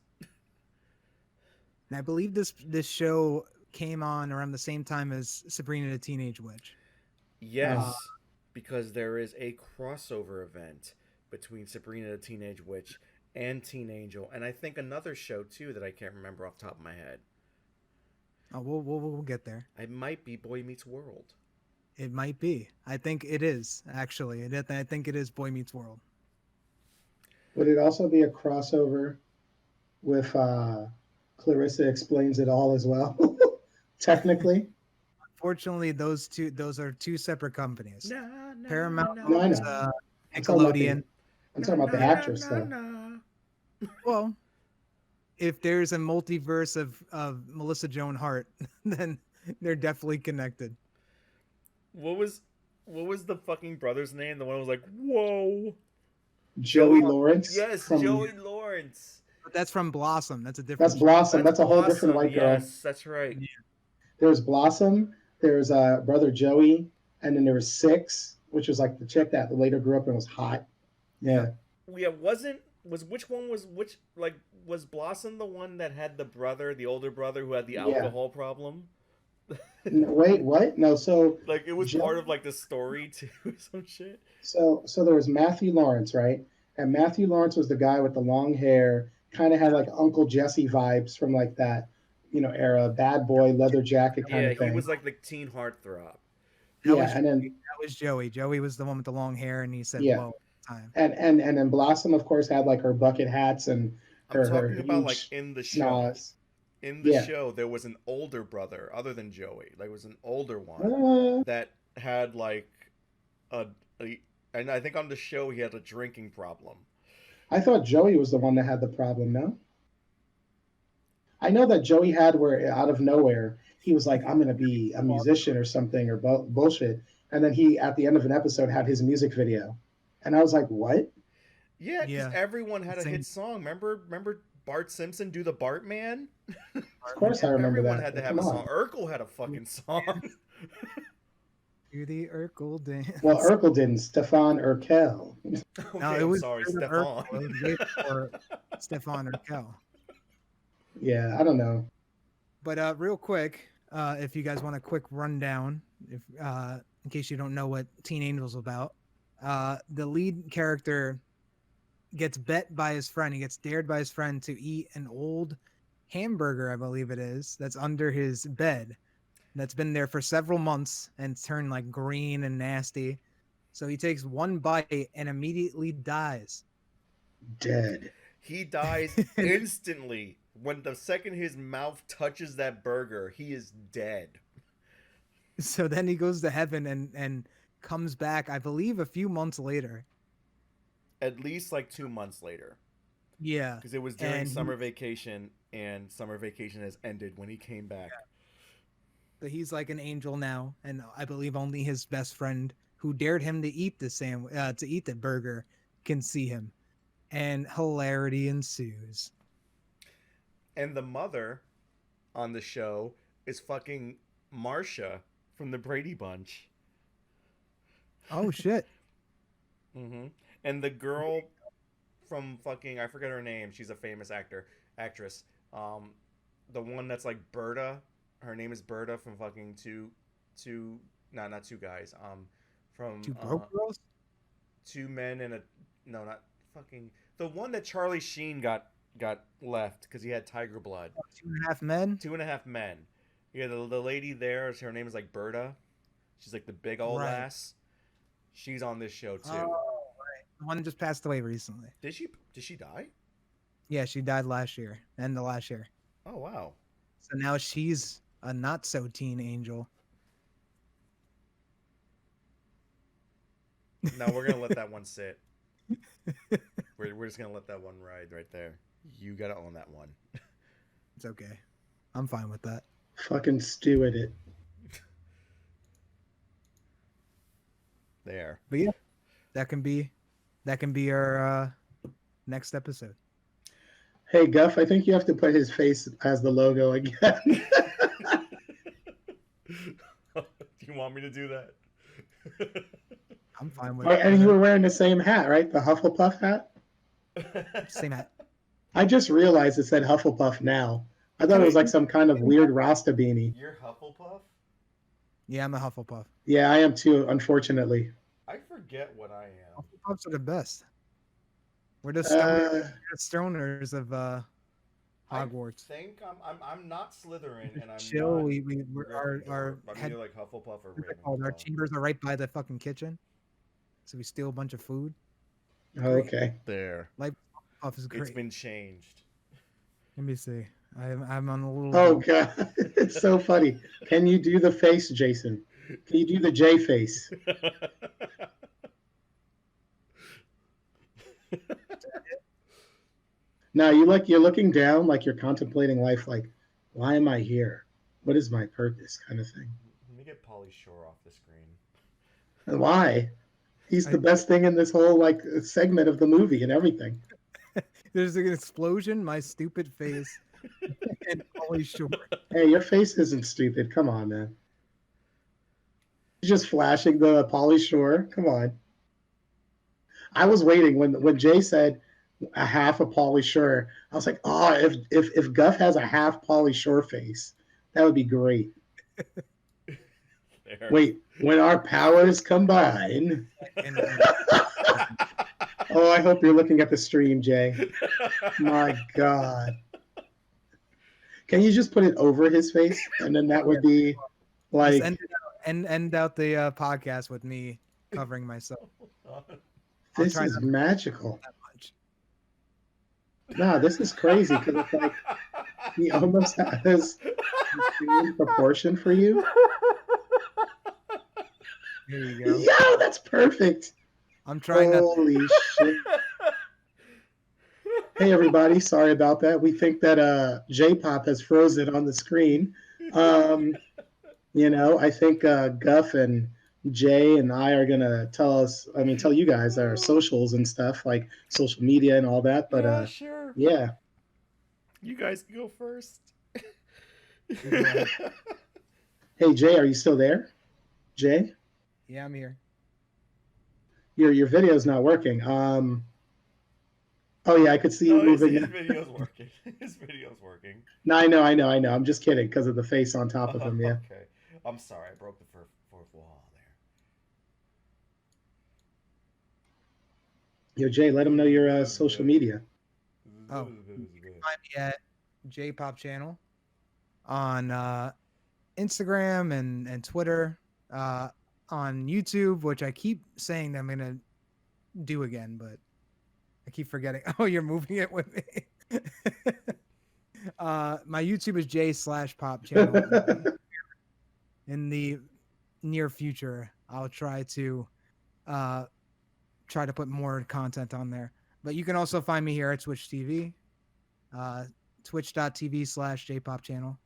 And I believe this show came on around the same time as Sabrina the Teenage Witch. Yes, because there is a crossover event between Sabrina the Teenage Witch and Teen Angel, and I think another show too that I can't remember off the top of my head. Oh, we'll get there. It might be Boy Meets World. It might be. I think it is actually. I think it is Boy Meets World. Would it also be a crossover with Clarissa Explains It All as well? Technically. Unfortunately, those are two separate companies. Paramount No, I owns know. I'm talking about Nickelodeon. I'm talking about the actress, though. Well, if there's a multiverse of Melissa Joan Hart, then they're definitely connected. What was the fucking brother's name? The one who was like, "Whoa." Joey Lawrence. Yes, from, Joey Lawrence. But that's from Blossom. That's a different. That's Blossom. That's a whole Blossom. different white girl. Yes, that's right. There's Blossom. There's brother Joey, and then there was Six, which was like the chick that later grew up and was hot. Yeah. Yeah, which one was which? Like, was Blossom the one that had the older brother who had the Yeah. alcohol problem? No, wait, what? No, so Like it was part Joe, of like the story too, or some shit. so there was Matthew Lawrence, right? And Matthew Lawrence was the guy with the long hair, kind of had like Uncle Jesse vibes from like that, era, bad boy, leather jacket kind Yeah, of he thing. was like the teen heartthrob. That Yeah, was and then that was Joey. Joey was the one with the long hair, and he said yeah, "whoa" at the time. and then Blossom, of course, had like her bucket hats and I'm her talking about like huge in the show. snoz. In the Yeah. show, there was an older brother other than Joey. Like, it was an older one Uh, that had like a, a and I think on the show he had a drinking problem. I thought Joey was the one that had the problem. No, I know that Joey had where out of nowhere he was like, "I'm gonna be a musician or something or bullshit," and then he at the end of an episode had his music video, and I was like, "What?" Yeah, because Yeah, everyone had a hit same song. Remember Bart Simpson do the Bartman? Of Bartman. course, I remember Everyone that. had to But have come a song. on. Urkel had a fucking song. Do the Urkel Well, dance. Urkel didn't. Stefan Urkel. No, Okay, it I'm was sorry, after Stefan. Urkel. It was way before Stefan Urkel. Yeah, I don't know. But real quick, if you guys want a quick rundown, if in case you don't know what Teen Angel's about, the lead character gets bet by his friend. He gets dared by his friend to eat an old hamburger, I believe it is, that's under his bed. That's been there for several months and turned like green and nasty. So he takes one bite and immediately dies. Dead. He dies instantly when the second his mouth touches that burger. He is dead. So then he goes to heaven and comes back, I believe, a few months later. At least like 2 months later, Yeah, because it was during and summer vacation, and summer vacation has ended when he came back. he's like an angel now, and I believe only his best friend who dared him to eat the to eat the burger, can see him, and hilarity ensues. And the mother on the show is fucking Marsha from the Brady Bunch. Oh shit! Mm-hmm. And the girl from fucking, I forget her name. She's a famous actress. The one that's like Berta. Her name is Berta from fucking two, no, not Two Guys. From Two broke girls. Two Men and a, no, not fucking, the one that Charlie Sheen got left because he had tiger blood. 2.5 Men. 2.5 Men. Yeah, the lady there, her name is like Berta. She's like the big old Right. ass. She's on this show too. Oh, right. The one just passed away recently. Did she die? Yeah, she died last year, end of last year. Oh wow. So now she's a not so teen angel. No, we're gonna let that one sit. We're just gonna let that one ride right there. You gotta own that one. It's okay. I'm fine with that. Fucking steward it. There. But yeah, that can be our next episode. Hey, Guff, I think you have to put his face as the logo again. Do you want me to do that? I'm fine with And you were wearing the same hat, right? The Hufflepuff hat? same hat. I just realized it said Hufflepuff now. I thought it was like some kind of weird Rasta beanie. You're Hufflepuff? Yeah, I'm a Hufflepuff. Yeah, I am too, unfortunately. I forget what I am. Hufflepuffs are the best. We're the stoners of Hogwarts. I think I'm not Slytherin, and I'm Chill. not We're our I'm head, either like Hufflepuff or what's it called? Our Ravenclaw. chambers are right by the fucking kitchen, so we steal a bunch of food. Oh, okay. There. Hufflepuff is great. It's been changed. Let me see. I'm on a little. Oh, God. It's so funny. Can you do the face, Jason? Can you do the J face? No, you're looking down, like you're contemplating life, like, why am I here? What is my purpose, kind of thing. Let me get Pauly Shore off the screen. And why? He's the best thing in this whole like segment of the movie and everything. There's an explosion. My stupid face. And Pauly Shore. Hey, your face isn't stupid. Come on, man. You're just flashing the Pauly Shore. Come on. I was waiting when Jay said a half a Pauly Shore. I was like, oh, if Guff has a half Pauly Shore face, that would be great. There. Wait, when our powers combine. And Oh, I hope you're looking at the stream, Jay. My God. Can you just put it over his face? And then that would be just like, end out the podcast with me covering myself. I'll this try is not magical. that much. No, this is crazy because it's like he almost has the same proportion for you. Here you go. Yo, that's perfect. I'm trying not. Holy shit. Hey everybody, sorry about that. We think that J-Pop has frozen on the screen. I think Guff and Jay and I are gonna tell you guys our socials and stuff, like social media and all that. But Yeah, sure. yeah. You guys can go first. Go ahead. Hey Jay, are you still there? Jay? Yeah, I'm here. Your video's not working. Oh yeah, I could see you No, his moving. video's working. His video's working. No, I know. I'm just kidding because of the face on top of him. Yeah. Okay. I'm sorry. I broke the fourth wall there. Yo, Jay, let them know your social media. Oh, find me at J-Pop channel on Instagram and Twitter, on YouTube, which I keep saying that I'm gonna do again, but I keep forgetting. Oh, you're moving it with me. My YouTube is J/Pop channel. In the near future, I'll try to put more content on there. But you can also find me here at Twitch TV, twitch.tv/J-Pop channel.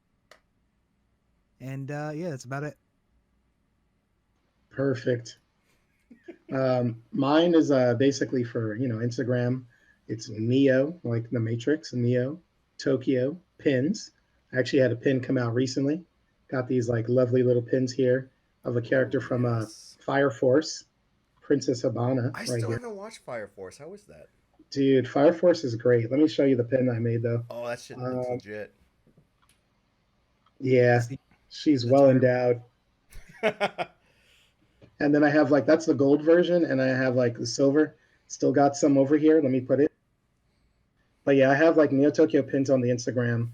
And yeah, that's about it. Perfect. Mine is basically for Instagram. It's Neo, like the Matrix, Neo, Tokyo pins. I actually had a pin come out recently. Got these like lovely little pins here of a character from yes. Fire Force, Princess Habana, I right still here. haven't watched Fire Force. How is that? Dude, Fire Force is great. Let me show you the pin I made though. Oh, that shit looks legit. Yeah, she's well endowed. And then I have like that's the gold version, and I have like the silver. Still got some over here. Let me put it. But yeah, I have like Neo Tokyo pins on the Instagram.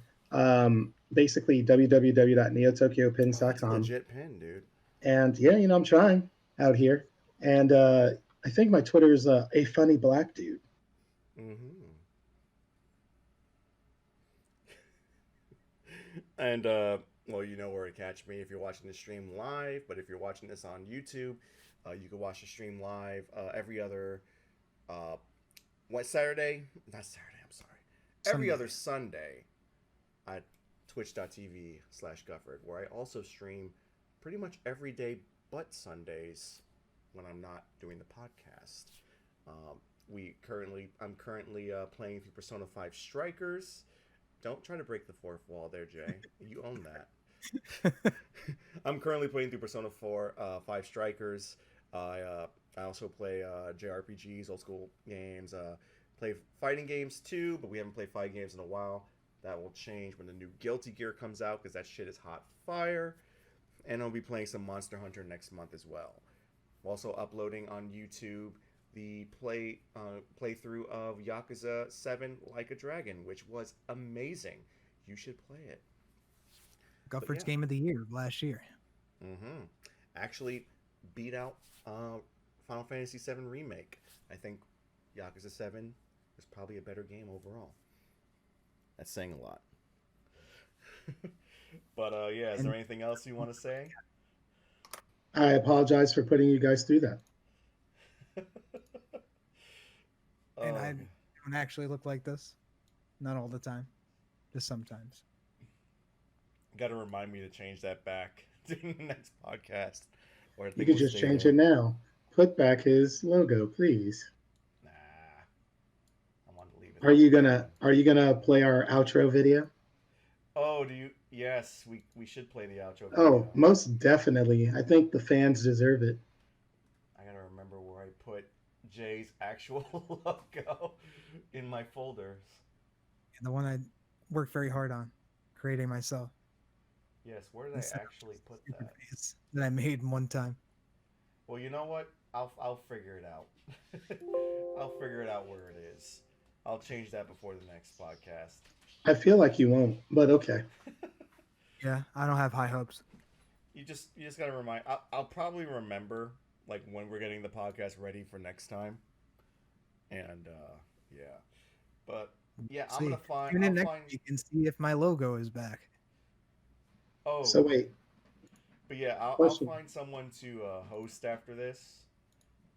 Basically www.neotokyopins.com. Legit pin, dude. And yeah, I'm trying out here. And I think my Twitter is a funny black dude. Mm-hmm. And well, you know where to catch me if you're watching the stream live. But if you're watching this on YouTube, you can watch the stream live every other Saturday? Not Saturday. I'm sorry. Every other Sunday at twitch.tv/Gufford, where I also stream pretty much every day but Sundays when I'm not doing the podcast. I'm currently playing through Persona 5 Strikers. Don't try to break the fourth wall there, Jay. You own that. I'm currently playing through Persona 5 Strikers. I also play JRPGs, old school games. Play fighting games too, but we haven't played fighting games in a while. That will change when the new Guilty Gear comes out because that shit is hot fire. And I'll be playing some Monster Hunter next month as well. I'm also uploading on YouTube the playthrough of Yakuza 7 Like a Dragon, which was amazing. You should play it. Gufford's Game of the Year of last year. Mm-hmm. Actually beat out Final Fantasy 7 Remake. I think Yakuza 7 is probably a better game overall. That's saying a lot. But yeah, is there anything else you want to say? I apologize for putting you guys through that. And I don't actually look like this. Not all the time. Just sometimes. Got to remind me to change that back in the next podcast. Or You could just change it now. Put back his logo, please. Nah. I want to leave it. Are you gonna play our outro video? Oh, yes, we should play the outro video. Oh, most definitely. I think the fans deserve it. I gotta remember where I put Jay's actual logo in my folders. The one I worked very hard on creating myself. Yes, where did I instead of actually put stupid that? face that I made one time. Well, you know what? I'll figure it out. I'll figure it out where it is. I'll change that before the next podcast. I feel like you won't, but okay. Yeah, I don't have high hopes. You just gotta remind. I'll probably remember like when we're getting the podcast ready for next time. And yeah, but yeah, I'm See, gonna find. tune I'll in next find. week and see if my logo is back. So Oh, wait, but yeah, I'll question. find someone to host after this.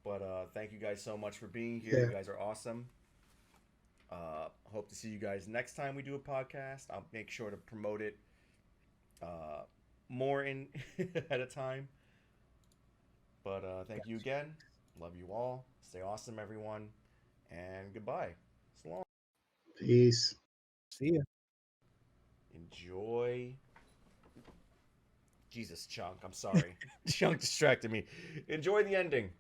But thank you guys so much for being here. You Yeah. guys are awesome. Hope to see you guys next time we do a podcast. I'll make sure to promote it uh, more in at a time. But thank you again. Love you all. Stay awesome, everyone. And goodbye. So long. Peace. See ya. Enjoy. Jesus, Chunk. I'm sorry. Chunk distracted me. Enjoy the ending.